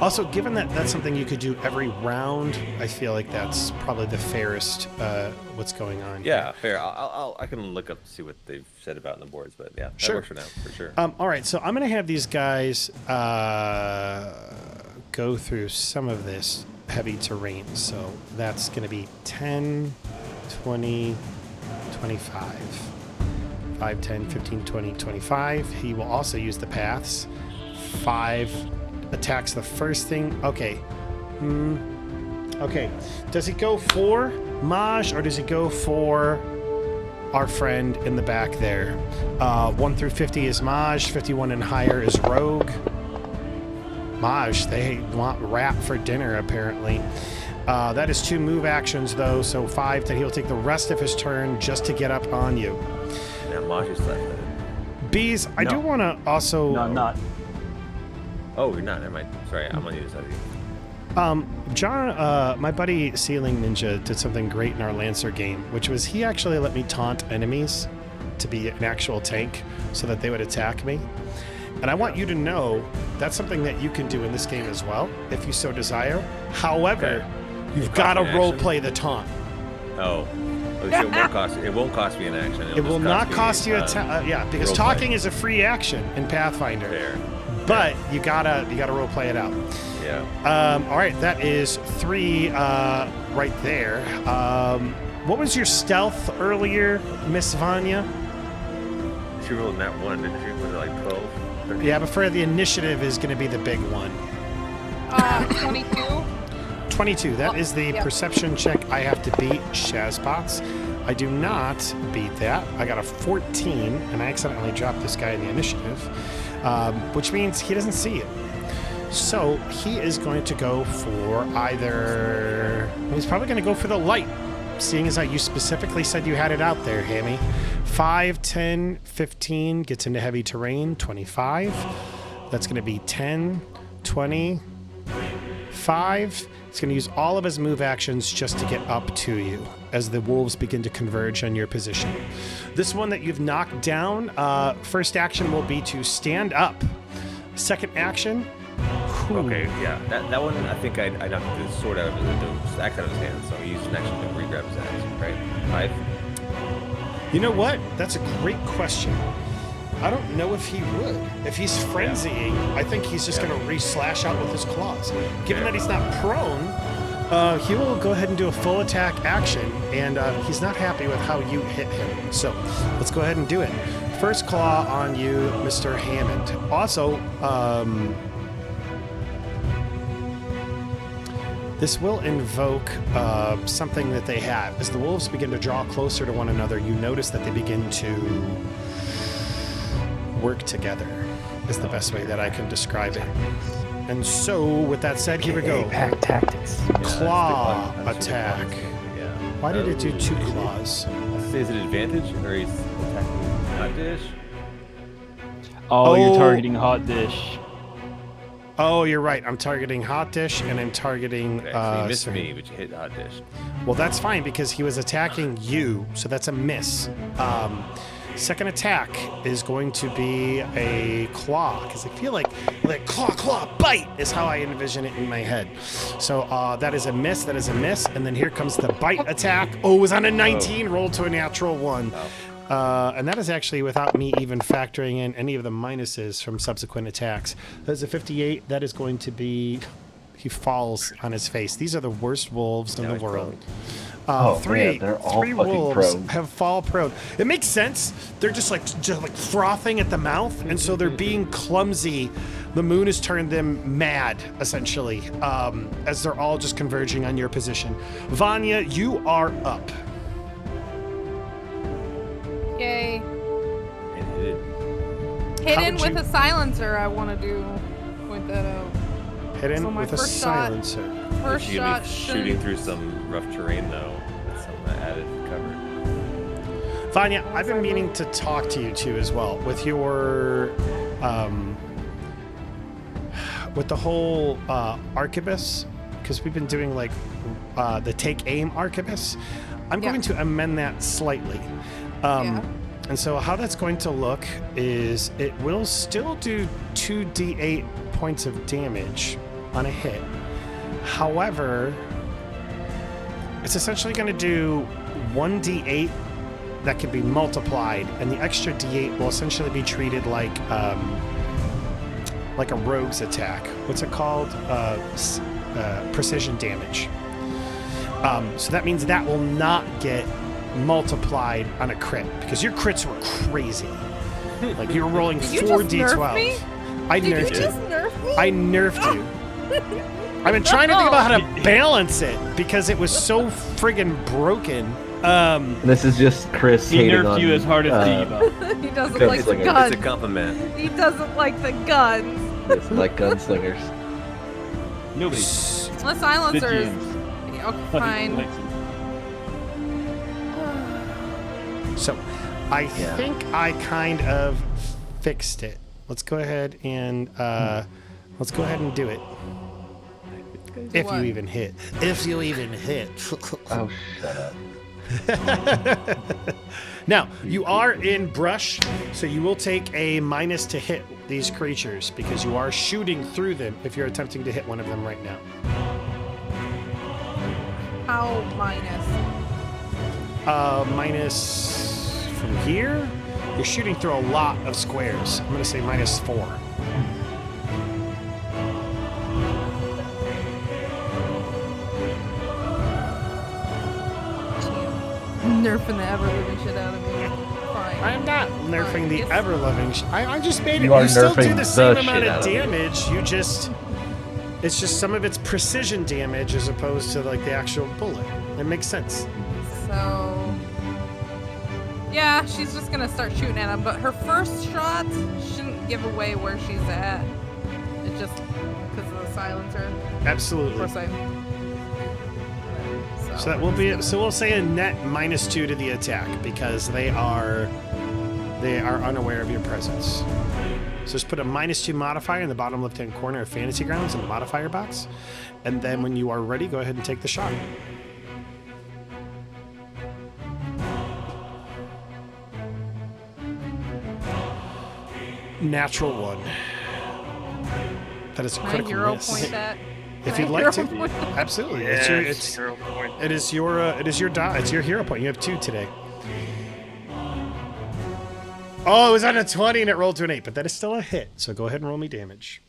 S2: Also, given that that's something you could do every round, I feel like that's probably the fairest what's going on.
S1: Yeah, fair. I can look up to see what they've said about in the boards, but yeah, that
S2: Sure.
S1: works for now, for sure.
S2: All right, so I'm going to have these guys go through some of this heavy terrain. So that's going to be 10, 20, 25. 5, 10, 15, 20, 25. He will also use the paths. 5 attacks the first thing. Okay. Okay. Does he go for Maj, or does he go for our friend in the back there? 1 through 50 is Maj. 51 and higher is Rogue. Maj, they want rap for dinner, apparently. That is 2 move actions, though, so 5, then he'll take the rest of his turn just to get up on you.
S1: Now Maj is left.
S2: Bees, I do want to also...
S6: No, I'm not.
S1: Oh, you're not. Never mind. Sorry, I'm on the other side of you.
S2: John, my buddy Ceiling Ninja did something great in our Lancer game, which was he actually let me taunt enemies to be an actual tank so that they would attack me. And I want you to know that's something that you can do in this game as well, if you so desire. However, you've got to role play the taunt.
S1: Oh. So it won't cost me an action.
S2: It will not cost you a because talking is a free action in Pathfinder.
S1: Fair.
S2: But you gotta role play it out.
S1: Yeah.
S2: All right, that is 3 right there. What was your stealth earlier, Miss Vy'nia?
S1: She rolled that 1, didn't she? Was it like 12?
S2: Yeah, but for the initiative is going to be the big one.
S11: 22.
S2: 22. That is the
S11: Yep.
S2: perception check I have to beat. Shazbots. I do not beat that. I got a 14, and I accidentally dropped this guy in the initiative, which means he doesn't see it. So he is going to go for either... He's probably going to go for the light, seeing as how you specifically said you had it out there, Hammy. 5, 10, 15 gets into heavy terrain. 25. That's going to be 10, 20, 5. He's going to use all of his move actions just to get up to you as the wolves begin to converge on your position. This one that you've knocked down, first action will be to stand up. Second action...
S1: Okay, yeah. That one, I think I knocked the sword out of the axe out of his hand, so he used an action to re-grab his axe, right? 5?
S2: You know what? That's a great question. I don't know if he would. If he's frenzying, I think he's just going to re-slash out with his claws. Given that he's not prone, he will go ahead and do a full attack action, and he's not happy with how you hit him. So let's go ahead and do it. First claw on you, Mr. Hammond. Also, this will invoke something that they have. As the wolves begin to draw closer to one another, you notice that they begin to work together, is the best way that I can describe it. And so, with that said, here we go.
S3: Pack tactics.
S2: Claw attack.
S1: Yeah.
S2: Why did it do 2 claws?
S1: say is it advantage or he's attacking hot dish?
S3: Oh, you're
S2: Oh.
S3: targeting hot dish.
S2: Oh, you're right. I'm targeting hot dish, and I'm targeting.
S1: Okay, so you missed
S2: sorry.
S1: me, but you hit hot dish.
S2: Well, that's fine because he was attacking you, so that's a miss. Second attack is going to be a claw, because I feel like claw, bite is how I envision it in my head. So that is a miss, and then here comes the bite attack. Oh, it was on a 19, rolled to a natural 1. And that is actually without me even factoring in any of the minuses from subsequent attacks. That's a 58. That is going to be... He falls on his face. These are the worst wolves in the world.
S4: Man, they're all
S2: three
S4: fucking
S2: wolves
S4: prone.
S2: have fall prone. It makes sense. They're just like frothing at the mouth, and so they're being clumsy. The moon has turned them mad, essentially, as they're all just converging on your position. Vy'nia, you are up.
S11: Yay.
S1: And hit it.
S11: Hidden
S2: would
S11: with
S2: you-
S11: a silencer, I want to do. Point that out.
S2: Hidden
S11: So my
S2: with a
S11: first shot-
S2: silencer.
S11: First
S1: You're gonna
S11: shot
S1: be
S11: shouldn't-
S1: shooting through some rough terrain though. That's some added cover.
S2: Vy'nia, I've been meaning to talk to you too as well with your, with the whole arquebus, because we've been doing like the take aim arquebus. I'm
S11: Yeah.
S2: going to amend that slightly.
S11: Yeah.
S2: And so how that's going to look is it will still do 2d8 points of damage on a hit. However, it's essentially going to do 1d8 that can be multiplied, and the extra d8 will essentially be treated like a rogue's attack. What's it called? Precision damage. So that means that will not get multiplied on a crit, because your crits were crazy. Like you were rolling
S11: Did you just nerf
S2: 4d12.
S11: me?
S2: I
S11: Did
S2: nerfed
S11: you
S2: you.
S11: just nerf me?
S2: I nerfed you. I've been trying to think about how to balance it because it was so friggin' broken.
S4: This is just Chris
S3: He
S4: hating
S3: nerfed
S4: on,
S3: you as hard as Diva.
S11: He doesn't like the
S4: Gunslinger.
S11: guns.
S1: It's a compliment.
S11: He doesn't like the guns.
S4: It's like gunslingers.
S3: Nobody.
S11: The silencer is.
S3: GMs.
S11: Yeah, okay, fine.
S2: So I think I kind of fixed it. Let's go ahead and do it. If
S11: what?
S2: you even hit. If you even hit.
S4: Oh, shut up.
S2: Now, you are in brush, so you will take a minus to hit these creatures because you are shooting through them if you're attempting to hit one of them right now.
S11: How minus?
S2: Minus from here, you're shooting through a lot of squares. I'm going to say -4.
S11: Nerfing the ever living shit out of me. Fine.
S2: I'm not nerfing the
S11: Yes.
S2: ever-loving. I just made it.
S4: You are
S2: still do
S4: nerfing
S2: the
S4: the
S2: same
S4: shit
S2: amount
S4: out
S2: of
S4: of it.
S2: damage. It's just some of it's precision damage as opposed to like the actual bullet. It makes sense.
S11: So, yeah, she's just gonna start shooting at him. But her first shot shouldn't give away where she's at. It just because of the silencer. Of
S2: Absolutely.
S11: course,
S2: So that will be. So we'll say a net -2 to the attack because they are unaware of your presence. So just put a -2 modifier in the bottom left-hand corner of Fantasy Grounds in the modifier box, and then when you are ready, go ahead and take the shot. Natural 1. That is a
S11: Can I
S2: critical
S11: hero
S2: miss.
S11: point that?
S2: If
S11: Can
S2: you'd
S11: I
S2: like to,
S11: hero point that?
S2: absolutely.
S8: Yes, hero point.
S2: It is your die. It's your hero point. You have 2 today. Oh, it was on a 20 and it rolled to an 8, but that is still a hit. So go ahead and roll me damage.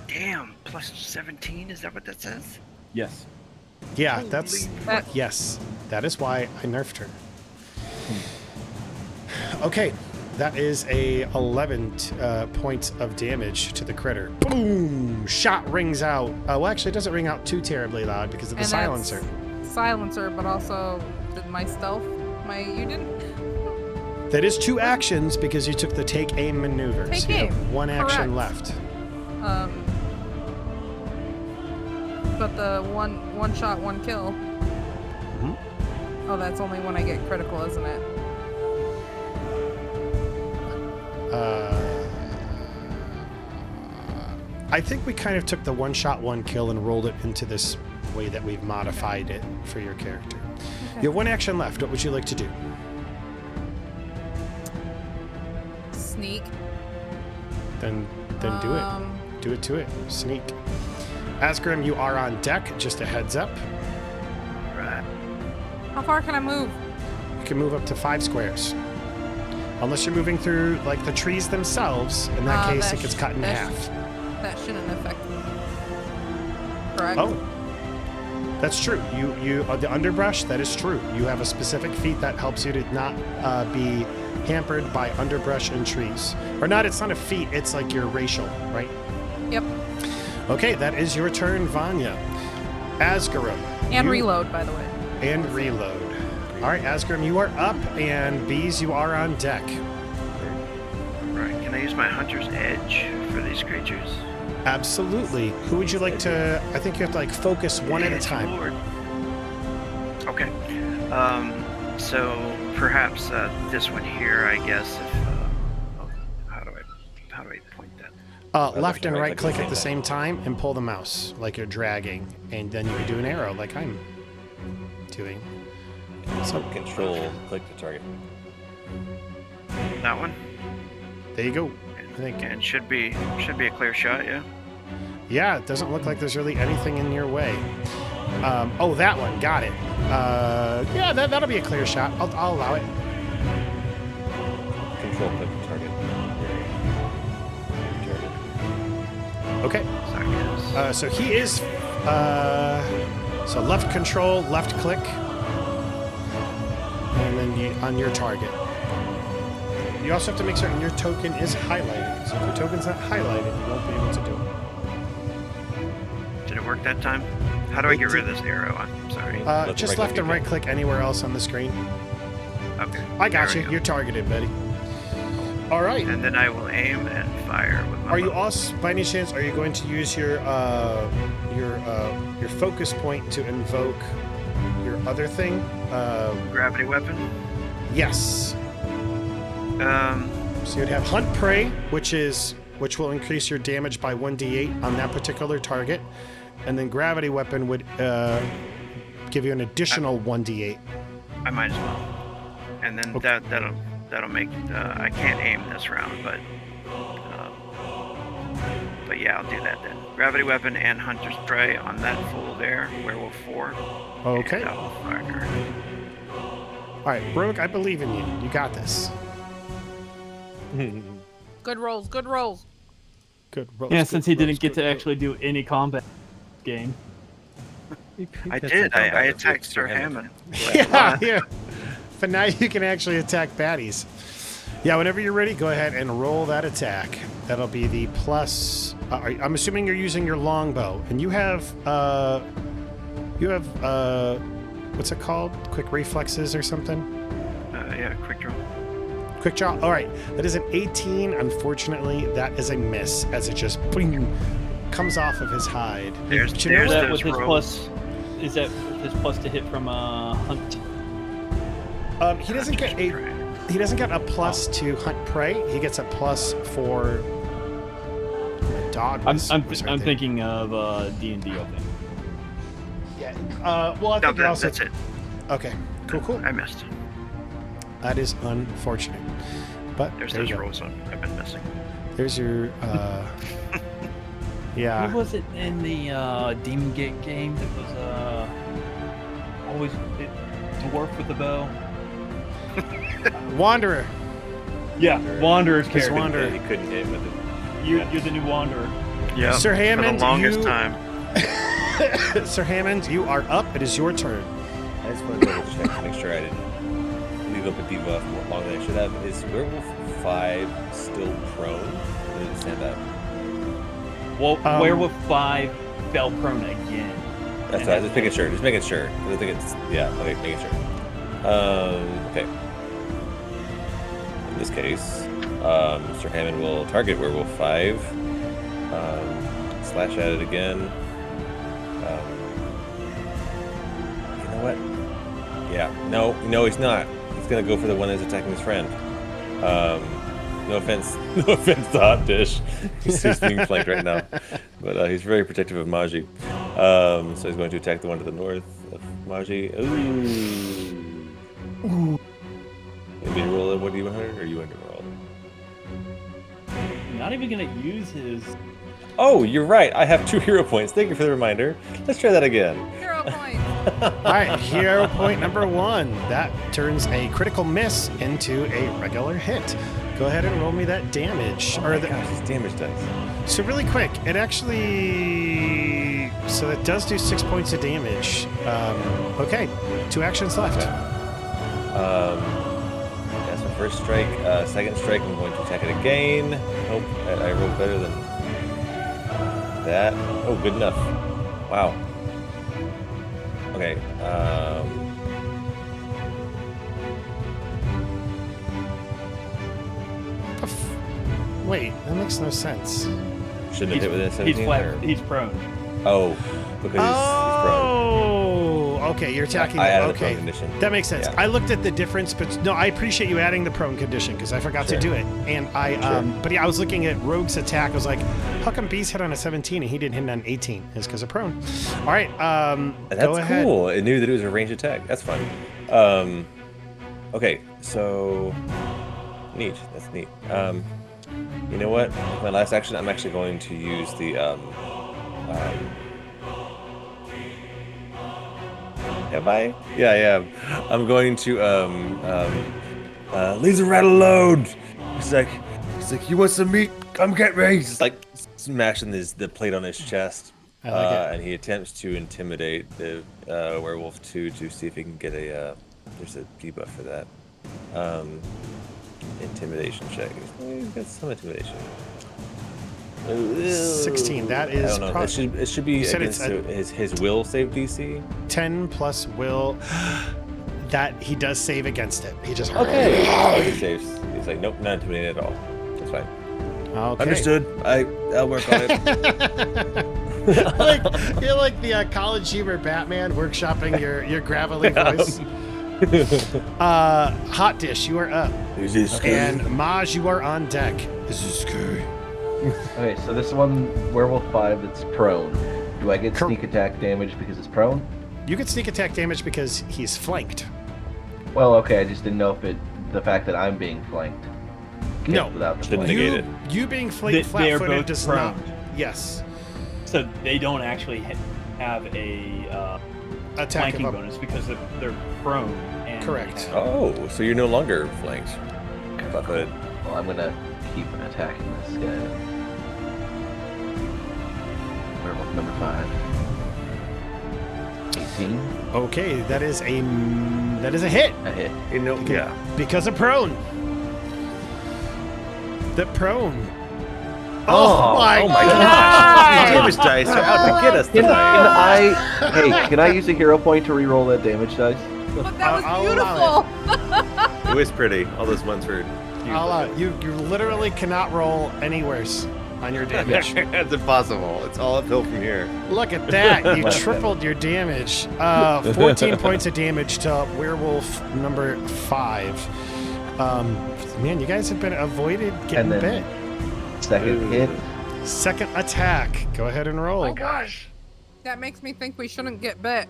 S8: Damn, plus 17, is that what that says?
S3: Yes.
S2: Yeah, that's
S11: That-
S2: yes. That is why I nerfed her. Okay, that is a 11 points of damage to the critter. Boom! Shot rings out. Well, actually, it doesn't ring out too terribly loud because of the
S11: And
S2: silencer.
S11: that's silencer, but also did my stealth. You didn't.
S2: That is 2 actions because you took the take aim maneuver.
S11: Take
S2: so you have
S11: aim,
S2: 1 action
S11: correct.
S2: left.
S11: But the one shot, 1 kill.
S2: Mm-hmm.
S11: Oh, that's only when I get critical, isn't it?
S2: I think we kind of took the one shot, one kill and rolled it into this way that we've modified it for your character.
S11: Okay.
S2: You have one action left. What would you like to do?
S11: Sneak.
S2: Then do it. Do it to it. Sneak. Azgrymn, you are on deck. Just a heads up.
S8: Right.
S11: How far can I move?
S2: You can move up to 5 squares. Unless you're moving through, like, the trees themselves. In that case, it gets cut in half.
S11: That shouldn't affect me. Correct?
S2: Oh. That's true. You the underbrush, that is true. You have a specific feat that helps you to not be hampered by underbrush and trees. Or not, it's not a feat, it's like your racial, right?
S11: Yep.
S2: Okay, that is your turn, Vy'nia. Azgrymn.
S11: And reload, by the way.
S2: And reload. All right, Azgrymn, you are up, and TheBeez, you are on deck.
S8: Right. Can I use my Hunter's Edge for these creatures?
S2: Absolutely. Who would you like to... I think you have to, like, focus one at a time.
S8: Lord. Okay. So perhaps this one here, I guess. If how do I point that?
S2: Left and right click at the same time and pull the mouse like you're dragging, and then you can do an arrow like I'm doing.
S1: So control, click the target.
S8: That one.
S2: There you go. I think.
S8: And should be a clear shot, yeah.
S2: Yeah, it doesn't look like there's really anything in your way. Oh, that one. Got it. Yeah, that'll be a clear shot. I'll allow it.
S1: Control, click the target.
S2: Okay.
S8: Sorry,
S2: So he is. So left control, left click, and then on your target. You also have to make certain your token is highlighted. So if your token's not highlighted, you won't be able to do it.
S8: Did it work that time? How do I get rid of this arrow? I'm sorry.
S2: Just left and right click anywhere else on the screen.
S8: Okay.
S2: I got
S8: there
S2: you.
S8: we go.
S2: You're targeted, buddy. All right.
S8: And then I will aim and fire with my
S2: Are you
S8: bow.
S2: also, by any chance, are you going to use your focus point to invoke your other thing?
S8: Gravity weapon?
S2: Yes. So you'd have Hunt Prey, which will increase your damage by 1d8 on that particular target, and then Gravity Weapon would give you an additional 1d8.
S8: I might as well. And then
S2: Okay.
S8: that'll make. I can't aim this round, but yeah, I'll do that then. Gravity weapon and Hunter's Prey on that fool there, Werewolf 4.
S2: Okay.
S8: And I will fire.
S2: All right, Brooke, I believe in you. You got this.
S11: Good rolls, good rolls.
S2: Good.
S3: Yeah, since he didn't get to actually do any combat game.
S8: I did. I attacked Sir Hammond.
S2: Yeah. But now you can actually attack baddies. Yeah, whenever you're ready, go ahead and roll that attack. That'll be the plus. I'm assuming you're using your longbow, and you have what's it called? Quick reflexes or something?
S8: Yeah, quick draw.
S2: Quick draw. All right, that is an 18. Unfortunately, that is a miss as it just boing, comes off of his hide.
S8: There's
S2: But you know
S3: Is
S2: what?
S3: that with his plus? Is that with his plus to hit from Hunt?
S2: He doesn't get a plus to hunt prey. He gets a plus for a dog.
S3: I'm thinking of D&D. I think.
S2: Yeah. Well, I think
S8: No,
S2: also.
S8: that's it.
S2: Okay. Cool.
S8: I missed.
S2: That is unfortunate. But
S8: There's
S2: there
S8: those
S2: you go.
S8: rolls I've been missing.
S2: There's your. Yeah.
S3: Who was it in the Demon Gate game that was always dwarf with the bow?
S2: Wanderer.
S3: Yeah, Wanderer's
S2: It's
S3: character.
S2: Wanderer.
S1: He couldn't hit with it.
S3: You're the new Wanderer.
S8: Yeah.
S2: Sir Hammond,
S8: for the longest
S2: you-
S8: time.
S2: Sir Hammond, you are up. It is your turn.
S1: I just want to double check to make sure I didn't leave up a debuff more long than I should have. Is Werewolf 5 still prone? Or did it stand up?
S3: Well, Werewolf 5 fell prone again.
S1: That's right. Just making sure. I think it's okay. Making sure. Okay. In this case, Sir Hammond will target Werewolf 5. Slash at it again. You know what? Yeah. No, he's not. He's gonna go for the one that's attacking his friend. No offense to Hot Dish. He's being flanked right now, but he's very protective of Maji. So he's going to attack the one to the north of Maji. Ooh. Maybe roll a 1d100, or you want to roll?
S6: Not even gonna use his.
S1: Oh, you're right. I have 2 hero points. Thank you for the reminder. Let's try that again.
S11: Hero point.
S2: All right, hero point number 1. That turns a critical miss into a regular hit. Go ahead and roll me that damage.
S1: Oh my gosh, his damage dice.
S2: So really quick, it actually... So that does do 6 points of damage. Okay, 2 actions left.
S1: That's my first strike. Second strike, I'm going to attack it again. Nope, I rolled better than that. Oh, good enough. Wow. Okay.
S2: Wait, that makes no sense.
S1: Shouldn't have hit within 17.
S6: He's flat. He's prone.
S1: Oh, because he's prone.
S2: Oh, okay, you're attacking.
S1: I added the
S2: okay,
S1: prone condition.
S2: that makes sense.
S1: Yeah.
S2: I looked at the difference, but no, I appreciate you adding the prone condition because I forgot to do it. And but yeah, I was looking at Rogue's attack. I was like, how come Beast hit on a 17 and he didn't hit on 18? It's because of prone. All right,
S1: That's
S2: go ahead.
S1: cool. It knew that it was a ranged attack. That's fun. Okay, so neat. That's neat. You know what? My last action, I'm actually going to use the Have I? Yeah. I'm going to leave the rat alone. He's like, you want some meat? Come get me. He's like smashing the plate on his chest.
S2: I like it.
S1: And he attempts to intimidate the werewolf to see if he can get a there's a debuff for that. Intimidation check. He's got some intimidation.
S2: 16. That is.
S1: I don't know. It should be against his will save DC.
S2: 10 plus will. That he does save against it. He just.
S1: Okay. He saves. He's like, nope, not intimidated at all. That's fine.
S2: Okay.
S1: Understood. I'll work on it.
S2: You're like the college humor Batman workshopping your gravelly voice. Hot Dish, you are up. And Maj, you are on deck. This is scary.
S4: Okay, so this one, Werewolf 5, it's prone. Do I get sneak attack damage because it's prone?
S2: You get sneak attack damage because he's flanked.
S4: Well, okay, I just didn't know if the fact that I'm being flanked.
S2: No,
S4: without the
S1: shouldn't
S4: flank.
S1: negate it.
S2: You being flanked
S6: They are
S2: flat-footed
S6: both
S2: does
S6: prone.
S2: not. Yes.
S6: So they don't actually have a
S2: Attack
S6: flanking
S2: of a-
S6: bonus because they're prone. And
S2: Correct.
S6: have-
S1: Oh, so you're no longer flanked. Flat-footed.
S4: Well, I'm gonna keep attacking this guy. Werewolf number 5. 18.
S2: Okay, that is a hit.
S4: A hit.
S1: Yeah.
S2: Because of prone. The prone.
S1: Oh my god! Damage dice are out to get us tonight.
S4: Can I use a hero point to reroll that damage dice?
S11: But that was
S2: I'll allow
S11: beautiful.
S1: It was pretty. All those ones were.
S2: You literally cannot roll any worse on your damage.
S1: That's impossible. It's all uphill from here.
S2: Look at that. You tripled your damage. 14 points of damage to werewolf number 5. Man, you guys have been avoided getting
S4: And
S2: bit.
S4: then second hit.
S2: Second attack. Go ahead and roll.
S11: Oh my gosh. That makes me think we shouldn't get bit.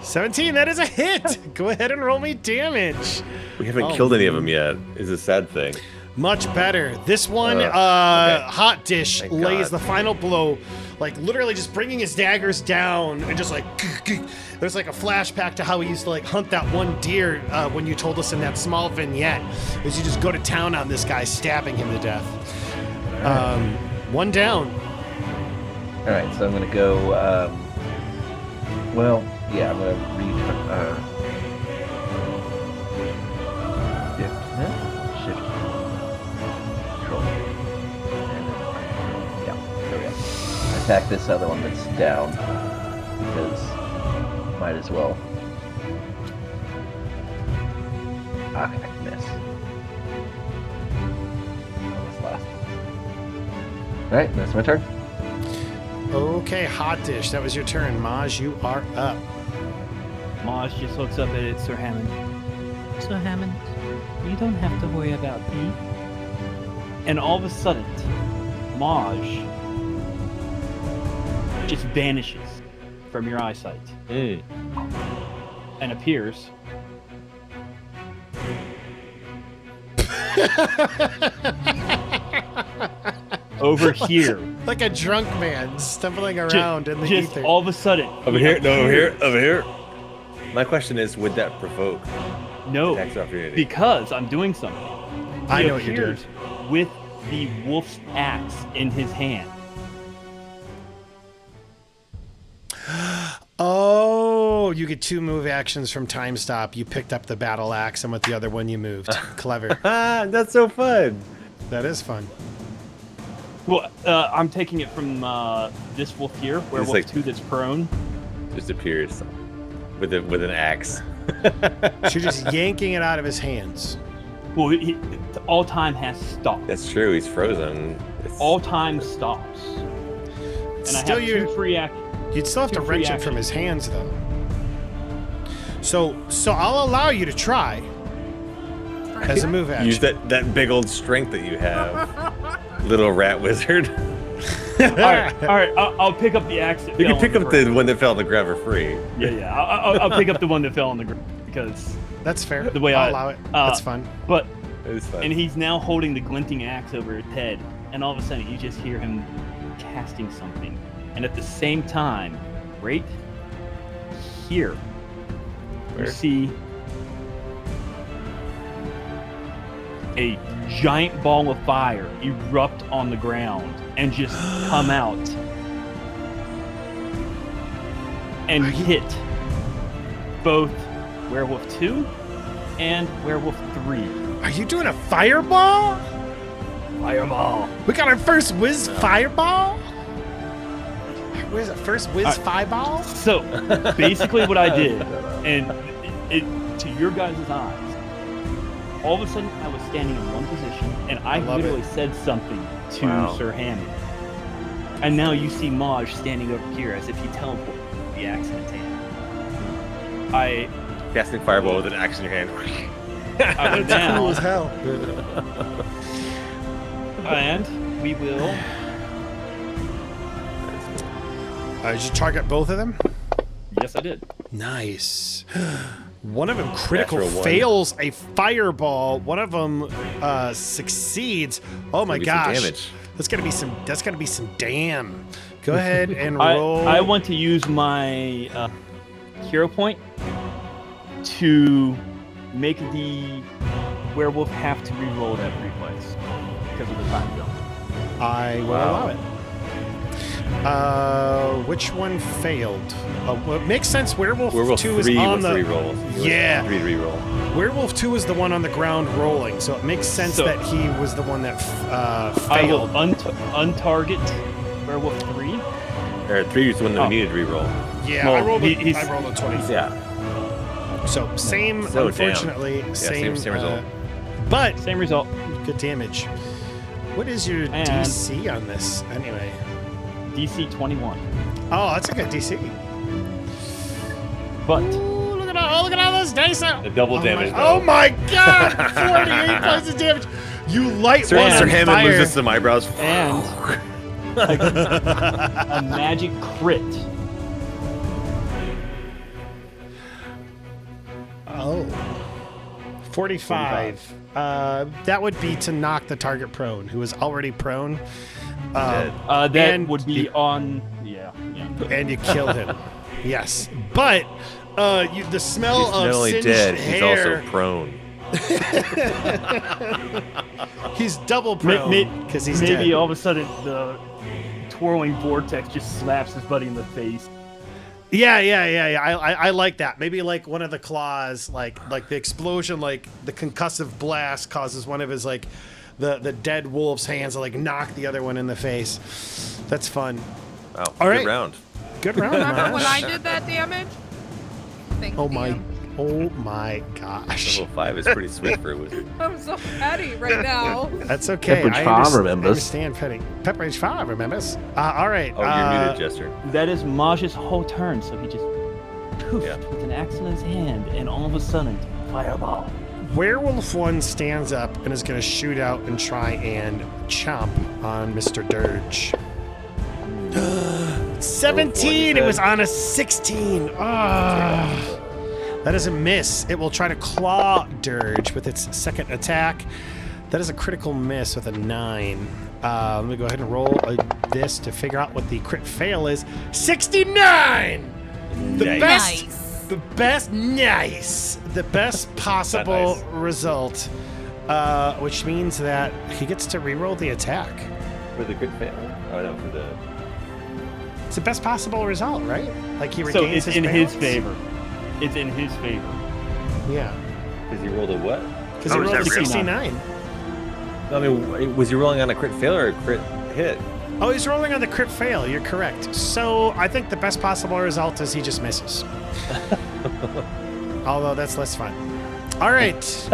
S2: 17. That is a hit. Go ahead and roll me damage.
S1: We haven't killed any of them yet. Is a sad thing.
S2: Much better. This one,
S1: Okay.
S2: Hot Dish
S1: Thank
S2: lays
S1: God.
S2: the final blow, like literally just bringing his daggers down and just like. There's like a flashback to how he used to like hunt that one deer when you told us in that small vignette. Is you just go to town on this guy, stabbing him to death. One down.
S4: All right, so I'm gonna go. Well, yeah, I'm gonna shift, control, and yeah, there we go. Attack this other one that's down because might as well. Okay, miss. That was last. All right, that's my turn.
S2: Okay, Hot Dish, that was your turn. Maj, you are up.
S3: Maj just looks up at it, Sir Hammond.
S7: So, Hammond, you don't have to worry about me.
S3: And all of a sudden, Maj just vanishes from your eyesight and appears over here.
S2: Like a drunk man stumbling around in the
S3: just
S2: ether.
S3: all of a sudden.
S1: Over here? No, over here. Over here. My question is, would that provoke
S3: No,
S1: tax opportunity?
S3: because I'm doing something.
S2: I
S3: He
S2: know what you're doing.
S3: appears with the wolf's axe in his hand.
S2: Oh, you get 2 move actions from time stop. You picked up the battle axe, and with the other one you moved. Clever.
S1: Ah, that's so fun.
S2: That is fun.
S3: Well, I'm taking it from this wolf here, Werewolf
S1: like-
S3: 2 that's prone.
S1: Just appears with an axe.
S2: So you're just yanking it out of his hands.
S3: Well, all time has stopped.
S1: That's true. He's frozen.
S3: All time stops. And
S2: Still,
S3: I have 2 free actions.
S2: you'd still have to
S3: 2 free
S2: wrench it from
S3: actions.
S2: his hands, though. So I'll allow you to try as a move action.
S1: Use that big old strength that you have, little rat wizard.
S3: All right. I'll pick up the axe. That
S1: You
S3: fell
S1: can pick
S3: on
S1: up
S3: ground.
S1: the one that fell on the ground for free.
S3: Yeah. I'll pick up the one that fell on the ground because
S2: That's fair.
S3: the way
S2: I'll
S3: I
S2: allow it. That's fun.
S3: But
S1: It was fun.
S3: and he's now holding the glinting axe over his head, and all of a sudden you just hear him casting something, and at the same time, right here,
S1: Where?
S3: you see a giant ball of fire erupt on the ground and just come out and hit both Werewolf 2 and Werewolf 3.
S2: Are you doing a fireball?
S3: Fireball.
S2: We got our first whiz fireball? What is it? First whiz fireball?
S3: So basically what I did, and it to your guys' eyes, all of a sudden I was standing in one position and I
S2: love
S3: literally
S2: it.
S3: said something to
S1: Wow.
S3: Sir Hammond. And now you see Maj standing over here as if he teleported with the axe in his hand. I
S1: Casting fireball with an axe in your hand.
S3: I went down,
S2: Cool as hell.
S3: and we will.
S2: Did you target both of them?
S3: Yes, I did.
S2: Nice. One of them critical
S1: Natural one.
S2: fails a fireball. One of them succeeds. Oh my
S1: Maybe some
S2: gosh.
S1: damage.
S2: That's gonna be some damn. Go ahead and roll.
S3: I want to use my hero point to make the werewolf have to re-roll that reflex because of the time zone.
S2: I will
S1: Wow.
S2: allow it. Which one failed? Well, it makes sense. Werewolf 2 is
S1: 3
S2: on
S1: was
S2: the
S1: 3 rolls.
S2: Yeah.
S1: 3 re-roll.
S2: Werewolf 2 is the one on the ground rolling, so it makes sense
S3: So-
S2: that he was the one that
S3: I will
S2: failed.
S3: untarget werewolf 3.
S1: Or 3 is the one that
S3: Oh.
S1: we needed to re-roll.
S2: Yeah,
S3: Well,
S2: I rolled
S3: he's-
S2: I rolled a 20.
S1: Yeah.
S2: So same,
S1: So
S2: unfortunately, same
S1: same result.
S2: But
S3: Same result.
S2: good damage. What is your
S3: And-
S2: DC on this anyway?
S3: DC 21.
S2: Oh, that's a good DC.
S3: But
S2: Ooh, look at all those dice out.
S1: The double damage,
S2: Oh
S1: though.
S2: my god! 48 points of damage. You light
S1: Sir,
S2: one
S1: Sir
S2: on
S1: Hammond
S2: fire.
S1: loses some eyebrows.
S3: and a magic crit.
S2: Oh. 45. That would be to knock the target prone, who is already prone.
S1: Dead.
S3: That
S2: And-
S3: would be on. Yeah.
S2: And you kill him. Yes. But the smell
S1: He's
S2: of
S1: not only
S2: singed
S1: dead, he's
S2: hair,
S1: also prone.
S2: he's double prone because he's
S3: maybe
S2: dead.
S3: all of a sudden the twirling vortex just slaps his buddy in the face.
S2: Yeah. I like that. Maybe like one of the claws, like the explosion, like the concussive blast causes one of his like the dead wolf's hands to like knock the other one in the face. That's fun.
S1: Wow.
S2: All
S1: Good
S2: right.
S1: round.
S2: Good round.
S11: Remember when
S2: Mash.
S11: I did that damage? Thank
S2: Oh
S11: you.
S2: my gosh.
S1: Level 5 is pretty sweet for a wizard.
S11: I'm so petty right now.
S2: That's okay.
S4: Pepperidge
S2: I
S4: Farm
S2: understand-
S4: remembers.
S2: I understand petty. Pepperidge Farm remembers. All right.
S1: Oh, you're muted, Jester.
S3: That is Maj's whole turn, so he just
S7: poof,
S1: Yeah.
S7: with an axe in his hand, and all of a sudden, fireball.
S2: Werewolf 1 stands up and is going to shoot out and try and chomp on Mr. Dirge. 17! It was on a 16. Ah. That is a miss. It will try to claw Dirge with its second attack. That is a critical miss with a 9. Let me go ahead and roll this to figure out what the crit fail is. 69! The best possible result, which means that he gets to reroll the attack.
S1: For the crit fail? Oh, no, for the...
S2: It's the best possible result, right? Like he
S6: So
S2: regains
S6: it's
S2: his
S6: in
S2: balance?
S6: his favor. It's in his favor.
S2: Yeah.
S1: Because he rolled a what?
S2: Because he
S8: Oh, is
S2: rolled a
S8: that real?
S2: 69.
S1: I mean, was he rolling on a crit fail or a crit hit?
S2: Oh, he's rolling on the crit fail. You're correct. So I think the best possible result is he just misses. Although that's less fun. All right.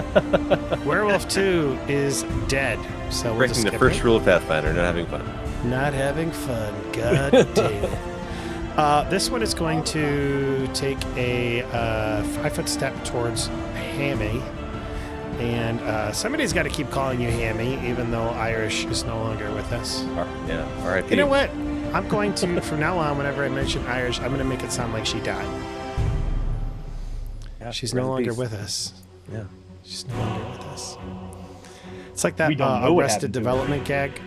S2: Werewolf 2 is dead. So we'll
S1: Breaking
S2: just
S1: the
S2: skip
S1: first
S2: it.
S1: rule of Pathfinder, not having fun.
S2: Not having fun. God damn. This one is going to take a 5-foot step towards Hammy. And somebody's got to keep calling you Hammy, even though Irish is no longer with us.
S1: Yeah, R.I.P.
S2: You know what? I'm going to, from now on, whenever I mention Irish, I'm going to make it sound like she died.
S1: Yeah,
S2: She's
S1: rest
S2: no
S1: in
S2: longer
S1: peace.
S2: with us.
S1: Yeah.
S2: She's no longer with us. It's like that
S6: We don't know what
S2: Arrested
S6: happened to her.
S2: Development gag.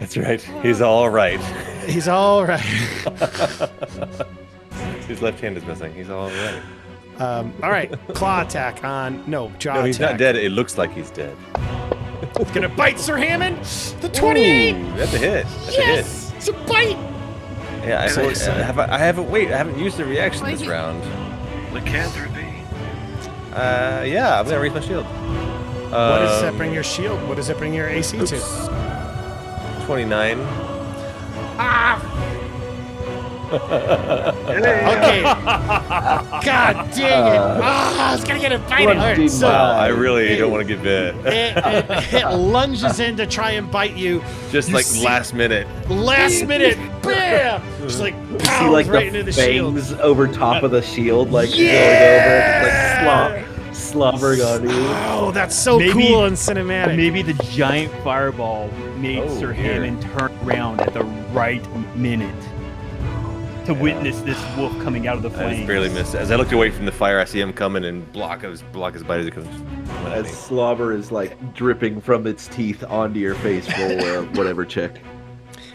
S1: That's right. He's all right.
S2: He's all right.
S1: His left hand is missing. He's all right.
S2: All right. Claw attack on, jaw
S1: No, he's
S2: attack.
S1: not dead. It looks like he's dead.
S2: Gonna bite Sir Hammond. The 28.
S1: Ooh, that's a hit. That's
S2: Yes, it's a bite.
S1: a hit. Yeah, I haven't used the reaction this
S5: Like-
S1: round.
S8: Lycanthropy.
S1: Yeah, I'm gonna raise my shield.
S2: What does that bring your shield? What does that bring your AC to?
S1: 29.
S2: Okay. God dang it. I was gonna get it biting. All right, so
S1: I really don't want to get bit.
S2: it lunges in to try and bite you.
S1: Just
S2: You
S1: like
S2: see-
S1: last minute.
S2: Last minute, bam! Just like
S4: You see
S2: pounds
S4: like
S2: right
S4: the
S2: into the shield.
S4: fangs over top of the shield, like
S2: Yeah!
S4: going over, like slobbering on you.
S2: Oh, that's so
S6: Maybe-
S2: cool and cinematic.
S6: Maybe the giant fireball made
S1: Oh,
S6: Sir
S1: dear.
S6: Hammond turn around at the right minute to witness this wolf coming out of the
S1: I
S6: flames.
S1: just barely missed it. As I looked away from the fire, I see him coming and block his bite as it comes. coming at
S4: As
S1: me.
S4: slobber is like dripping from its teeth onto your face, roll whatever check.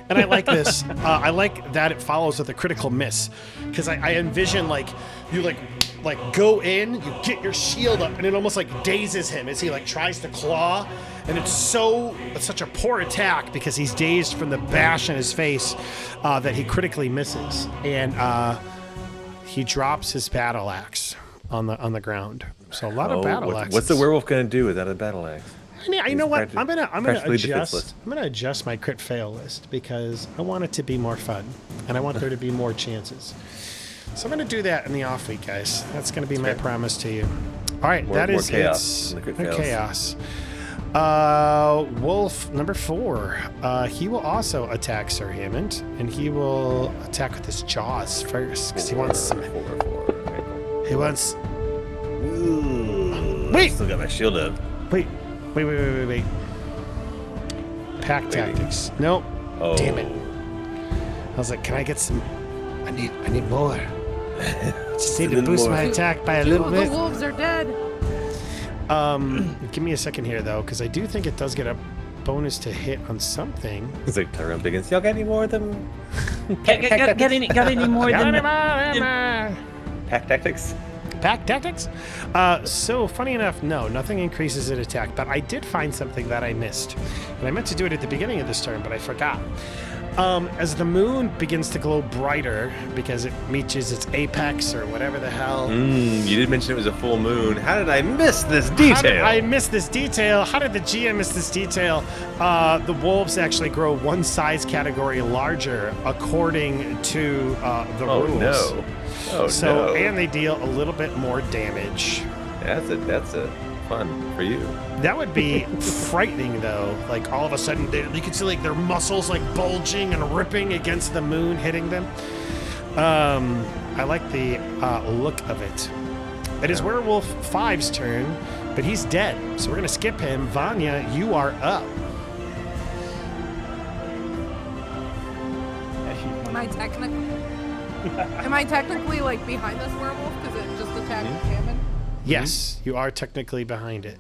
S2: And I like this. I like that it follows with a critical miss, because I envision like you like go in, you get your shield up, and it almost like dazes him as he like tries to claw, and it's such a poor attack because he's dazed from the bash in his face that he critically misses, and he drops his battle axe on the ground. So a lot of battle axes.
S1: What's the werewolf gonna do without a battle axe?
S2: I mean, you know what? I'm gonna
S1: practically
S2: adjust.
S1: defenseless.
S2: I'm gonna adjust my crit fail list because I want it to be more fun, and I want there to be more chances. So I'm gonna do that in the off week, guys. That's gonna be my promise to you. All right,
S1: More-
S2: that
S1: more
S2: is
S1: chaos
S2: it's
S1: in the crit fails.
S2: chaos. Wolf number 4. He will also attack Sir Hammond, and he will attack with his jaws first because he wants some.
S1: Four. Okay, cool.
S2: He wants.
S1: Ooh,
S2: Wait!
S1: Still got my shield up.
S2: Wait. Pack tactics. Nope.
S1: Oh.
S2: Damn it. I was like, can I get some? I need more. Just need to
S1: little
S2: boost
S1: more.
S2: my attack by a
S5: Two
S2: little
S5: of the
S2: bit.
S5: wolves are dead.
S2: Give me a second here though, because I do think it does get a bonus to hit on something.
S1: It's like Tyrone Biggins. Y'all got any more of them?
S7: Got any more than
S1: Pack tactics?
S2: Pack tactics? So funny enough, no, nothing increases in attack, but I did find something that I missed. And I meant to do it at the beginning of this turn, but I forgot. As the moon begins to glow brighter because it reaches its apex or whatever the hell.
S1: You did mention it was a full moon. How did I miss this
S2: How did
S1: detail?
S2: I miss this detail? How did the GM miss this detail? The wolves actually grow one size category larger according to the
S1: Oh
S2: rules.
S1: no. Oh
S2: So,
S1: no.
S2: and they deal a little bit more damage.
S1: That's a fun for you.
S2: That would be frightening, though. Like all of a sudden, you can see like their muscles like bulging and ripping against the moon, hitting them. I like the look of it. It is Werewolf 5's turn, but he's dead, so we're gonna skip him. Vy'nia, you are up.
S11: Am I technically like behind this werewolf because it just attacked Hammond?
S2: Yes, you are technically behind it.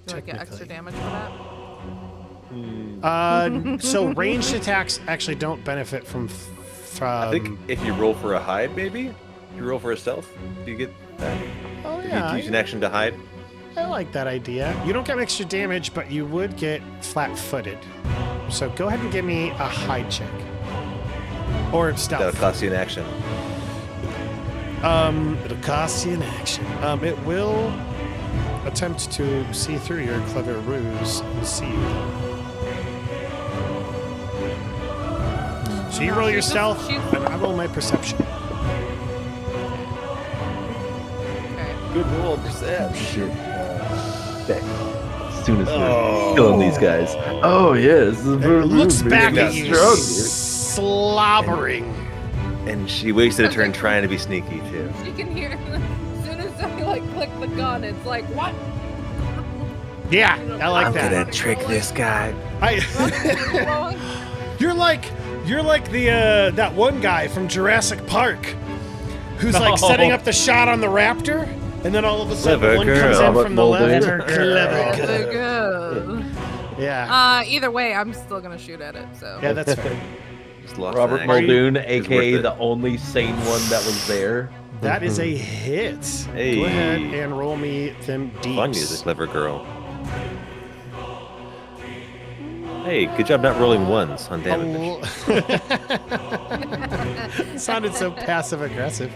S11: Do I get extra damage for that?
S2: So ranged attacks actually don't benefit from.
S1: I think if you roll for a hide, maybe. If you roll for a stealth, do you get that?
S2: Oh
S1: You
S2: yeah,
S1: use an action to hide.
S2: I like that idea. You don't get extra damage, but you would get flat-footed. So go ahead and give me a hide check. Or stealth.
S1: That'll cost you an action.
S2: It'll cost you an action. It will attempt to see through your clever ruse and see you. So you roll your stealth, and I roll my perception.
S11: Okay.
S1: Good roll, percent.
S4: Shit. As soon as we're killing these guys. Oh, yes.
S2: It looks back at you,
S4: strong.
S2: slobbering.
S1: And she wasted a turn trying to be sneaky too.
S11: You can hear as soon as I like click the gun, it's like what?
S2: Yeah, I like
S1: I'm
S2: that.
S1: gonna trick this guy.
S2: You're like the that one guy from Jurassic Park, who's like setting up the shot on the raptor, and then all of a sudden
S1: Clever
S2: one
S1: girl.
S2: comes in from the
S4: Muldoon.
S2: left. Clever girl. Yeah.
S11: Either way, I'm still gonna shoot at it. So
S2: Yeah, that's fair.
S1: Just lost
S4: Robert
S1: an action.
S4: Muldoon,
S1: It's
S4: aka
S1: worth it.
S4: the only sane one that was there.
S2: That is a hit.
S1: Hey.
S2: Go ahead and roll me them
S1: Vy'nia is a
S2: deeps.
S1: clever girl. Hey, good job not rolling ones on damage.
S2: Sounded so passive aggressive.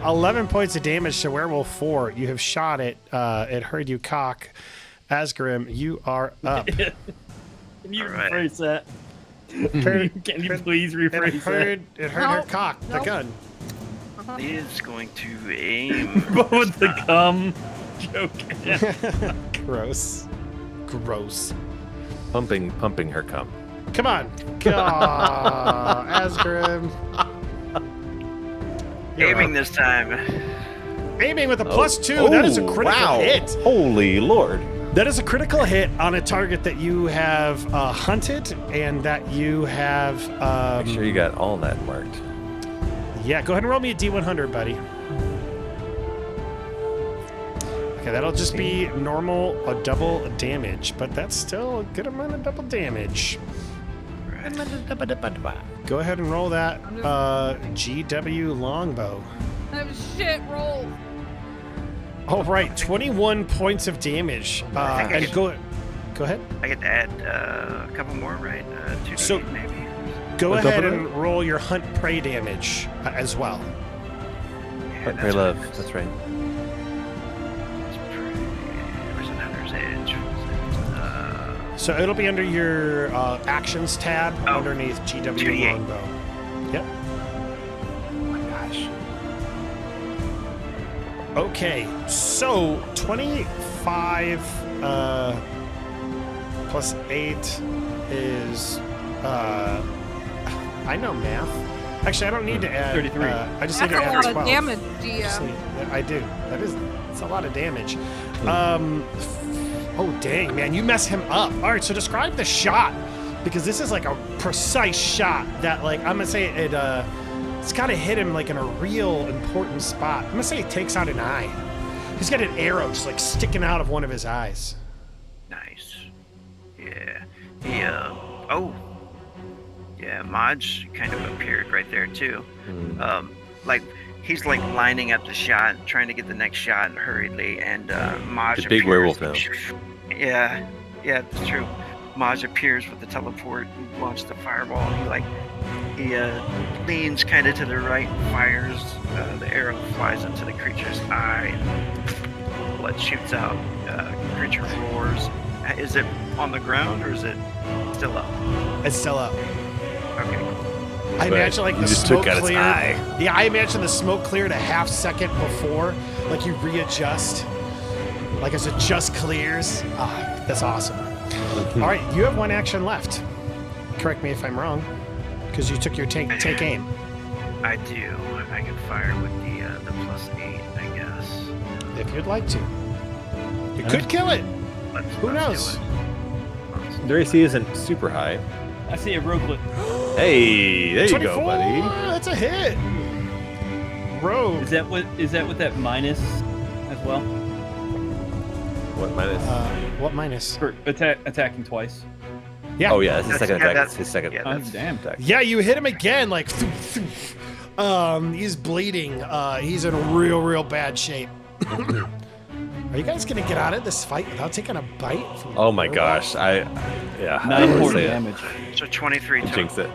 S2: 11 points of damage to Werewolf 4. You have shot it. It heard you cock. Azgrymn, you are up.
S6: Can you rephrase that? Can you please
S2: It
S6: rephrase
S2: heard her
S11: No,
S2: cock the
S11: no.
S2: gun.
S8: Is going to aim.
S6: that? With the cum joke.
S2: Gross. Gross.
S1: Pumping her cum.
S2: Come on. Azgrymn. You're
S8: Aiming
S2: up.
S8: this time.
S2: Aiming with a +2. That is a critical
S1: wow.
S2: hit.
S1: Holy Lord.
S2: That is a critical hit on a target that you have hunted and that you have.
S1: Make sure you got all that marked.
S2: Yeah, go ahead and roll me a D100, buddy. Okay, that'll just be normal, a double damage, but that's still a good amount of double damage. Go ahead and roll that GW longbow.
S11: that was shit roll.
S2: All right, 21 points of damage. And go ahead.
S8: I get to add a couple more, right? 2
S2: So-
S8: maybe.
S2: Go
S4: On top
S2: ahead
S4: of
S2: and roll your hunt prey damage as well.
S8: Yeah,
S1: But
S8: that's
S1: pray love.
S8: right.
S1: That's right.
S8: Where's an hunter's edge?
S2: So it'll be under your actions tab
S8: Oh,
S2: underneath GW
S8: 2d8.
S2: longbow. Yep.
S8: Oh my gosh.
S2: Okay, so 25 plus 8 is I know math. Actually, I don't need to add
S6: 33.
S2: I just
S11: That's
S2: need to
S11: a
S2: add
S11: lot
S2: 12.
S11: of damage,
S2: Just
S11: GM.
S2: need- I do. It's a lot of damage. Oh dang, man, you mess him up. All right, so describe the shot because this is like a precise shot that like I'm gonna say it's gotta hit him like in a real important spot. I'm gonna say it takes out an eye. He's got an arrow just like sticking out of one of his eyes.
S8: Nice. Yeah. He, yeah, Maji kind of appeared right there too. Like, he's like lining up the shot, trying to get the next shot hurriedly, and Maji
S1: The big
S8: appears.
S1: werewolf now.
S8: Yeah, it's true. Maji appears with the teleport and launches the fireball. He leans kind of to the right, fires. The arrow flies into the creature's eye, and blood shoots out. Creature roars. Is it on the ground or is it still up?
S2: It's still up.
S8: Okay.
S2: I imagine like
S1: you
S2: the
S1: just
S2: smoke
S1: took out its
S2: cleared.
S1: eye.
S2: Yeah, I imagine the smoke cleared a half second before, like you readjust, like as it just clears. Ah, that's awesome. All right, you have one action left. Correct me if I'm wrong, because you took your take aim.
S8: I do. I can fire with the +8, I guess.
S2: If you'd like to. You could kill it. Who knows?
S1: Their AC isn't super high.
S6: I see a roguelet.
S1: Hey, there you
S2: 24,
S1: go, buddy.
S2: That's a hit. Rogue.
S6: Is that what that minus as well?
S1: What minus?
S2: What minus?
S6: For attacking twice.
S2: Yeah.
S1: Oh yeah, that's his second attack.
S8: that's-
S1: It's his second.
S8: yeah,
S6: Oh
S8: that's-
S6: damn.
S1: attack.
S2: Yeah, you hit him again, like, he's bleeding. He's in real bad shape. Are you guys gonna get out of this fight without taking a bite? From
S1: Oh my
S2: your
S1: gosh, I
S6: 9
S1: would
S6: point
S1: say it.
S6: damage.
S8: So 23 total.
S1: Jinx it.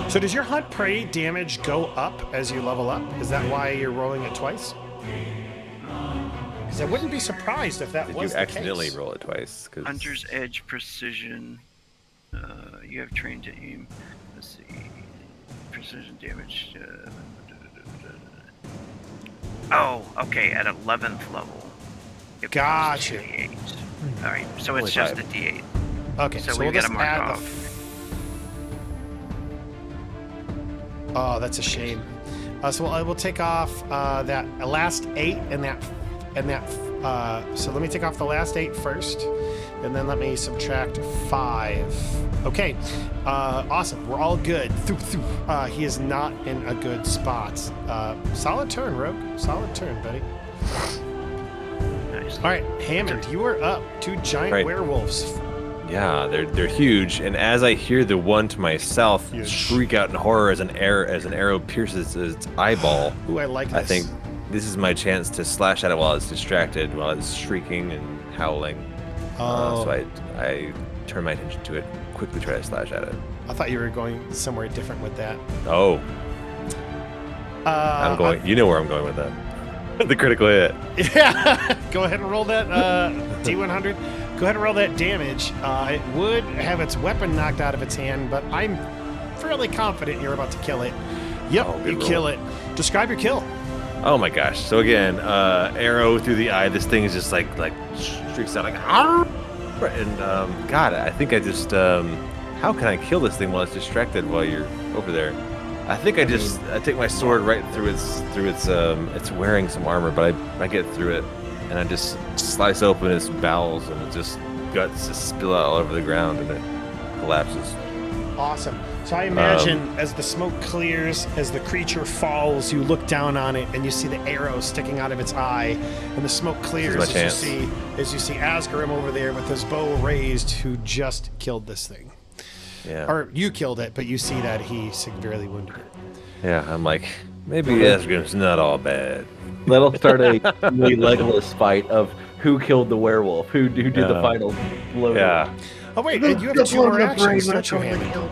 S2: So does your hunt prey damage go up as you level up? Is that why you're rolling it twice? Because I wouldn't be surprised if that
S1: Did
S2: was
S1: you
S2: the
S1: accidentally
S2: case.
S1: roll it twice? 'Cause
S8: Hunter's Edge Precision. You have trained to aim. Let's see. Precision damage. Oh, okay. At 11th level. it becomes
S2: Gotcha.
S8: 2d8. All right. So it's
S1: Only
S8: just
S1: five.
S8: a d8.
S2: Okay,
S8: So
S2: so
S8: we
S2: we'll
S8: gotta
S2: just
S8: mark
S2: add
S8: off.
S2: Oh, that's a shame. So I will take off that last 8 and that. So let me take off the last 8 first, and then let me subtract 5. Okay, awesome. We're all good. He is not in a good spot. Solid turn, Rogue. Solid turn, buddy.
S8: Nice.
S2: All right, Hammond, you are up. 2 giant
S1: Right.
S2: werewolves.
S1: Yeah, they're huge, and as I hear the one to my south
S2: Huge.
S1: shriek out in horror as an arrow pierces its eyeball,
S2: Ooh, I like this.
S1: I think this is my chance to slash at it while it's distracted, while it's shrieking and howling.
S2: Oh,
S1: So I turn my attention to it, quickly try to slash at it.
S2: I thought you were going somewhere different with that.
S1: Oh, I'm going. You know where I'm going with that. The critical hit.
S2: Yeah, go ahead and roll that D100. Go ahead and roll that damage. It would have its weapon knocked out of its hand, but I'm fairly confident you're about to kill it. Yep,
S1: Oh, good
S2: you
S1: roll.
S2: kill it. Describe your kill.
S1: Oh my gosh! So again, arrow through the eye. This thing is just like streaks out like, "Arr!" And God, I think I just how can I kill this thing while it's distracted while you're over there? I think I take my sword right through it's wearing some armor, but I get through it and I just slice open its bowels and it just guts just spill out all over the ground and it collapses.
S2: Awesome. So I imagine as the smoke clears, as the creature falls, you look down on it and you see the arrow sticking out of its eye, and the smoke clears
S1: This is my
S2: as you see Azgrymn over there with his bow raised, who just killed this thing.
S1: Yeah.
S2: Or you killed it, but you see that he severely wounded it.
S1: Yeah. I'm like, maybe Azgrym's not all bad.
S4: That'll start a Legolas fight of who killed the werewolf, who did the
S1: Yeah.
S4: final blow.
S1: Yeah.
S2: Oh wait, and you have 2 more actions, don't you, Hammond?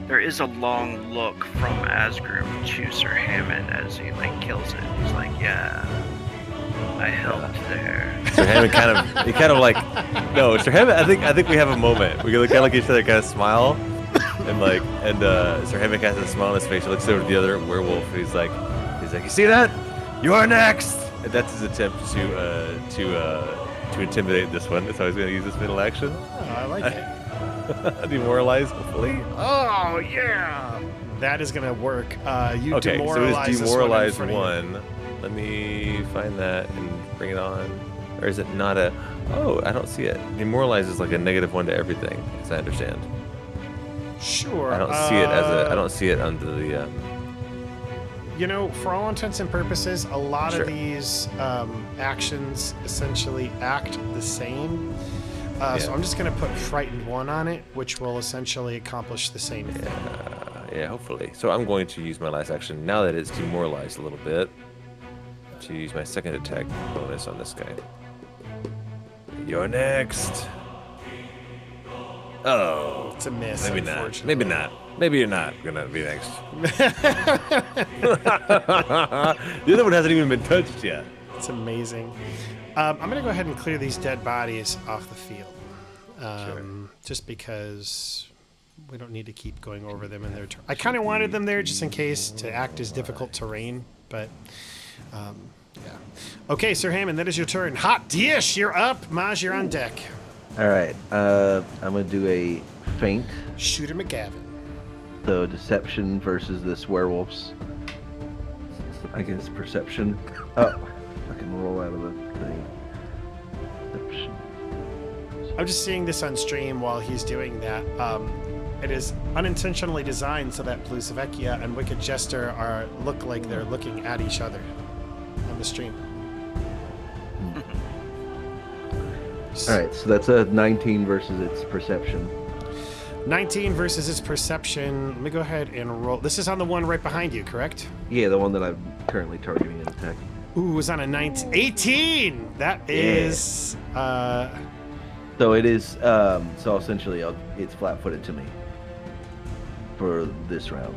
S8: There is a long look from Azgrymn to Sir Hammond as he kills it. He's like, yeah, I helped there.
S1: Sir Hammond kind of like, no, Sir Hammond. I think we have a moment. We kind of look at each other, kind of smile, and Sir Hammond has a smile on his face. He looks over to the other werewolf. And he's like, you see that? You are next. And that's his attempt to intimidate this one. That's how he's going to use this middle action.
S2: Oh, I like it.
S1: Demoralize, hopefully. Oh yeah.
S2: That is gonna work. You
S1: Okay, so
S2: demoralize
S1: it's
S2: this
S1: demoralize
S2: one. in front of you.
S1: one. Let me find that and bring it on. Or is it not a? Oh, I don't see it. Demoralize is like a -1 to everything, as I understand.
S2: Sure.
S1: I don't see it as a. I don't see it under the.
S2: You know, for all intents and purposes, a lot
S1: Sure.
S2: of these actions essentially act the same. So
S1: Yeah.
S2: I'm just going to put Frightened 1 on it, which will essentially accomplish the same thing.
S1: Yeah, hopefully. So I'm going to use my last action now that it's demoralized a little bit to use my second attack bonus on this guy. You're next. Oh,
S2: It's a miss,
S1: maybe not.
S2: unfortunately.
S1: Maybe not. Maybe you're not gonna be next. The other one hasn't even been touched yet.
S2: It's amazing. I'm going to go ahead and clear these dead bodies off the field. Just because we don't need to keep going over them in their turn. I kind of wanted them there just in case to act as difficult terrain, but yeah. Okay, Sir Hammond, that is your turn. Hot dish, you're up. Maj, you're on deck.
S4: All right. I'm gonna do a feint.
S2: Shooter McGavin.
S4: So deception versus this werewolf's I guess perception. Oh, I can roll out of the thing. Perception.
S2: I'm just seeing this on stream while he's doing that. It is unintentionally designed so that Blusvekia and WickedJester look like they're looking at each other on the stream.
S4: All right, so that's a 19 versus its perception.
S2: 19 versus its perception. Let me go ahead and roll. This is on the one right behind you, correct?
S4: Yeah, the one that I'm currently targeting and attacking.
S2: Ooh, it was on a 19. 18! That is...
S4: So it is, so essentially it's flat-footed to me for this round.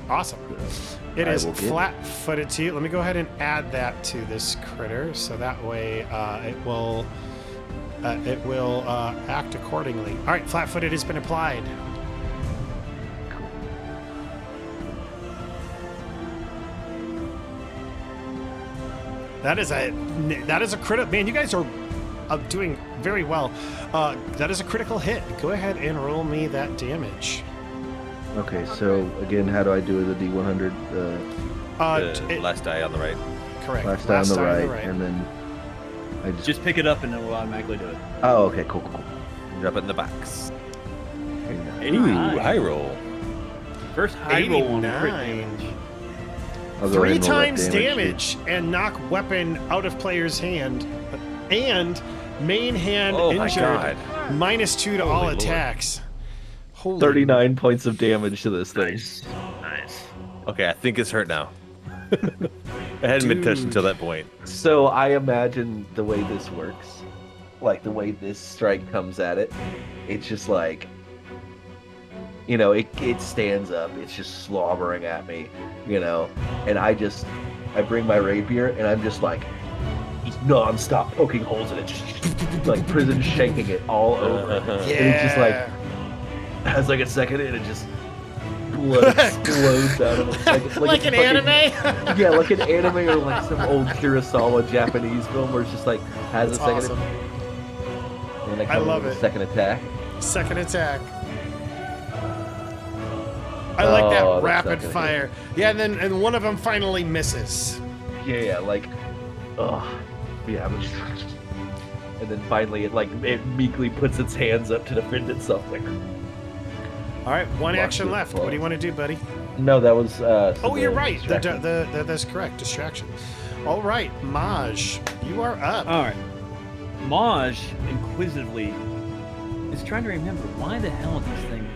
S2: Awesome.
S4: So
S2: It
S4: I
S2: is
S4: will get-
S2: flat-footed to you. Let me go ahead and add that to this critter, so that way it will act accordingly. All right, flat-footed has been applied. That is a critical. Man, you guys are doing very well. That is a critical hit. Go ahead and roll me that damage.
S4: Okay, so again, how do I do the D100?
S1: The last die on the right.
S2: Correct.
S4: Last die on the right, and then I
S6: Just pick it up and then we'll automatically do it.
S4: Oh, okay, cool.
S1: Drop it in the box. Ooh,
S6: 89.
S1: high roll.
S6: First high roll on crit
S2: 89.
S6: damage.
S4: I'll go
S2: 3
S4: ahead and roll that
S2: times damage
S4: too.
S2: and knock weapon out of player's hand, and main hand
S1: Oh my
S2: injured.
S1: god.
S2: -2 to all
S1: Holy Lord.
S2: attacks. Holy
S4: 39 points of damage to this thing.
S8: Nice.
S1: Okay, I think it's hurt now. I hadn't been touched until that point.
S4: So I imagine the way this works, like the way this strike comes at it, it's just like, you know, it stands up, it's just slobbering at me, you know, and I bring my rapier and I'm just like, non-stop poking holes in it, just like prison shaking it all over. And it's just like, has like a second and it just blood explodes out of it.
S2: Like an anime?
S4: Yeah, like an anime or like some old Kurosawa Japanese film where it's just like has
S2: That's
S4: a second.
S2: awesome.
S4: And
S2: I love it.
S4: Second attack.
S2: Second attack. I like that
S4: Oh, that's
S2: rapid
S4: not gonna
S2: fire. Yeah, and one of them finally misses.
S4: Yeah, like, ugh. Yeah, and then finally it meekly puts its hands up to defend itself. Like,
S2: All right, one
S4: Lock
S2: action
S4: it
S2: left.
S4: close.
S2: What do you want to do, buddy?
S4: no, that was.
S2: Oh, you're right.
S4: distraction.
S2: That's correct. Distraction. All right, Maj, you are up.
S6: All right. Maj inquisitively is trying to remember why the hell this thing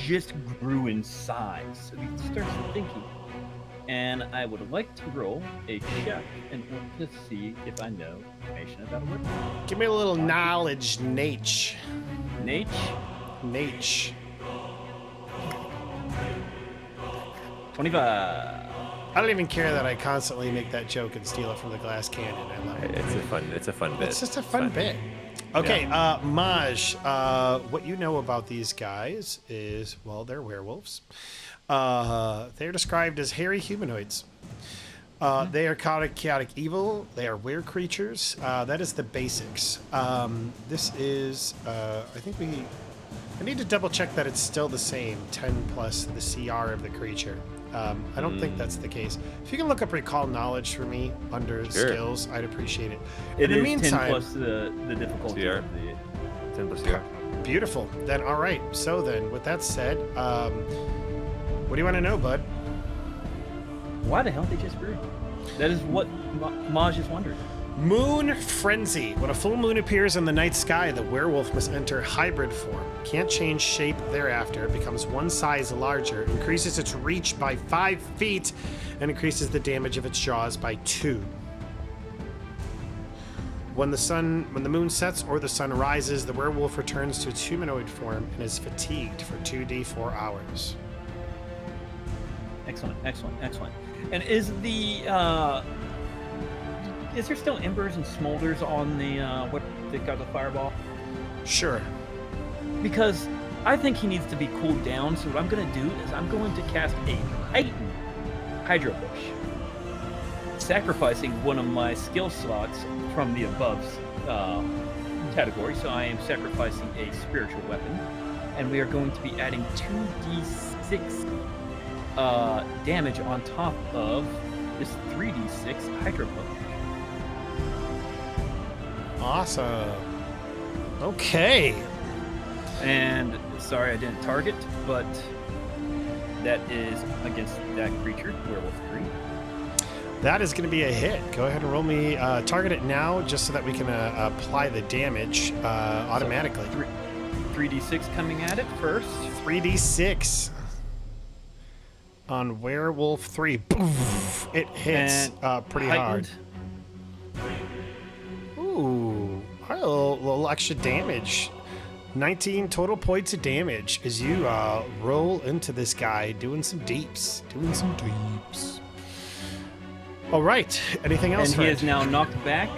S6: just grew in size. So he starts thinking, and I would like to roll a check in order to see if I know information about a weapon.
S2: Give me a little knowledge, Nate.
S6: Nate,
S2: Nate.
S6: 25.
S2: I don't even care that I constantly make that joke and steal it from the glass cannon. I love it.
S1: It's a fun bit.
S2: It's just a fun bit. Okay, Maj, what you know about these guys is, well, they're werewolves. They're described as hairy humanoids. They are chaotic evil. They are weird creatures. That is the basics. This is, I need to double check that it's still the same, 10 plus the CR of the creature. I don't think that's the case. If you can look up recall knowledge for me under skills, I'd appreciate it.
S6: It
S2: In the
S6: is
S2: meantime,
S6: 10 plus the difficulty
S1: CR.
S6: of the...
S1: 10 plus 0.
S2: beautiful. Then, all right. So then, with that said, what do you want to know, bud?
S6: Why the hell they just grew? That is what Maj is wondering.
S2: Moon Frenzy. When a full moon appears in the night sky, the werewolf must enter hybrid form. Can't change shape thereafter. It becomes one size larger, increases its reach by 5 feet, and increases the damage of its jaws by 2. When the moon sets or the sun rises, the werewolf returns to its humanoid form and is fatigued for 2d4 hours.
S6: Excellent. And is there still embers and smolders on the what they got the fireball?
S2: Sure.
S6: Because I think he needs to be cooled down. So what I'm going to do is I'm going to cast a heightened Hydro Push, sacrificing one of my skill slots from the above category. So I am sacrificing a spiritual weapon, and we are going to be adding 2d6 damage on top of
S3: this 3d6 Hydro Book.
S2: Awesome. Okay.
S3: And sorry I didn't target, but that is against that creature, Werewolf 3.
S2: That is going to be a hit. Go ahead and roll me. Target it now, just so that we can apply the damage automatically.
S3: So 3d6 coming at it first.
S2: 3d6 on Werewolf 3. Poof, it hits pretty hard. Ooh, a little extra damage. 19 total points of damage as you roll into this guy, doing some deeps. All right. Anything else?
S3: And he is now knocked back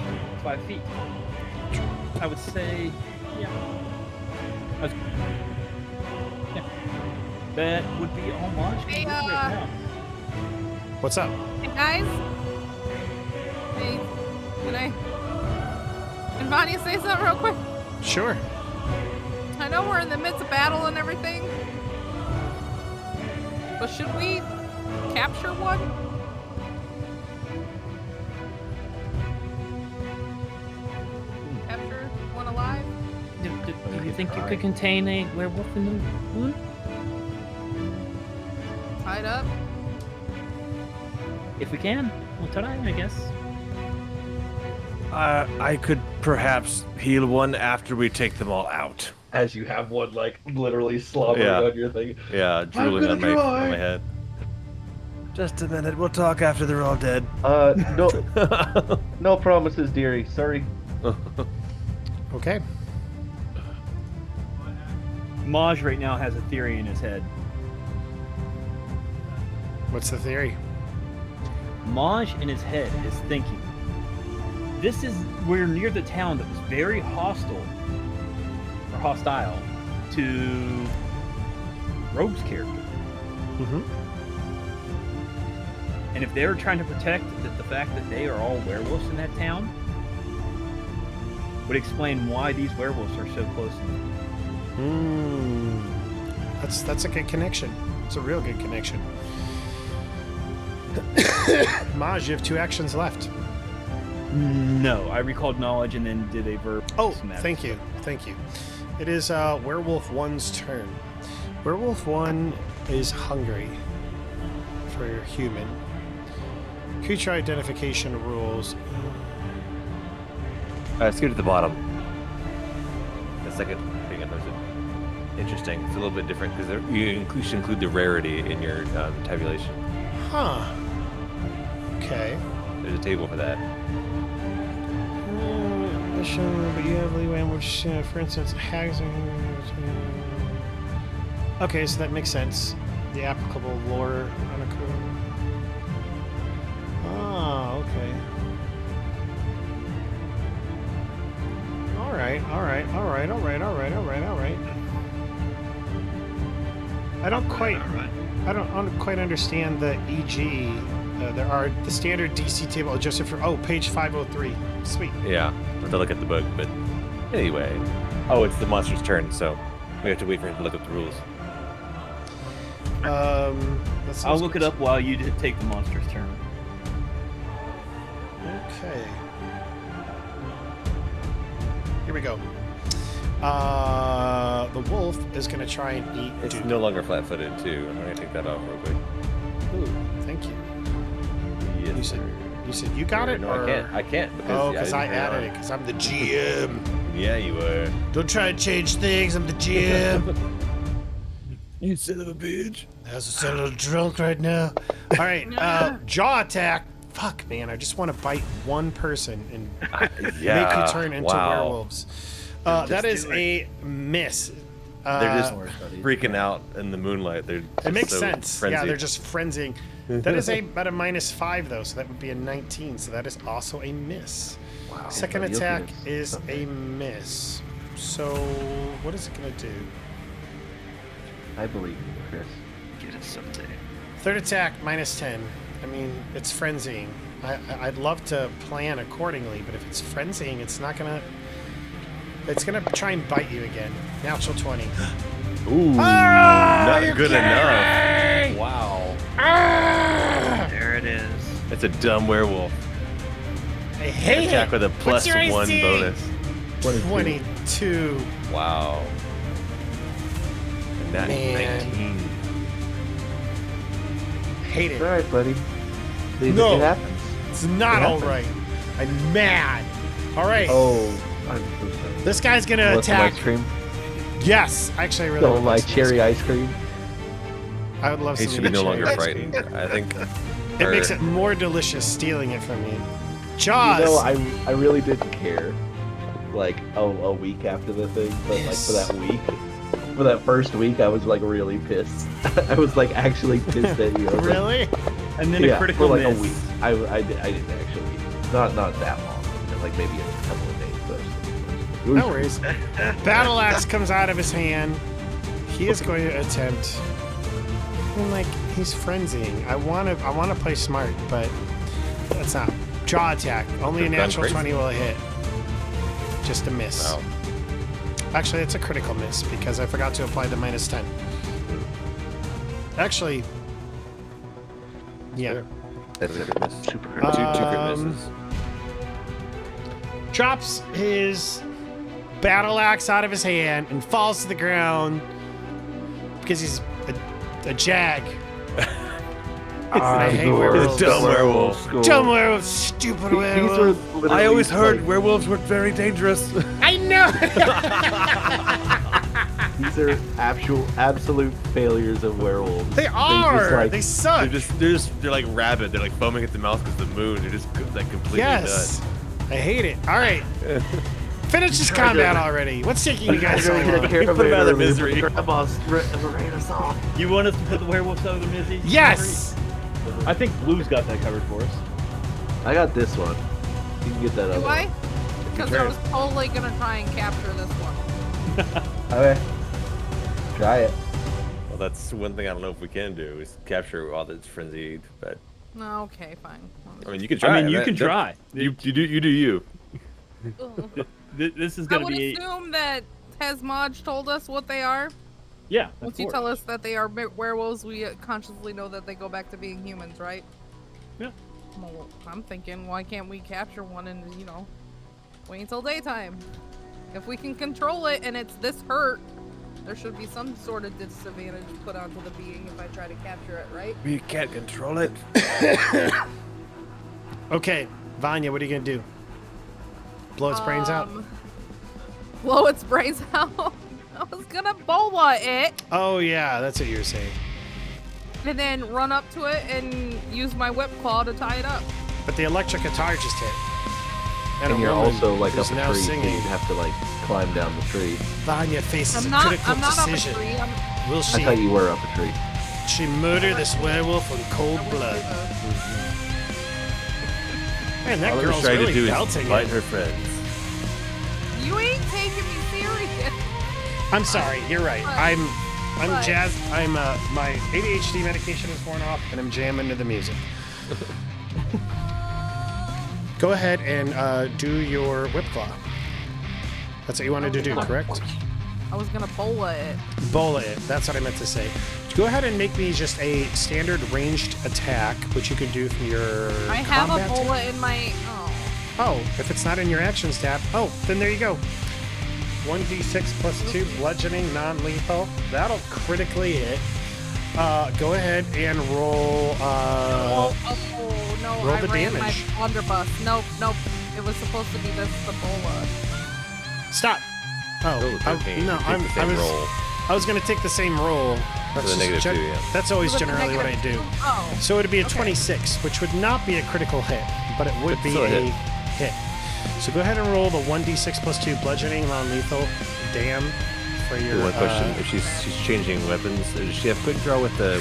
S3: 5 feet. I would say, yeah. That would be all Maji.
S11: Hey,
S3: right now.
S2: What's up?
S11: Hey guys. Hey, can Vy'nia say something real quick?
S2: Sure.
S11: I know we're in the midst of battle and everything, but should we capture one? Capture one alive?
S7: Do you think you could contain a werewolf in the moon?
S11: Tied up?
S7: If we can, we'll try, I guess.
S1: I could perhaps heal one after we take them all out.
S4: As you have one, like, literally slobbering on your thing.
S1: Yeah, drooling on my head. Just a minute, we'll talk after they're all dead.
S4: No promises, dearie. Sorry.
S2: Okay.
S3: Maj right now has a theory in his head.
S2: What's the theory?
S3: Maj in his head is thinking, we're near the town that was very hostile to Rogue's character.
S2: Mm-hmm.
S3: And if they're trying to protect the fact that they are all werewolves in that town, would explain why these werewolves are so close to them.
S2: That's a good connection. It's a real good connection. Maj, you have 2 actions left.
S3: No, I recalled knowledge and then did a verb.
S2: Oh, thank you. It is Werewolf 1's turn. Werewolf 1 is hungry for human. Creature identification rules.
S1: Scoot to the bottom. The second thing I posted. Interesting. It's a little bit different because you should include the rarity in your tabulation.
S2: Huh. Okay.
S1: There's a table for that.
S2: But you have leeway in which, for instance, hags. Okay, so that makes sense. The applicable lore. Oh, okay. All right. I don't quite understand the EG. There are the standard DC table adjusted for page 503. Sweet.
S1: Yeah, I have to look at the book, but anyway. Oh, it's the monster's turn, so we have to wait for him to look up the rules.
S3: I'll look it up while you take the monster's turn.
S2: Okay. Here we go. The wolf is going to try and eat.
S1: It's no longer flat-footed, too. I'm going to take that off real quick.
S2: Ooh, thank you.
S1: Yes,
S2: you said you got it?
S1: No,
S2: or...
S1: I can't.
S2: Because I added it, because I'm the GM.
S1: Yeah, you were.
S2: Don't try to change things, I'm the GM.
S1: You son of a bitch.
S2: I was a little drunk right now. All right, jaw attack. Fuck, man, I just want to bite one person and make you turn into werewolves. That is a miss.
S1: They're just freaking out in the moonlight. It
S2: makes
S1: so
S2: sense.
S1: frenzied.
S2: Yeah, they're just frenzying. That is about a -5 though, so that would be a 19. So that is also a miss.
S1: Wow.
S2: Second attack is a miss. So what is it gonna do?
S4: I believe you, Chris.
S8: Get it someday.
S2: Third attack -10. I mean, it's frenzying. I'd love to plan accordingly, but if it's frenzying, it's not gonna. It's gonna try and bite you again. Natural 20.
S1: Ooh, not good enough. Wow.
S8: There it is.
S1: It's just a dumb werewolf.
S9: I hate
S1: Attack
S9: it.
S1: with a
S9: What's your
S1: +1
S9: AC?
S1: bonus.
S2: 22.
S1: Wow. And that
S2: Man.
S1: 19.
S2: Hate
S4: It's
S2: it.
S4: alright, buddy.
S2: No.
S4: It happens.
S2: It's not
S4: It
S2: all
S4: happens.
S2: right. I'm mad. All right.
S4: Oh, I'm so sorry.
S2: This guy's gonna
S4: Want some
S2: attack.
S4: ice cream?
S2: Yes, actually, I really
S4: Don't
S2: would
S4: like
S2: some
S4: cherry ice cream?
S2: I would love
S1: He
S2: some
S1: should be no
S2: cherry
S1: longer
S2: ice cream.
S1: frightened. I think.
S2: It makes it more delicious stealing it from me. Jaws.
S4: You know, I really didn't care. Like a week after the thing, but like for that week, for that first week, I was like really pissed. I was like actually pissed at you. I was like,
S2: Really?
S6: And then
S4: yeah,
S6: a critical
S4: for like
S6: miss.
S4: a week. I didn't actually. Not that long. Like maybe a couple of days. But
S2: No worries. Battle axe comes out of his hand. He is going to attempt. And like he's frenzying. I want to play smart, but that's not. Jaw attack. Only a
S1: Could've gone
S2: natural
S1: crazy.
S2: 20 will hit. Just a miss.
S1: Wow.
S2: Actually, it's a critical miss because I forgot to apply the -10. Actually, yeah.
S1: That's a crit miss.
S4: Super
S1: Two crit misses.
S2: Drops his battle axe out of his hand and falls to the ground because he's a jag. I hate werewolves.
S1: Dumb werewolf.
S2: Dumb werewolves, stupid werewolves.
S1: I always heard werewolves were very dangerous.
S2: I know.
S4: These are absolute failures of werewolves.
S2: They are.
S4: like-
S2: They suck.
S1: They're like rabid. They're like foaming at the mouth because the moon. They're just like completely
S2: Yes. I hate it. All right. Finish this
S4: Tried to-
S2: combat already. What's taking you guys so
S4: I'm gonna
S2: long?
S4: care
S1: Put 'em out of
S4: earlier,
S1: misery.
S4: but Grandma's ran us off.
S6: You want us to put the werewolves out of the misery?
S2: Yes.
S6: I think Blue's got that covered for us.
S4: I got this one. You can get that
S11: Do
S4: other
S11: I?
S4: one.
S11: Because I was totally gonna try and capture this one.
S4: Okay. Try it.
S1: Well, that's one thing I don't know if we can do is capture while it's frenzied. But
S11: No, okay, fine.
S1: I mean, you can try.
S6: I mean, you can try.
S1: You do you.
S11: Ugh.
S6: This is
S11: I
S6: gonna
S11: would
S6: be.
S11: assume that has Maj told us what they are.
S6: Yeah.
S11: Once you tell us that they are werewolves, we consciously know that they go back to being humans, right?
S6: Yeah.
S11: Well, I'm thinking, why can't we capture one and, wait until daytime? If we can control it and it's this hurt, there should be some sort of disadvantage put onto the being if I try to capture it, right?
S1: We can't control it.
S2: Okay, Vy'nia, what are you gonna do? Blow its brains out?
S11: Blow its brains out? I was gonna bola it
S2: Oh yeah, that's what you were saying.
S11: and then run up to it and use my whip claw to tie it up.
S2: But the electric guitar just hit.
S4: And
S2: a
S4: you're
S2: woman
S4: also like
S2: who's
S4: up a
S2: now
S4: tree, so
S2: singing.
S4: you'd have to like climb down the tree.
S2: Vy'nia faces
S11: I'm
S2: a
S11: not.
S2: critical
S11: I'm not up a
S2: decision.
S11: tree. I'm
S2: Will
S4: I
S2: she?
S4: thought you were up a tree.
S2: She murder this werewolf in cold blood. Man, that
S1: All I was
S2: girl's
S1: trying
S2: really
S1: to do is
S2: belting
S1: fight
S2: it.
S1: her friends.
S11: You ain't taking me serious.
S2: I'm sorry, you're right. I'm
S11: But-
S2: jazzed. My ADHD medication is worn off, and I'm jamming to the music. Go ahead and do your whip claw. That's what you wanted to do, correct?
S11: I was gonna bola it.
S2: Bola it. That's what I meant to say. Go ahead and make me just a standard ranged attack, which you can do from your.
S11: I have a
S2: combat
S11: bola
S2: tab.
S11: in my. Oh.
S2: Oh, if it's not in your actions tab. Oh, then there you go. 1d6 plus 2, bludgeoning, non-lethal. That'll critically hit. Go ahead and roll.
S11: Oh no!
S2: roll
S11: I
S2: the
S11: ran
S2: damage.
S11: my blunderbuss. Nope. It was supposed to be this the bola.
S2: Stop. Oh,
S1: Roll the 13.
S2: no,
S1: Take
S2: I'm.
S1: the same roll.
S2: I was gonna take the same roll. That's
S1: the negative
S2: just
S1: 2, yeah.
S2: That's always
S11: Was it the
S2: generally what I do.
S11: negative 2? Oh.
S2: So it'd be a
S11: Okay.
S2: 26, which would not be a critical hit, but it would
S1: It's
S2: be
S1: still a
S2: a hit. So go ahead and roll the 1d6 plus 2 bludgeoning, non-lethal, damn for your.
S1: One question: If she's changing weapons, does she have quick draw with the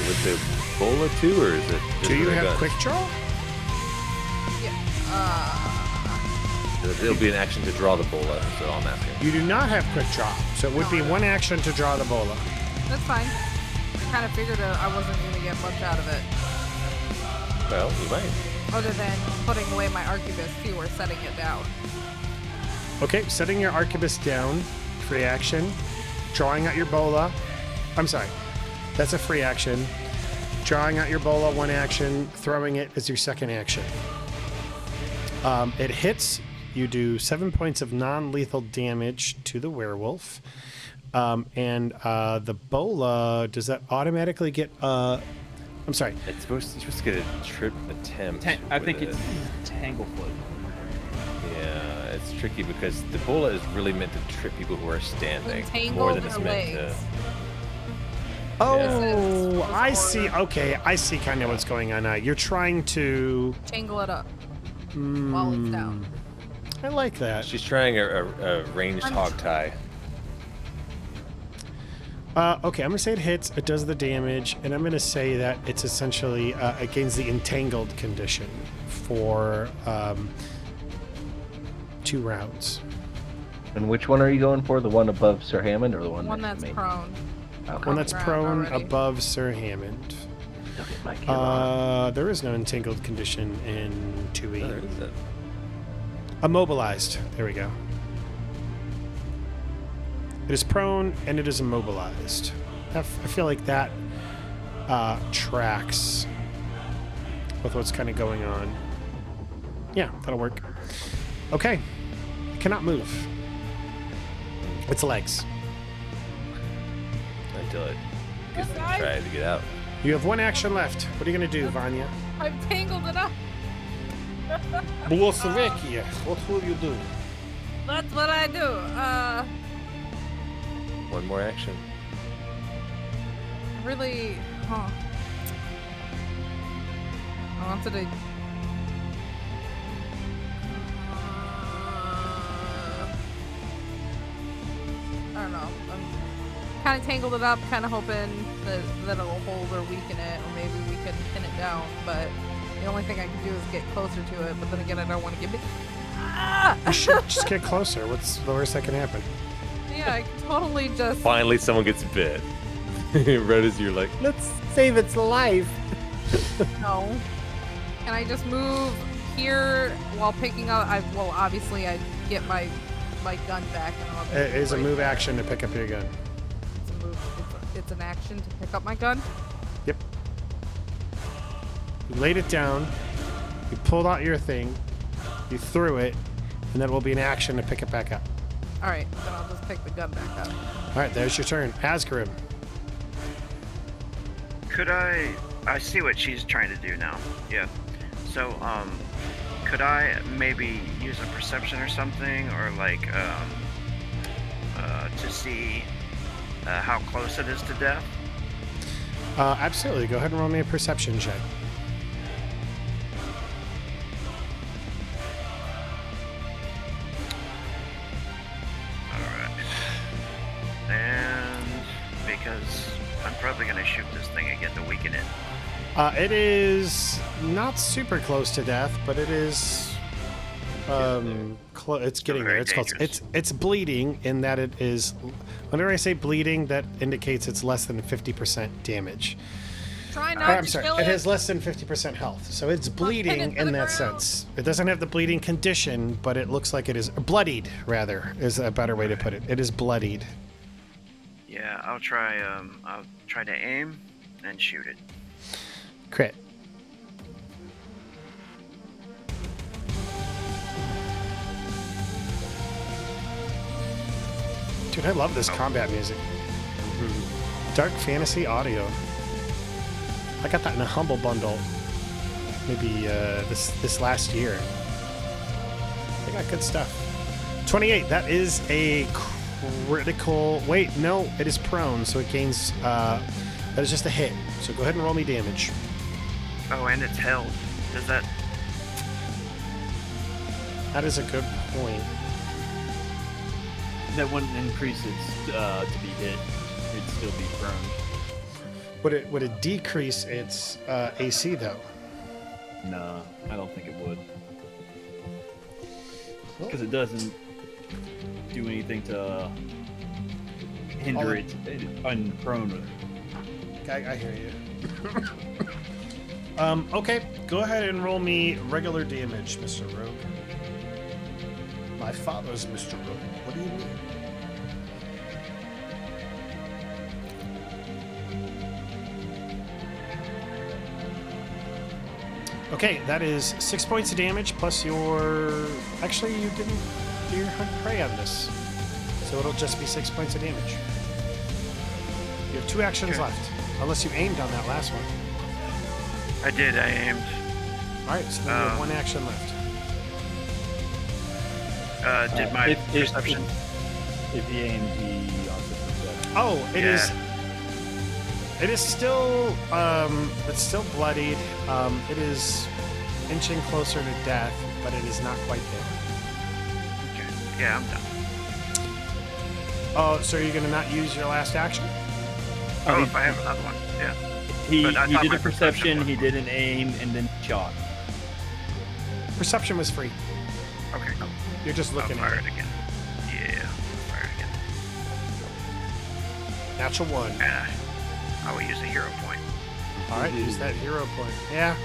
S1: bola too, or is it? Just
S2: Do you
S1: with her
S2: have
S1: guns?
S2: quick draw?
S1: It'll be an action to draw the bola. That's all I'm asking.
S2: You do not have quick draw, so it would be one action to draw the bola.
S11: That's fine. I kind of figured I wasn't gonna get much out of it,
S1: Well, you might.
S11: other than putting away my arquebus too, or setting it down.
S2: Okay, setting your arquebus down, free action. Drawing out your bola. I'm sorry, that's a free action. Drawing out your bola, 1 action. Throwing it is your 2nd action. It hits. You do 7 points of non-lethal damage to the werewolf. And the bola, does that automatically get... I'm sorry.
S1: You're supposed to get a trip attempt.
S6: I
S1: with
S6: think
S1: it.
S6: it's Tanglefoot.
S1: Yeah, it's tricky because the bola is really meant to trip people who are standing
S11: Entangle
S1: more than
S11: their
S1: it's meant to.
S11: legs.
S2: Oh,
S11: Yeah.
S2: I see. Okay, I see kind of what's going on now. You're trying to...
S11: Tangle it up while it's down.
S2: I like that.
S1: She's trying a ranged hog tie.
S2: Okay, I'm going to say it hits, it does the damage, and I'm going to say that it's essentially against the entangled condition for 2 rounds.
S4: And which one are you going for? The one above Sir Hammond or the one
S11: One
S4: next
S11: that's
S4: to me?
S11: prone.
S4: Okay.
S2: One that's
S11: ground
S2: prone
S11: already.
S2: above Sir Hammond.
S4: Look at my killer.
S2: There is no entangled condition in 2E.
S1: Oh, there is a-
S2: Immobilized. There we go. It is prone and it is immobilized. I feel like that tracks with what's kind of going on. Yeah, that'll work. Okay. It cannot move. Its legs.
S1: Until it gets to
S11: Guys.
S1: try to get out.
S2: You have 1 action left. What are you going to do, Vy'nia?
S11: I've tangled it up.
S2: Blusvekia, what will you do?
S11: That's what I do.
S1: 1 more action.
S11: Really, I wanted to. I don't know. I'm kind of tangled it up, kind of hoping that it'll hold or weaken it, or maybe we can pin it down. But the only thing I can do is get closer to it. But then again, I don't want to get bit. Ah!
S2: You should just get closer. What's the worst that can happen?
S11: Yeah, I can totally just.
S1: Finally, someone gets bit. Right as you're like, let's save its life.
S11: No. Can I just move here while picking up? Obviously, I get my gun back. And I'll
S2: It is a
S11: right
S2: move
S11: there.
S2: action to pick up your gun.
S11: It's a move. It's an action to pick up my gun.
S2: Yep. You laid it down. You pulled out your thing. You threw it, and then it will be an action to pick it back up.
S11: All right, then I'll just pick the gun back up.
S2: All right, there's your turn. Azgrymn.
S8: Could I see what she's trying to do now. Yeah. So, could I maybe use a perception or something, or like, to see how close it is to death?
S2: Absolutely. Go ahead and roll me a perception check.
S8: Alright. And because I'm probably gonna shoot this thing again to weaken it.
S2: It is not super close to death, but it is. It's getting there.
S8: very
S2: It's close.
S8: dangerous.
S2: It's bleeding in that it is. Whenever I say bleeding, that indicates it's less than 50% damage.
S11: Try
S2: Or,
S11: not
S2: I'm
S11: to
S2: sorry,
S11: kill
S2: it
S11: it.
S2: has less than 50% health, so it's bleeding
S11: it to
S2: in
S11: the
S2: that
S11: ground.
S2: sense. It doesn't have the bleeding condition, but it looks like it is bloodied. Rather, is a better way to put it. It is bloodied.
S8: Yeah, I'll try to aim and shoot it.
S2: Crit. Dude, I love this combat music. Dark fantasy audio. I got that in a humble bundle. Maybe this last year. They got good stuff. 28. That is a critical. Wait, no, it is prone, so it gains. That is just a hit. So go ahead and roll me damage.
S8: Oh, and it's held. Does that?
S2: That is a good point.
S6: That wouldn't increase its to be hit. It'd still be prone.
S2: Would it decrease its AC though?
S6: No, I don't think it would. Because it doesn't do anything to hinder it unprone.
S2: I hear you. Okay, go ahead and roll me regular damage, Mr. Rogue. My father's Mr. Rogue. What do you mean? Okay, that is 6 points of damage plus your... Actually, you didn't do your hunt prey on this. So it'll just be 6 points of damage. You have 2 actions left. Unless you aimed on that last one.
S8: I did. I aimed.
S2: Alright, so then you have 1 action left.
S8: Did my perception?
S3: If he aimed, he also perception.
S2: Oh, it is.
S8: Yeah.
S2: It is still. It's still bloodied. It is inching closer to death, but it is not quite there.
S8: Okay. Yeah, I'm done.
S2: Oh, so are you going to not use your last action?
S8: Oh, if I have another one, yeah.
S3: He
S8: But I thought
S3: did
S8: my
S3: a perception,
S8: was-
S3: he did an aim, and then shot.
S2: Perception was free.
S8: Okay, cool.
S2: You're just looking
S8: I'll
S2: at
S8: fire
S2: it.
S8: it again. Yeah, fire it again.
S2: Natural 1.
S8: And I will use a hero point.
S2: All right, use that hero point. Yeah.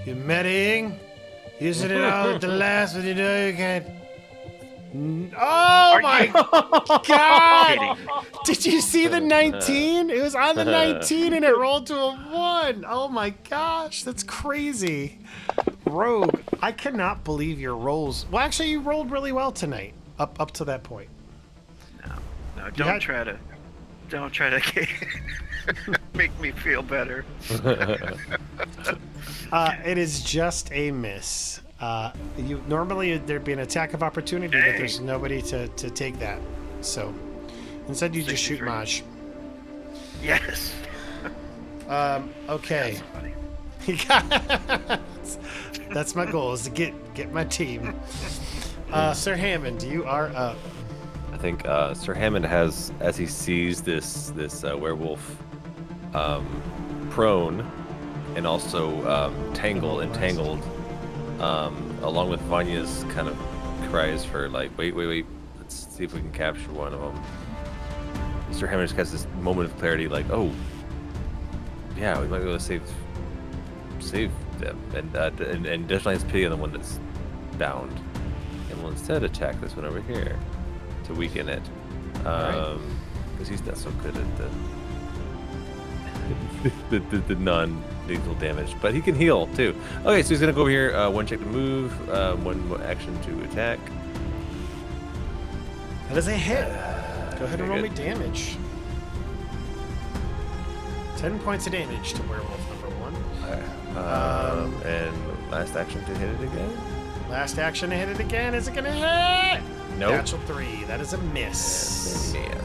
S2: You're medding. Using it all at the last when you know you can. Oh my god! Did you see the 19? It was on the 19 and it rolled to a 1. Oh my gosh, that's crazy. Rogue, I cannot believe your rolls. Well, actually, you rolled really well tonight, up to that point.
S8: No, don't try to make me feel better.
S2: It is just a miss. You normally there'd be an attack of opportunity, but there's nobody to take that. So instead, you just shoot
S8: 63.
S2: Maj.
S8: Yes.
S2: Okay. That's my goal, is to get my team. Sir Hammond, you are up.
S1: I think Sir Hammond has, as he sees this werewolf prone and also entangled, along with Vy'nia's kind of cries for like, wait, let's see if we can capture one of them. Sir Hammond just has this moment of clarity, like, oh, yeah, we might be able to save them, and definitely has pity on the one that's bound, and will instead attack this one over here to weaken it, because he's not so good at the non-lethal damage, but he can heal too. Okay, so he's gonna go over here. 1 check to move, 1 action to attack.
S2: That is a hit. Go ahead and roll
S1: good.
S2: me damage. 10 points of damage to werewolf number 1.
S1: And last action to hit it again.
S2: Last action to hit it again. Is it gonna hit?
S1: Nope.
S2: Natural 3. That is a miss.
S1: Yes.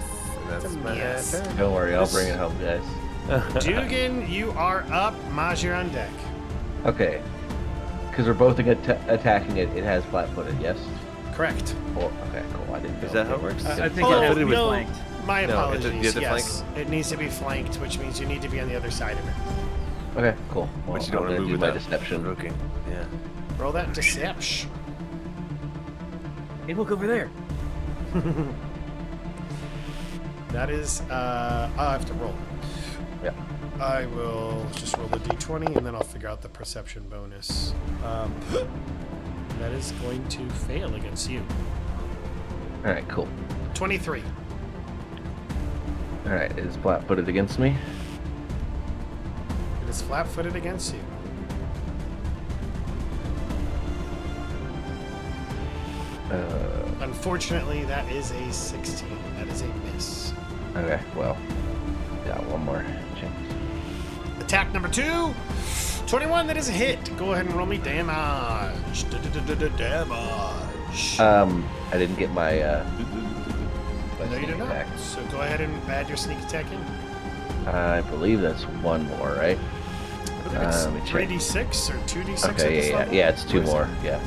S1: And that's my
S2: Yes.
S1: turn.
S4: Don't worry, I'll bring it home, guys.
S2: Dugan, you are up. Maj, you're on deck.
S4: Okay. Because we're both attacking it, it has flat-footed, yes?
S2: Correct.
S4: Oh, okay, cool. I didn't know.
S1: Is that how it works?
S3: I think
S2: Oh,
S3: it has to be
S2: no.
S3: flanked.
S2: My
S1: No,
S2: apologies.
S1: you have to
S2: Yes, it needs to be flanked, which means you need to be on the other side of it.
S4: Okay, cool. Well,
S1: But you don't
S4: I'm
S1: want to
S4: gonna
S1: move
S4: do
S1: with
S4: my
S1: that
S4: deception.
S1: provoking. Yeah.
S2: Roll that deception.
S3: Hey, look over there.
S2: That is, I have to roll.
S4: Yeah.
S2: I will just roll the d20 and then I'll figure out the perception bonus. That is going to fail against you.
S4: All right, cool.
S2: 23.
S4: All right, is flat-footed against me?
S2: It is flat-footed against you. Unfortunately, that is a 16. That is a miss.
S4: Okay, well, got one more chance.
S2: Attack number 2. 21, that is a hit. Go ahead and roll me damage. Damage.
S4: I didn't get my
S2: No, you
S4: sneak
S2: did not.
S4: attack.
S2: So go ahead and add your sneak attack in.
S4: I believe that's one more, right?
S2: I believe it's
S4: let me check.
S2: 3d6 or 2d6 at
S4: Okay,
S2: this
S4: yeah,
S2: level?
S4: yeah, it's two
S2: What is
S4: more.
S2: it?
S4: Yeah,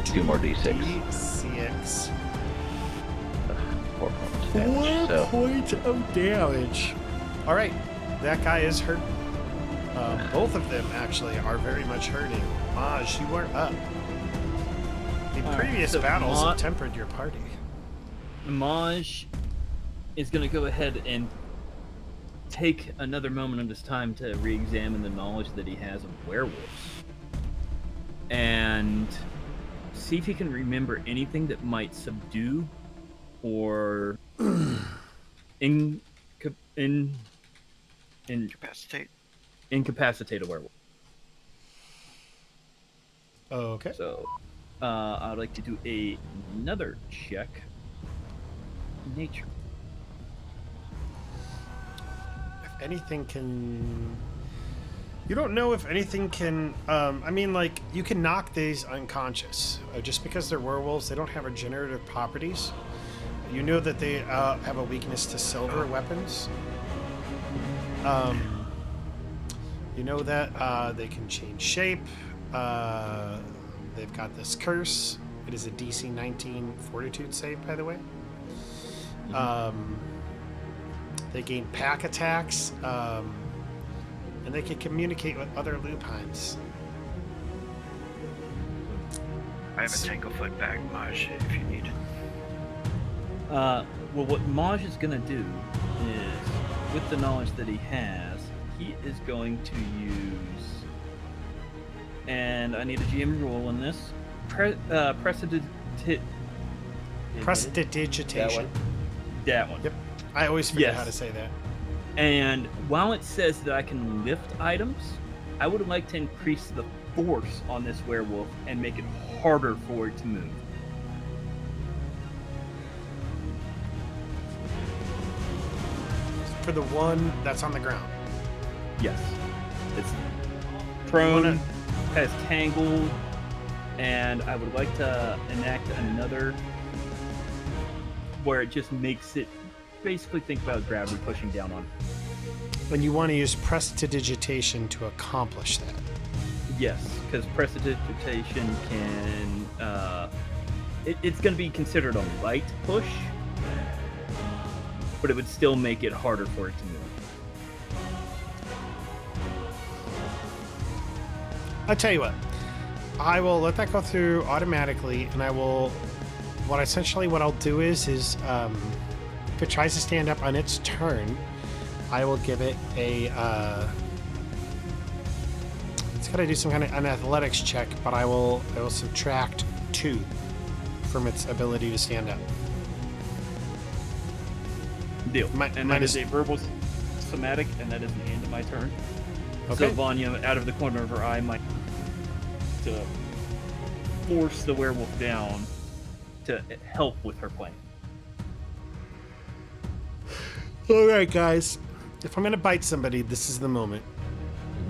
S4: 2 more d6.
S2: D6.
S4: 4 points of damage.
S2: 4
S4: So
S2: points of damage. All right, that guy is hurt. Both of them actually are very much hurting. Maj, you are up. The
S3: All right,
S2: previous
S3: so
S2: battles have tempered your party.
S3: Maj is going to go ahead and take another moment of his time to re-examine the knowledge that he has of werewolves and see if he can remember anything that might subdue or
S8: Incapacitate.
S3: incapacitate a werewolf.
S2: Okay.
S3: So, I'd like to do another check. Nature.
S2: If anything can... You don't know if anything can... I mean, like, you can knock these unconscious. Just because they're werewolves, they don't have regenerative properties. You know that they have a weakness to silver weapons. You know that they can change shape. They've got this curse. It is a DC 19 Fortitude save, by the way. They gain pack attacks, and they can communicate with other lupines.
S8: I have a Tanglefoot bag, Maj, if you need it.
S3: Well, what Maj is going to do is, with the knowledge that he has, he is going to use, and I need a GM rule in this,
S2: Prestidigitation.
S3: That one.
S2: Yep. I always forget
S3: Yes.
S2: how to say that.
S3: And while it says that I can lift items, I would like to increase the force on this werewolf and make it harder for it to move.
S2: For the one that's on the ground.
S3: Yes. It's prone,
S2: Wanna-
S3: has tangled, and I would like to enact another where it just makes it basically think about gravity pushing down on it.
S2: And you want to use prestidigitation to accomplish that.
S3: Yes, because prestidigitation can it's going to be considered a light push, but it would still make it harder for it to move.
S2: I'll tell you what. I will let that go through automatically, and I will. What I'll do is if it tries to stand up on its turn, I will give it a. It's got to do some kind of an athletics check, but I will subtract 2 from its ability to stand up.
S3: Deal. And that
S2: minus-
S3: is a verbal somatic, and that is the end of my turn.
S2: Okay.
S3: So Vy'nia, out of the corner of her eye, might to force the werewolf down to help with her plan.
S2: All right, guys. If I'm gonna bite somebody, this is the moment.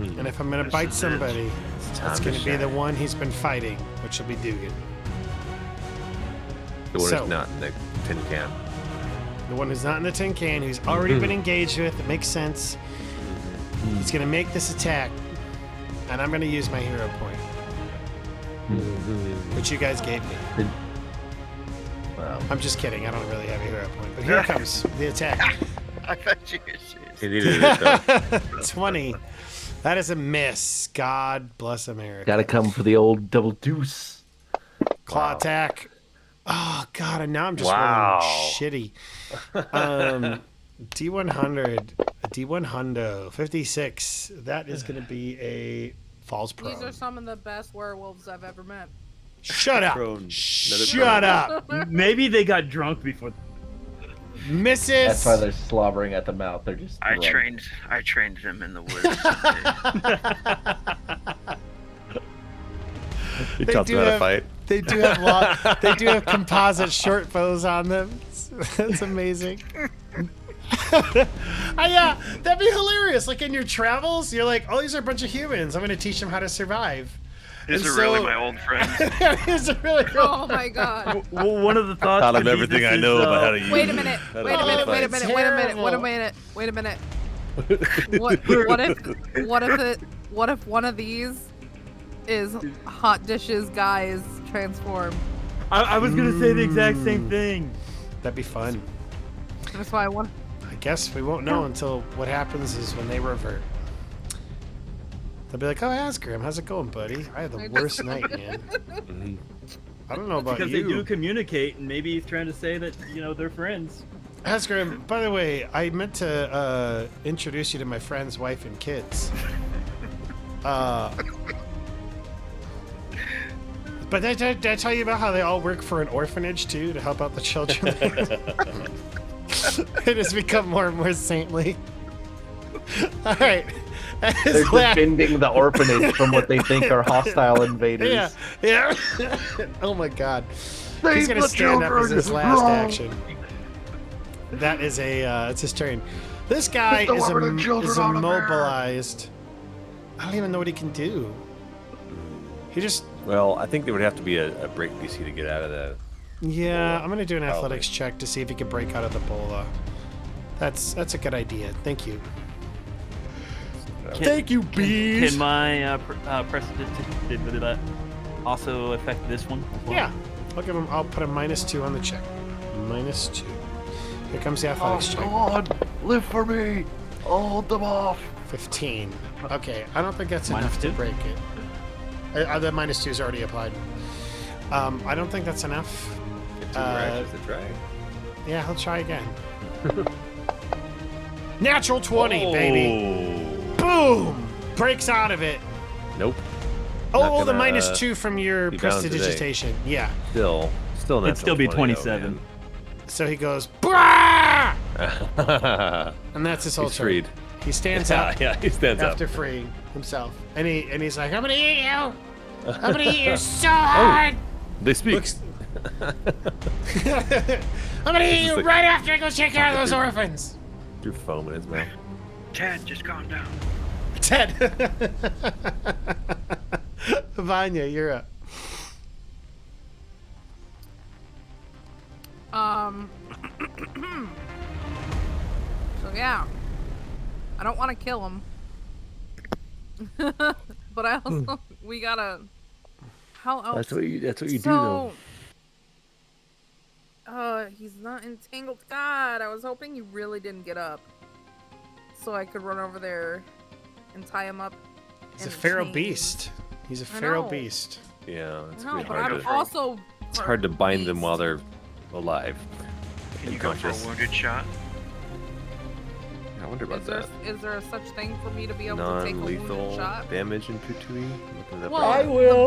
S2: And if I'm gonna bite
S8: This is it.
S2: somebody,
S1: It's time
S2: it's
S1: to
S2: gonna be the
S1: shine.
S2: one he's been fighting, which will be Dugan.
S1: The one
S2: So-
S1: who's not in the tin can.
S2: The one who's not in the tin can, who's already been engaged with. It makes sense. He's gonna make this attack, and I'm gonna use my hero point, which you guys gave me.
S1: Wow.
S2: I'm just kidding. I don't really have a hero point, but here comes the attack.
S8: I thought you were serious.
S1: He needed it though.
S2: 20. That is a miss. God bless America.
S4: Gotta come for the old double deuce.
S2: Claw
S1: Wow.
S2: attack. Oh God! And now I'm just
S1: Wow.
S2: rolling shitty. D100, D100, 56. That is going to be a false
S11: These are
S2: prone.
S11: some of the best werewolves I've ever met.
S2: Shut up!
S1: Prone. Another
S2: Shut up!
S3: Maybe they got drunk before.
S2: Misses.
S4: That's why they're slobbering at the mouth. They're just.
S8: I
S4: running.
S8: trained them in the woods.
S1: You
S2: They
S1: taught
S2: do
S1: them how to
S2: have-
S1: fight.
S2: They do have composite short bows on them. That's amazing. Yeah, that'd be hilarious. Like in your travels, you're like, oh, these are a bunch of humans. I'm going to teach them how to survive.
S8: These
S2: And
S8: are really
S2: so-
S8: my old friends.
S2: These are really
S11: Oh my god.
S3: Well, one of the thoughts.
S1: Taught him
S3: would be
S1: everything
S3: this
S1: I
S3: is,
S1: know about how to use.
S11: Wait a minute.
S1: how to
S11: Wait a
S1: fight.
S11: minute. Wait a minute. Wait a minute. Wait a
S2: Terrible.
S11: minute. Wait a minute. What if one of these is Hot Dishes Guy's transform?
S3: I was gonna say the exact same thing.
S2: That'd be fun.
S11: That's why I want.
S2: I guess we won't know until what happens is when they revert. They'll be like, oh, Azgrymn, how's it going, buddy? I had the worst night, man. I don't know about
S3: Because
S2: you.
S3: they do communicate, and maybe he's trying to say that they're friends.
S2: Azgrymn, by the way, I meant to introduce you to my friend's wife and kids. But did I tell you about how they all work for an orphanage, too, to help out the children? It has become more and more saintly. All right.
S4: They're defending the orphanage from what they think are hostile invaders.
S2: Yeah, yeah. Oh my God.
S4: Save
S2: He's gonna
S4: the
S2: stand up as his
S4: children!
S2: last
S4: No!
S2: action. That is it's his turn. This guy
S4: Get the
S2: is
S4: women and children out of there!
S2: immobilized. I don't even know what he can do. He just,
S1: Well, I think there would have to be a break DC to get out of that.
S2: yeah, I'm gonna do an
S1: Probably.
S2: athletics check to see if he can break out of the bola. That's a good idea. Thank you. Thank you, bees.
S6: Can my precedent also affect this one as well?
S2: Yeah, I'll put a -2 on the check. -2. Here comes the athletics check.
S4: God, live for me! I'll hold them off.
S2: 15. Okay, I don't think that's enough to
S6: -2?
S2: break it. The -2 is already applied. I don't think that's enough.
S1: Get 2 more actions to try.
S2: Yeah, he'll try again. Natural 20, baby. Boom! Breaks out of it.
S1: Nope.
S2: Oh, the
S1: gonna,
S2: -2 from your
S1: be bound today.
S2: prestidigitation. Yeah.
S1: Still not.
S6: It'd still be 27.
S2: So he goes, "Brah!"
S1: Though,
S2: And that's his whole
S1: He's
S2: turn.
S1: freed.
S2: He stands up
S1: Yeah, he stands
S2: after
S1: up.
S2: freeing himself. And he's like, I'm gonna
S9: Eat you. I'm gonna eat you so hard.
S1: They speak.
S2: looks
S9: I'm gonna eat you
S1: like-
S9: right after I go take care of those orphans.
S1: Through foam in his mouth.
S8: Ted, just calm down.
S2: Ted. Vy'nia, you're up.
S11: So yeah, I don't want to kill him, but I also we gotta. How else?
S1: That's what you do
S11: So,
S1: though.
S11: he's not entangled. God, I was hoping you really didn't get up, so I could run over there and tie him up.
S2: He's a
S11: in
S2: feral
S11: chains.
S2: beast. He's a
S11: I
S2: feral
S11: know.
S2: beast.
S1: Yeah, it's
S11: No,
S1: pretty
S11: but
S1: hard
S11: I'm
S1: to.
S11: also.
S1: It's hard to bind them while they're alive.
S8: Can you go for a
S1: Unconscious.
S8: wounded shot?
S1: I wonder about
S11: Is there
S1: that.
S11: such thing for me to be able to take a wounded
S1: Non-lethal
S11: shot?
S1: damage in Putui.
S11: Well, the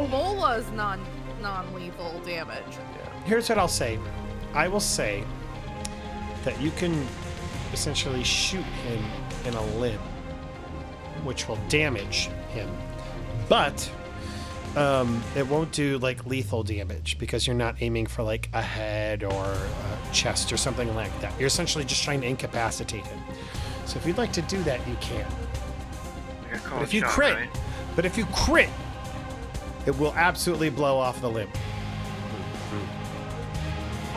S11: bola's non-lethal damage.
S2: Here's what I'll say. I will say that you can essentially shoot him in a limb, which will damage him, but it won't do like lethal damage because you're not aiming for like a head or a chest or something like that. You're essentially just trying to incapacitate him. So if you'd like to do that, you can.
S8: I got
S2: But
S8: called
S2: if you
S8: shot,
S2: crit,
S8: right?
S2: it will absolutely blow off the limb.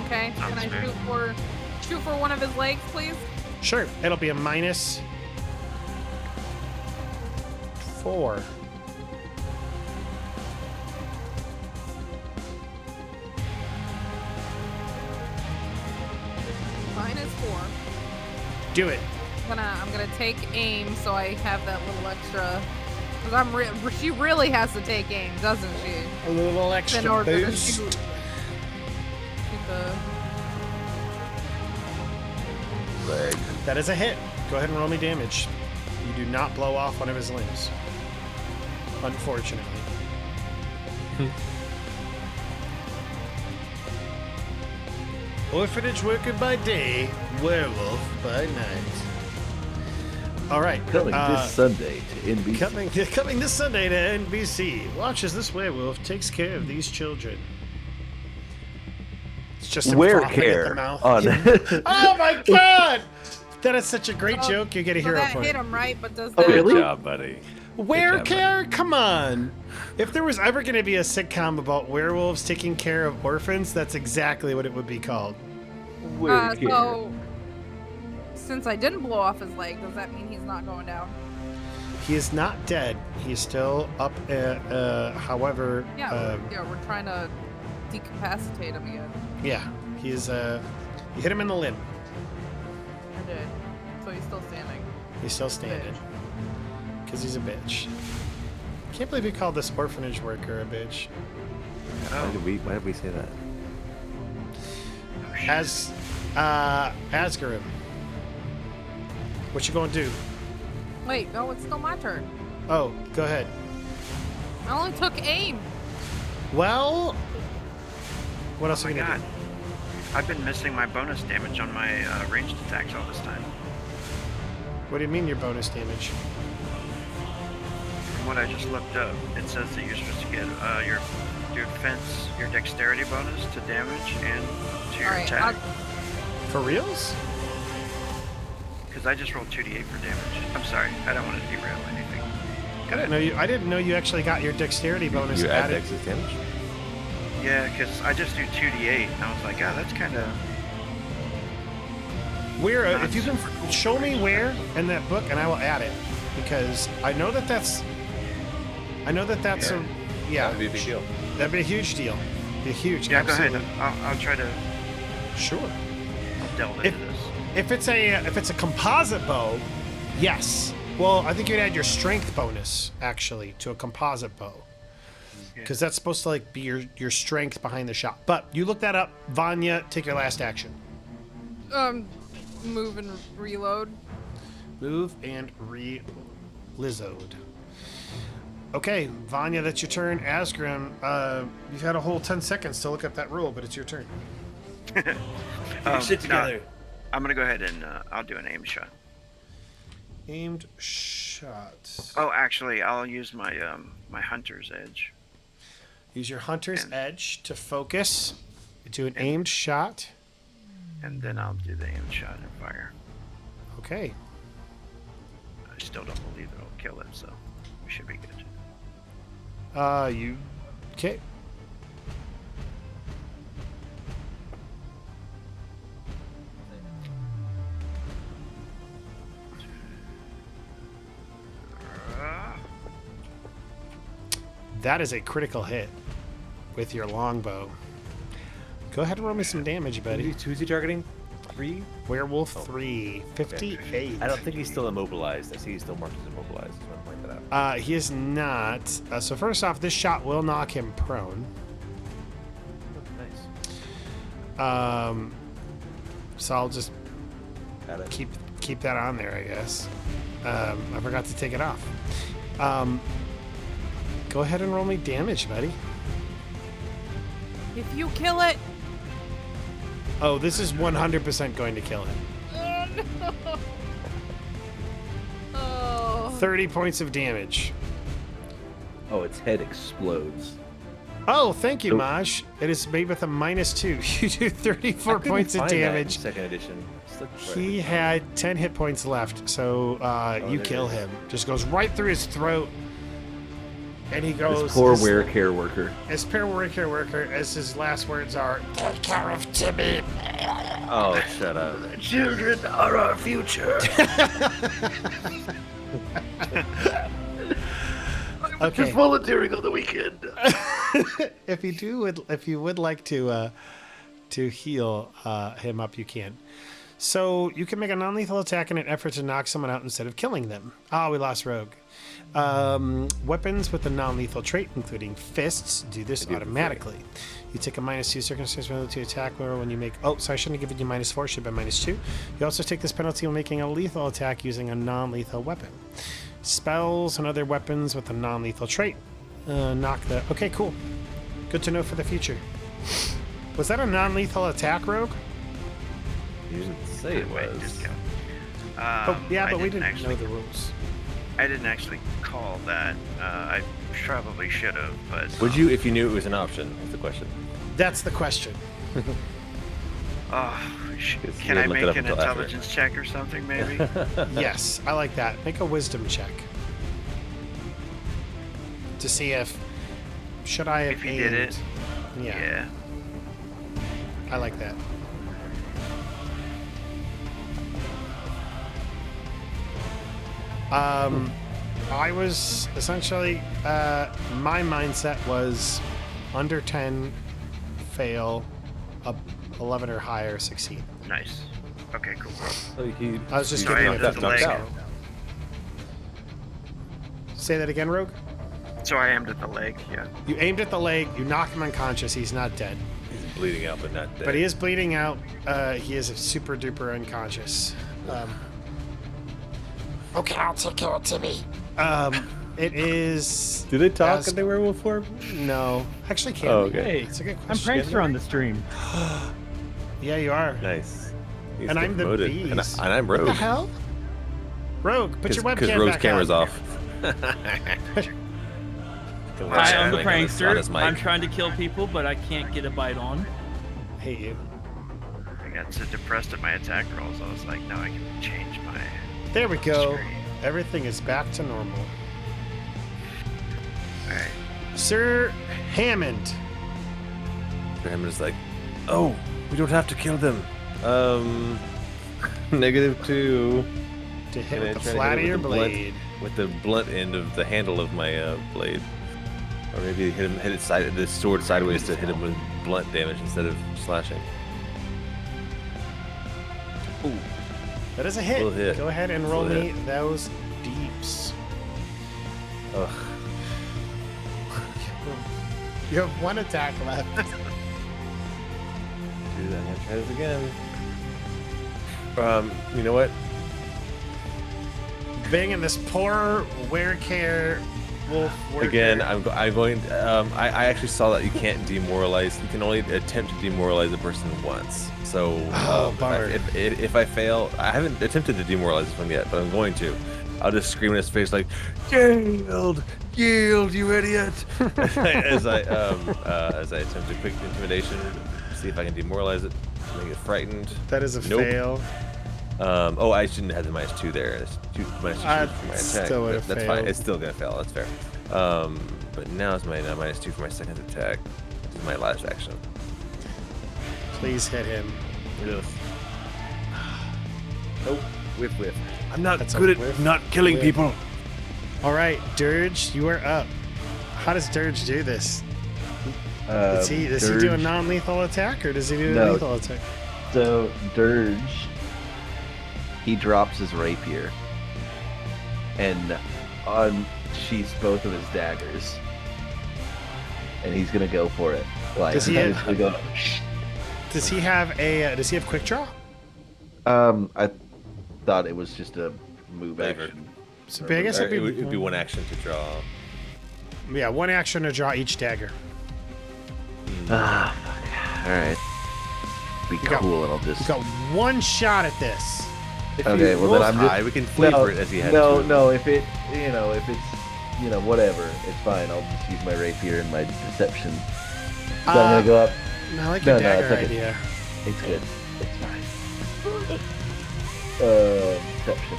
S11: Okay, can I
S8: fair.
S11: shoot for one of his legs, please?
S2: Sure, it'll be a -4.
S11: -4.
S2: Do it.
S11: I'm gonna take aim so I have that little extra. Cause she really has to take aim, doesn't she?
S2: A little extra
S11: In order to
S2: boost.
S11: shoot. Shoot the-
S1: Leg.
S2: That is a hit. Go ahead and roll me damage. You do not blow off one of his limbs. Unfortunately. Orphanage worker by day, werewolf by night. All right.
S4: Coming this Sunday to NBC.
S2: Coming this Sunday to NBC. Watch as this werewolf takes care of these children. It's just him
S4: Wear
S2: frothing at the
S4: care
S2: mouth.
S4: on.
S2: Oh my god! That is such a great joke. You get a
S11: So
S2: hero
S11: that
S2: point.
S11: hit him, right? But does
S4: Oh,
S11: that
S4: really?
S1: Good job, buddy.
S2: Wear
S1: job,
S2: care? Come on. If there was ever going to be a sitcom about werewolves taking care of orphans, that's exactly what it would be called.
S4: Wear care.
S11: So since I didn't blow off his leg, does that mean he's not going down?
S2: He is not dead. He's still up. However,
S11: Yeah, we're trying to decapacitate him again.
S2: yeah, he's. You hit him in the limb.
S11: I did. So he's still standing.
S2: He's still standing. Because he's a bitch. Can't believe we called this orphanage worker a bitch.
S1: Why did we say that?
S2: Azgrymn. What you gonna do?
S11: Wait, no, it's still my turn.
S2: Oh, go ahead.
S11: I only took aim.
S2: Well, what else
S8: Oh
S2: are
S8: my
S2: we gonna
S8: god. I've been missing my bonus damage on my ranged attacks all this time.
S2: do? What do you mean your bonus damage?
S8: what I just looked up, it says that you're supposed to get your defense, your dexterity bonus to damage and to your
S11: Alright,
S8: attack.
S2: For reals?
S8: Because I just rolled 2d8 for damage. I'm sorry, I don't want to derail anything.
S2: I didn't know you actually got your dexterity bonus
S1: You add
S2: added.
S1: Dex's damage?
S8: Yeah, because I just do 2d8, and I was like, yeah, that's kind of...
S2: Where, if you can show me where in that book, and I will add it, because I know that that's
S1: That'd be a big deal.
S2: That'd be a huge deal. Be huge.
S8: Yeah,
S2: absolutely.
S8: go ahead. I'll try to
S2: Sure.
S8: delve into this.
S2: If it's a composite bow, yes. Well, I think you'd add your strength bonus actually to a composite bow, because that's supposed to like be your strength behind the shot. But you look that up, Vy'nia. Take your last action.
S11: Move and reload.
S2: Move and Lizzoed. Okay, Vy'nia, that's your turn. Azgrym, you've had a whole 10 seconds to look up that rule, but it's your turn.
S1: Sit together.
S8: No, I'm gonna go ahead and I'll do an aim shot.
S2: Aimed shot.
S8: Oh, actually, I'll use my my hunter's edge.
S2: Use your hunter's edge to focus. Do an aimed shot.
S8: And then I'll do the aim shot and fire.
S2: Okay.
S8: I still don't believe it'll kill it, so we should be good.
S2: Okay. That is a critical hit with your longbow. Go ahead and roll me some damage, buddy.
S1: Who's he targeting? 3?
S2: Werewolf 3, 58.
S1: I don't think he's still immobilized. I see he's still marked as immobilized. So I'm point that out.
S2: He is not. So first off, this shot will knock him prone.
S1: Nice.
S2: So I'll just
S1: Got it.
S2: keep that on there, I guess. I forgot to take it off. Go ahead and roll me damage, buddy.
S11: If you kill it.
S2: Oh, this is 100% going to kill him.
S11: Oh no. Oh.
S2: 30 points of damage.
S4: Oh, its head explodes.
S2: Oh, thank you,
S4: Nope.
S2: Maj. It is made with a -2. You do 34 points of damage.
S1: Second edition. Just look for
S2: He
S1: it.
S2: had 10 hit points left, so you
S1: there
S2: kill
S1: it is.
S2: him. Just goes right through his throat. And he goes...
S4: This poor
S2: his-
S4: wear-care worker.
S2: His poor wear-care worker, as his last words are, "Take care of Timmy."
S1: Oh, shut up.
S4: Children are our future.
S2: Okay.
S4: Just volunteering on the weekend.
S2: If you would like to heal him up, you can. So you can make a non-lethal attack in an effort to knock someone out instead of killing them. We lost Rogue. Weapons with a non-lethal trait, including fists, do this automatically. You take a -2 circumstance penalty to attack roll when you make... Oh, sorry, I shouldn't have given you -4. Should have been -2. You also take this penalty when making a lethal attack using a non-lethal weapon. Spells and other weapons with a non-lethal trait. Knock the... Okay, cool. Good to know for the future. Was that a non-lethal attack, Rogue?
S1: You didn't say it
S8: Wait,
S1: was.
S8: discount.
S2: Yeah,
S8: I
S2: but we didn't
S8: actually,
S2: know the rules.
S8: I didn't actually call that. I probably should have, but
S1: Would you if you knew it was an option? Is the question.
S2: That's the question.
S8: Can
S1: you
S8: I
S1: looked
S8: make
S1: it up
S8: an
S1: until after.
S8: intelligence check or something, maybe?
S2: Yes, I like that. Make a wisdom check. To see if... Should I have
S8: If he did
S2: aimed?
S8: it.
S2: Yeah, I like that. I was essentially... my mindset was under 10, fail, 11 or higher, succeed.
S8: Nice. Okay, cool.
S1: So he,
S2: I was just
S1: he
S2: giving you a
S1: knocked
S2: quick
S1: knocked
S8: leg.
S1: out.
S2: Say that again, Rogue?
S8: So I aimed at the leg, yeah.
S2: You aimed at the leg, you knocked him unconscious, he's not dead.
S1: He's bleeding out, but not dead.
S2: But he is bleeding out. He is super duper unconscious. Okay, I'll take care of Timmy. It is...
S1: Do they talk
S2: as-
S1: in the werewolf form?
S2: No. Actually, can't.
S1: Oh,
S2: we?
S1: okay.
S2: It's a good
S3: I'm
S2: question.
S3: prankster on the stream.
S2: Yeah, you are.
S1: Nice. He's
S2: And I'm the
S1: promoted.
S2: bees.
S1: And I'm Rogue.
S2: What the hell? Rogue, put your webcam
S1: Because Rogue's
S2: back
S1: camera's
S2: on.
S1: off.
S6: Hi, I'm the
S1: Smiling on his
S6: prankster.
S1: mic.
S6: I'm trying to kill people, but I can't get a bite on.
S2: I hate you.
S8: I got so depressed at my attack rolls, I was like, now I can change my
S2: There we go.
S8: screen.
S2: Everything is back to normal.
S8: Alright.
S2: Sir Hammond.
S1: Hammond is like, oh, we don't have to kill them. -2.
S2: To hit
S1: Can I
S2: with the
S1: try to
S2: flat of
S1: hit it
S2: your
S1: with the blunt?
S2: blade.
S1: With the blunt end of the handle of my blade. Or maybe hit the sword sideways to hit him with blunt damage instead of slashing. Ooh.
S2: That is a hit.
S1: Full hit.
S2: Go ahead and
S1: Full
S2: roll me
S1: hit.
S2: those deeps.
S1: Ugh.
S2: You have one attack left.
S1: Dude, I'm gonna try this again. You know what?
S2: Banging this poor werecare wolf worker.
S1: Again, I'm going. I actually saw that you can't demoralize. You can only attempt to demoralize a person once. So
S2: bummer.
S1: if I fail, I haven't attempted to demoralize this one yet, but I'm going to. I'll just scream in his face like, "Yield, yield, you idiot!" as I attempt a quick intimidation, see if I can demoralize it, make it frightened.
S2: That is a
S1: Nope.
S2: fail.
S1: Oh, I shouldn't have the -2 there. It's -2 for my attack.
S2: still would've
S1: That's
S2: failed.
S1: fine. It's still gonna fail. That's fair. But now it's my -2 for my second attack. This is my last action.
S2: Please hit him.
S1: Ugh. Nope. Whiff, whiff. I'm not
S2: That's a
S1: good at
S2: whiff,
S1: not killing
S2: whiff.
S1: people.
S2: All right, Dirge, you are up. How does Dirge do this? Does he do a non-lethal attack or does he do a
S4: No.
S2: lethal attack?
S4: So Dirge, he drops his rapier and unsheaths both of his daggers, and he's gonna go for it. Like
S2: Does he
S4: he's
S2: have-
S4: gonna go.
S2: Does he have a? Does he have quick draw?
S4: I thought it was just a move
S1: Flavor.
S4: action.
S2: So I guess
S1: Or
S2: it'd be,
S1: it would be one action to draw.
S2: Yeah, one action to draw each dagger.
S4: Ah, fuck. All right. Be
S2: You got-
S4: cool, and I'll
S2: He's
S4: just.
S2: got one shot at this.
S1: If
S4: Okay,
S1: he
S4: well, then
S1: rolls
S4: I'm just-
S1: high, we can flavor it as he had
S4: No,
S1: to.
S4: no. If it, if it's, whatever, it's fine. I'll just use my rapier and my deception. So I'm gonna go up.
S2: I like
S4: No,
S2: your
S4: no,
S2: dagger
S4: it's okay.
S2: idea.
S4: It's good. It's fine. Deception.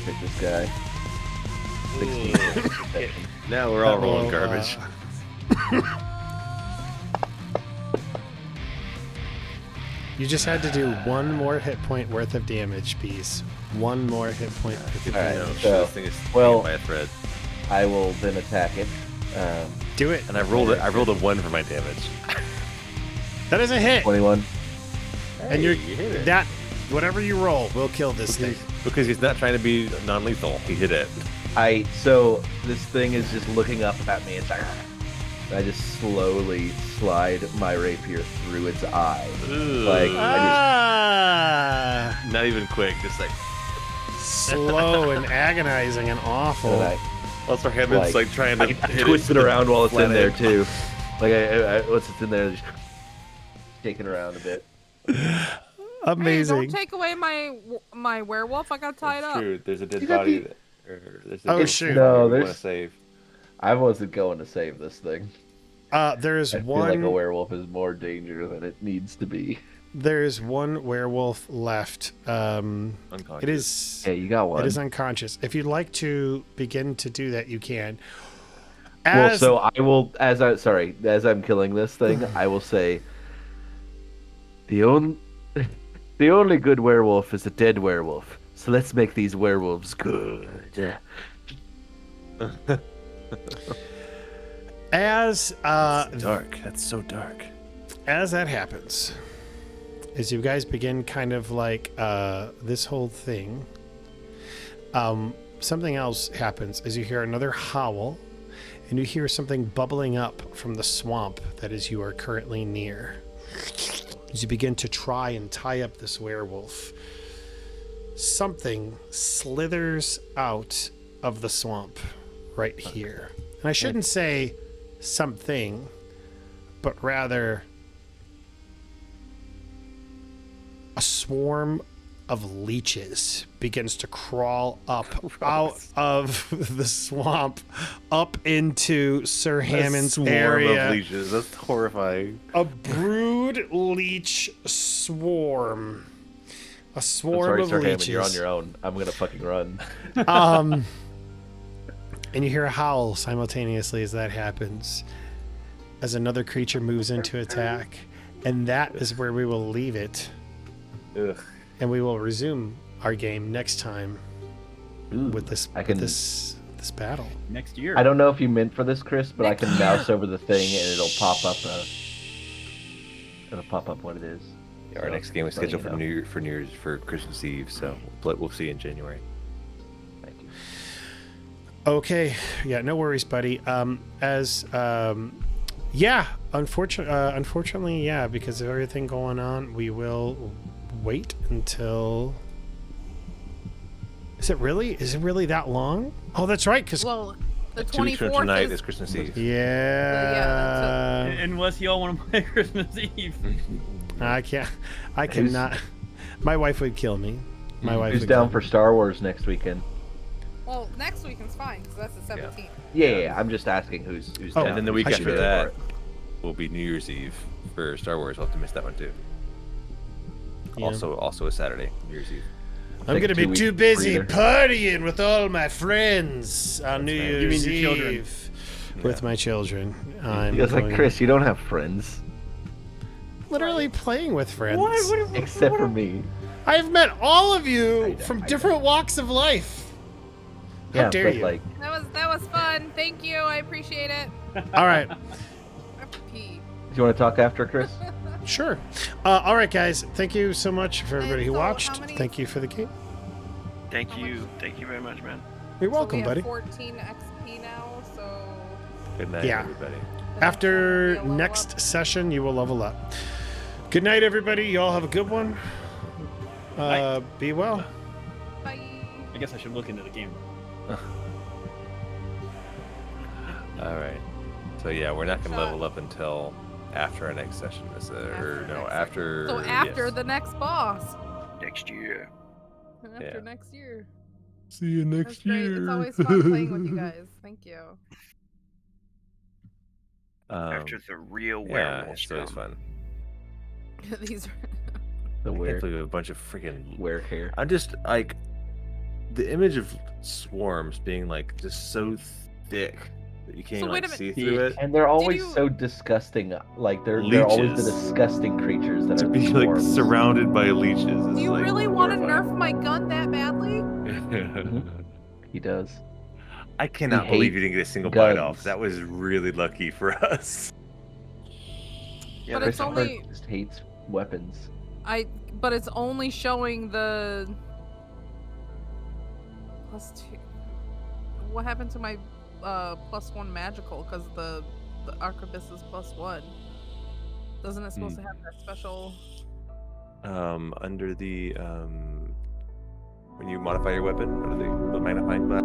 S4: Pick this guy. 16. Deception.
S1: Now we're all
S2: That
S1: rolling
S2: will,
S1: garbage.
S2: You just had to do one more hit point worth of damage, Bees. One more hit point worth of
S4: All right,
S2: damage.
S4: so-
S1: This thing is
S4: well-
S1: hanging by a thread.
S4: I will then attack it.
S2: Do it.
S1: And I rolled it. I rolled a 1 for my damage.
S2: That is a hit.
S4: 21.
S2: And you're
S1: you hit it.
S2: that whatever you roll will kill this thing.
S1: Because he's not trying to be non-lethal. He hit it.
S4: So this thing is just looking up at me. It's like, I just slowly slide my rapier through its eye. Like,
S2: Ah,
S1: Not even quick. Just like.
S2: slow and agonizing and awful.
S4: And
S1: Also, Hammond's like trying to
S4: I
S1: hit
S4: twist it around while it's in there
S1: planet.
S4: too. Like once it's in there, just shaking around a bit.
S5: Hey,
S2: Amazing.
S5: don't take away my werewolf. I got tied
S1: That's
S5: up.
S1: true. There's a dead
S4: You got
S1: body.
S4: the-
S1: There's a
S2: Oh,
S1: dead
S2: shoot.
S4: No,
S1: body we
S4: there's-
S1: want to save.
S4: I wasn't going to save this thing.
S2: There's
S4: I feel like a
S2: one.
S4: werewolf is more danger than it needs to be.
S2: There's one werewolf left.
S1: Unconscious.
S2: It is.
S4: Yeah, you got one.
S2: It is unconscious. If you'd like to begin to do that, you can.
S4: Well,
S2: As,
S4: so I will, as I'm killing this thing, I will say, the only good werewolf is a dead werewolf. So let's make these werewolves good.
S2: as
S1: Dark. That's so dark.
S2: as that happens, as you guys begin kind of like this whole thing, something else happens as you hear another howl, and you hear something bubbling up from the swamp that is you are currently near. As you begin to try and tie up this werewolf, something slithers out of the swamp right here. And I shouldn't say something, but rather a swarm of leeches begins to crawl up out of the swamp up into Sir Hammond's
S1: swarm
S2: area.
S1: of leeches. That's horrifying.
S2: A brood leech swarm. A swarm
S4: sorry,
S2: of
S4: Sir
S2: leeches.
S4: Hammond, you're on your own. I'm gonna fucking run.
S2: And you hear a howl simultaneously as that happens, as another creature moves into attack, and that is where we will leave it.
S1: Ugh.
S2: And we will resume our game next time with this this battle.
S6: Next year.
S4: I don't know if you meant for this, Chris, but I can mouse over the thing and it'll pop up. It'll pop up what it is.
S1: Yeah, our next game is scheduled for New Year's for Christmas Eve, so we'll see you in January.
S4: Thank you.
S2: Okay, yeah, no worries, buddy. Unfortunately, yeah, because of everything going on, we will wait until. Is it really that long? Oh, that's right, because
S11: Well, the
S1: 2 weeks from
S11: 24th
S1: tonight
S11: is
S1: is Christmas Eve.
S2: yeah.
S6: Unless y'all want to play Christmas Eve.
S2: I cannot. My wife would kill me. My wife.
S4: Who's
S2: would
S4: down
S2: kill
S4: for
S2: me.
S4: Star Wars next weekend?
S11: Well, next weekend's fine because that's the 17th.
S4: Yeah. I'm just asking who's down.
S1: And then the week
S2: I should
S1: after
S2: be
S1: that will be New Year's Eve for Star Wars. We'll have to miss that one too.
S2: Yeah.
S1: Also a Saturday, New Year's Eve.
S2: I'm gonna be
S4: 2
S2: too
S4: weeks
S2: busy
S4: breather.
S2: partying with all my friends on New
S1: right.
S6: You
S2: Year's
S6: mean your children?
S2: Eve with my children. I'm
S4: He goes like,
S2: going-
S4: Chris, you don't have friends
S2: literally playing with friends.
S4: except for me.
S2: I've met all of you
S4: I know,
S2: from
S4: I
S2: different walks of life. How
S4: Yeah,
S2: dare
S4: but
S2: you?
S4: like,
S11: That was fun. Thank you. I appreciate it.
S2: All right,
S11: I have to pee.
S4: do you want to talk after, Chris?
S2: sure. All right, guys. Thank you so much for everybody who
S11: so how
S2: watched.
S11: many-
S2: Thank you for the game.
S8: Thank you very much, man.
S2: You're welcome,
S11: so we
S2: buddy.
S11: have 14 XP now, so
S1: Good night,
S2: Yeah.
S1: everybody.
S11: the next one
S2: After
S11: will be a level
S2: next
S11: up.
S2: session, you will level up. Good night, everybody. You all have a good one. Be well.
S11: Bye.
S6: I guess I should look into the game.
S1: All right. So yeah, we're not gonna level up until after our next session. After.
S11: So after
S1: yes.
S11: the next boss.
S8: Next year.
S11: After
S1: Yeah.
S11: next year.
S1: See you
S11: That's great. It's always fun playing with you guys. Thank you.
S8: After the real
S1: Yeah,
S8: werewolves
S1: it's always
S8: come.
S1: fun.
S11: These are
S4: The
S1: I can't
S4: weird,
S1: believe a bunch of freaking.
S4: weird hair.
S1: I'm just like the image of swarms being like just so thick that you can't
S11: So
S1: even,
S11: wait
S1: like
S11: a
S1: see
S11: minute.
S1: through it.
S4: And they're always
S11: you-
S4: so disgusting. Like they're always the
S1: Leeches.
S4: disgusting creatures that
S1: To
S4: are
S1: be like
S4: swarms.
S1: surrounded by leeches.
S11: Do you really want to nerf my gun that badly?
S1: nerf?
S4: He does.
S1: I cannot
S4: He
S1: believe you
S4: hates
S1: didn't get a single bite
S4: guns.
S1: off. That was really lucky for us.
S8: Yeah,
S11: But it's
S8: there's a-
S11: only
S4: Just hates weapons.
S11: but it's only showing the +2. What happened to my +1 magical? Because the arquebus is +1. Doesn't it supposed to have that special?
S1: Under the when you modify your weapon, under the magnifying glass.